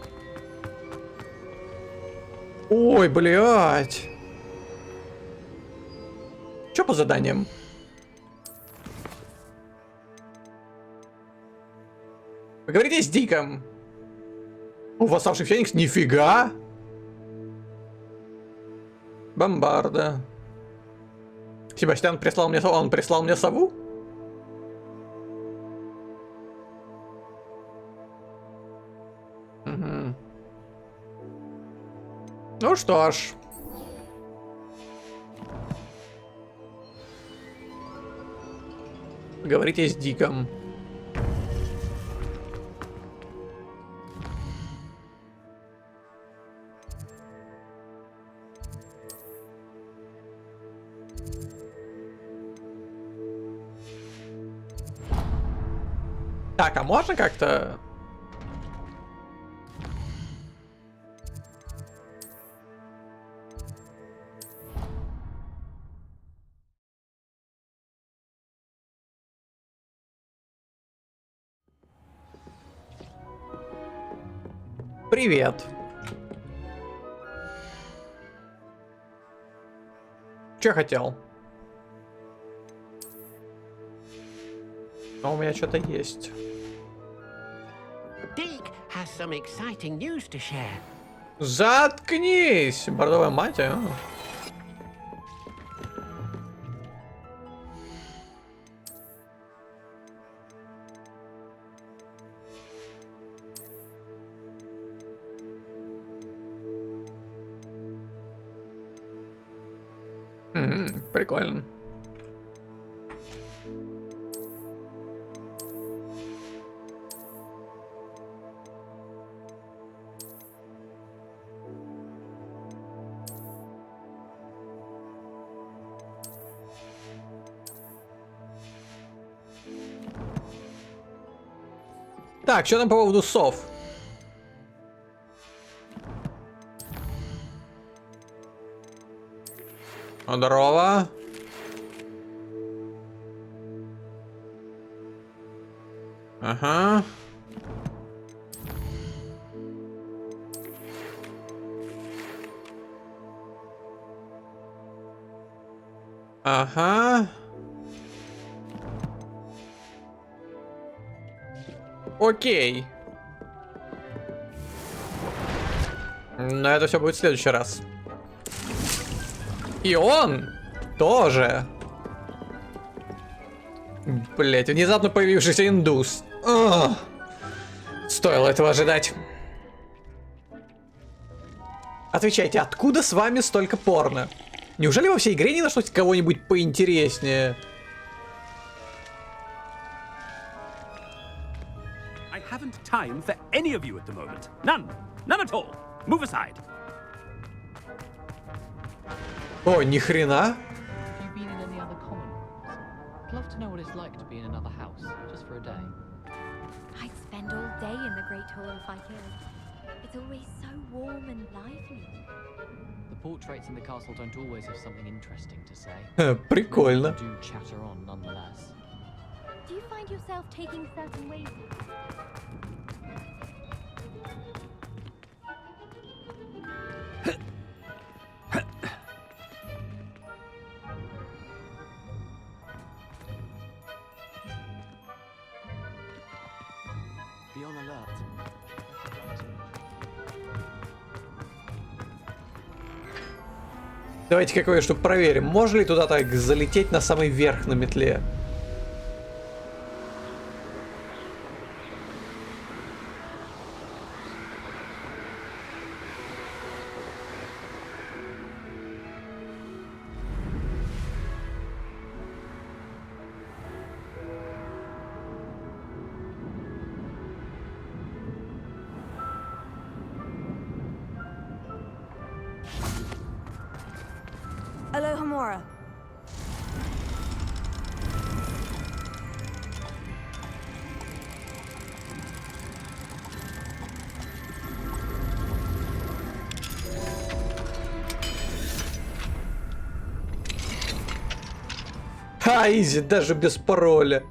Ой, блядь. Чё по заданиям? Поговорите с Диком. У восставший Феникс? Нифига. Бомбарда. Себастьян прислал мне сову. Он прислал мне сову? Угу. Ну что ж. Говорите с Диком. Так, а можно как-то... Привет. Че хотел? Но у меня что-то есть. Заткнись! Бордовая мать, а? Прикольно. Так, что там по поводу сов? Здорово. Ага. Ага. Окей. Но это все будет в следующий раз. И он тоже. Блять, внезапно появившийся индус. Ugh. Стоило этого ожидать. Отвечайте, откуда с вами столько порно? Неужели во всей игре не нашлось кого-нибудь поинтереснее? I haven't time for any of you at the moment. None. None at all. Move aside. О, ни хрена. Have you been in any other common rooms? I'd love to know what it's like to be in another house, just for a day. I'd spend all day in the Great Hall if I could. It's always so warm and lively. The portraits in the castle don't always have something interesting to say. Прикольно. They do chatter on nonetheless. Do you find yourself taking certain ways? Be on alert. Давайте кое-что проверим. Можно ли туда так залететь на самый верх на метле? Aloha Mora. Ха, изи, даже без пароля.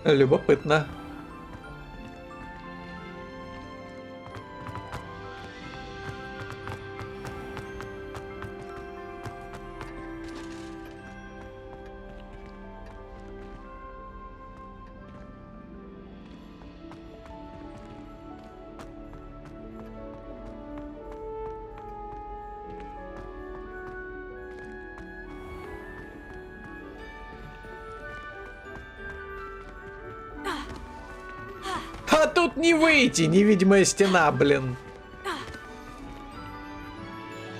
Любопытно. А тут не выйти, невидимая стена, блин.